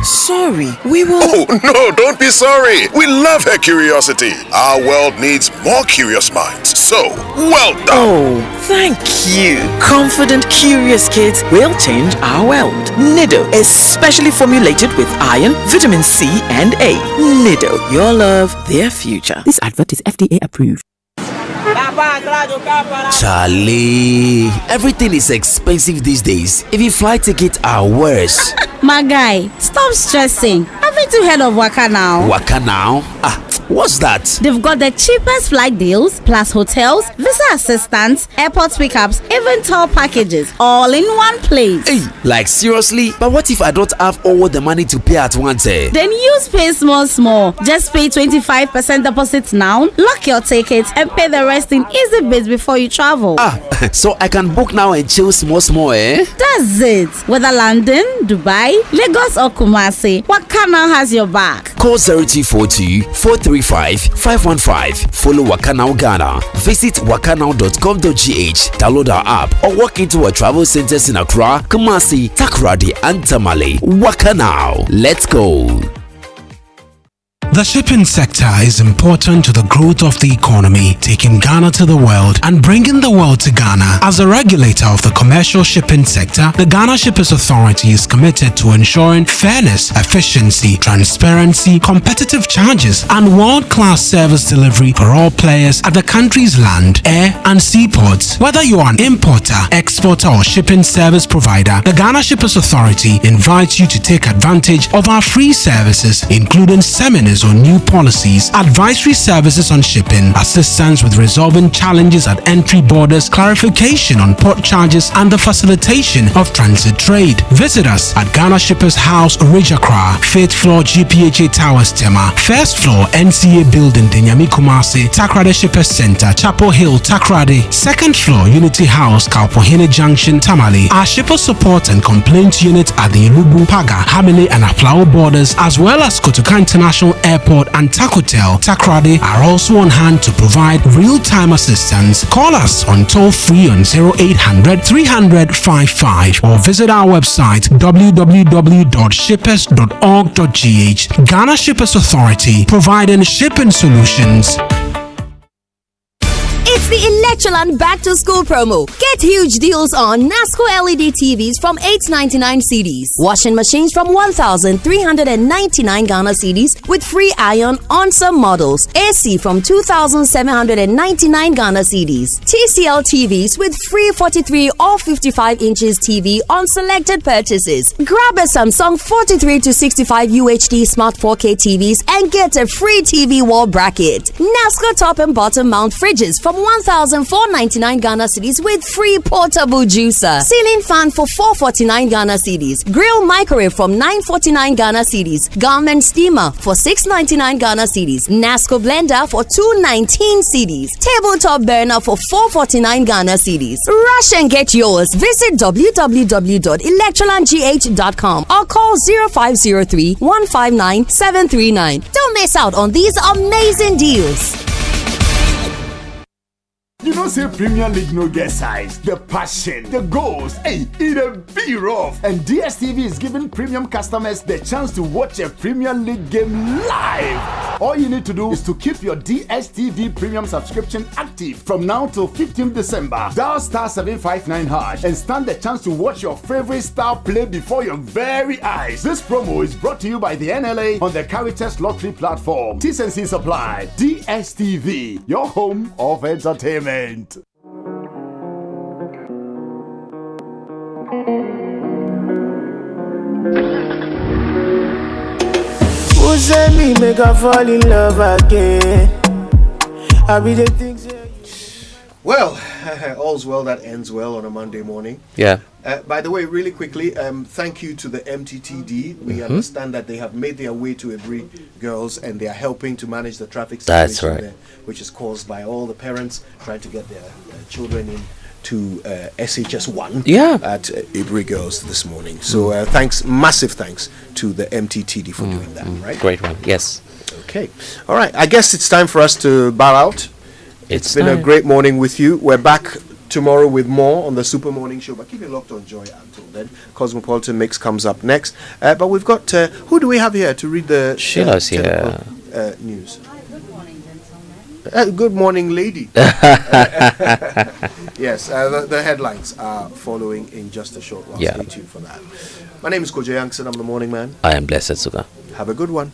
Sorry, we will... Oh, no, don't be sorry. We love her curiosity. Our world needs more curious minds. So, well done. Oh, thank you. Confident, curious kids will change our world. Nido is specially formulated with iron, vitamin C, and A. Nido, your love, their future. This advert is FDA approved. Charlie, everything is expensive these days. Even flight tickets are worse. My guy, stop stressing. I've been to head of Waka now. Waka now? What's that? They've got the cheapest flight deals, plus hotels, visa assistance, airport pickups, even tour packages, all in one place. Hey, like seriously? But what if I don't have all the money to pay at once? Then use Pay Small. Just pay 25% deposit now, lock your tickets, and pay the rest in easy bits before you travel. So I can book now and chill small, eh? That's it. Whether London, Dubai, Lagos, or Kumasi, Wakana has your back. Call 0242 435 515. Follow Wakanow Ghana. Visit wakanow.com.gh. Download our app or walk into our travel centers in Accra, Kumasi, Takoradi, and Tamale. Wakanow. Let's go. The shipping sector is important to the growth of the economy, taking Ghana to the world and bringing the world to Ghana. As a regulator of the commercial shipping sector, the Ghana Shippers Authority is committed to ensuring fairness, efficiency, transparency, competitive charges, and world-class service delivery for all players at the country's land, air, and seaports. Whether you are an importer, exporter, or shipping service provider, the Ghana Shippers Authority invites you to take advantage of our free services, including seminars on new policies, advisory services on shipping, assistance with resolving challenges at entry borders, clarification on port charges, and the facilitation of transit trade. Visit us at Ghana Shippers House, Orijakra, 5th floor GPHA Towers, Tema, 1st floor NCA Building, Denyami Kumasi, Takrade Shippers Center, Chapel Hill, Takrade, 2nd floor Unity House, Kalpohene Junction, Tamale. Our shipper support and complaint unit at the Ilubu, Paga, Hamile, and Aflao borders, as well as Kotoka International Airport and Takotel, Takrade, are also on hand to provide real-time assistance. Call us on toll-free on 0800 300 55 or visit our website www.shippers.org.gh. Ghana Shippers Authority, providing shipping solutions. It's the Electroland Back to School promo. Get huge deals on NASCO LED TVs from $899 CDs, washing machines from 1,399 Ghana CDs with free iron on some models, AC from 2,799 Ghana CDs, TCL TVs with free 43 or 55 inches TV on selected purchases. Grab a Samsung 43 to 65 UHD Smart 4K TVs and get a free TV wall bracket. NASCO top and bottom mount fridges from 1,499 Ghana cedis with free portable juicer. Ceiling fan for 449 Ghana cedis. Grill microwave from 949 Ghana cedis. Garment steamer for 699 Ghana cedis. NASCO blender for 219 cedis. Tabletop burner for 449 Ghana cedis. Rush and get yours. Visit www.electrolandgh.com or call 0503 159 739. Don't miss out on these amazing deals. You know, say Premier League no get size, the passion, the goals, hey, it be rough. And DSTV is giving premium customers the chance to watch a Premier League game live. All you need to do is to keep your DSTV premium subscription active from now till 15th December. Dial *759# and stand the chance to watch your favorite star play before your very eyes. This promo is brought to you by the NLA on the Caritas Lottery platform. T's and C's apply. DSTV, your home of entertainment. Who said me make I fall in love again? I be the things. Well, all's well that ends well on a Monday morning. Yeah. By the way, really quickly, thank you to the MTTD. We understand that they have made their way to Ebri girls and they are helping to manage the traffic situation there, which is caused by all the parents trying to get their children in to SHS1 at Ebri girls this morning. So thanks, massive thanks to the MTTD for doing that, right? Great one, yes. Okay. All right, I guess it's time for us to bow out. It's been a great morning with you. We're back tomorrow with more on the Super Morning Show, but keep it locked on Joy until then. Cosmopolitan Mix comes up next. But we've got, who do we have here to read the Sheila's here. News? Good morning, lady. Yes, the headlines are following in just a short while. Stay tuned for that. My name is Kojo Yankson. I'm the morning man. I am Blessed Sogah. Have a good one.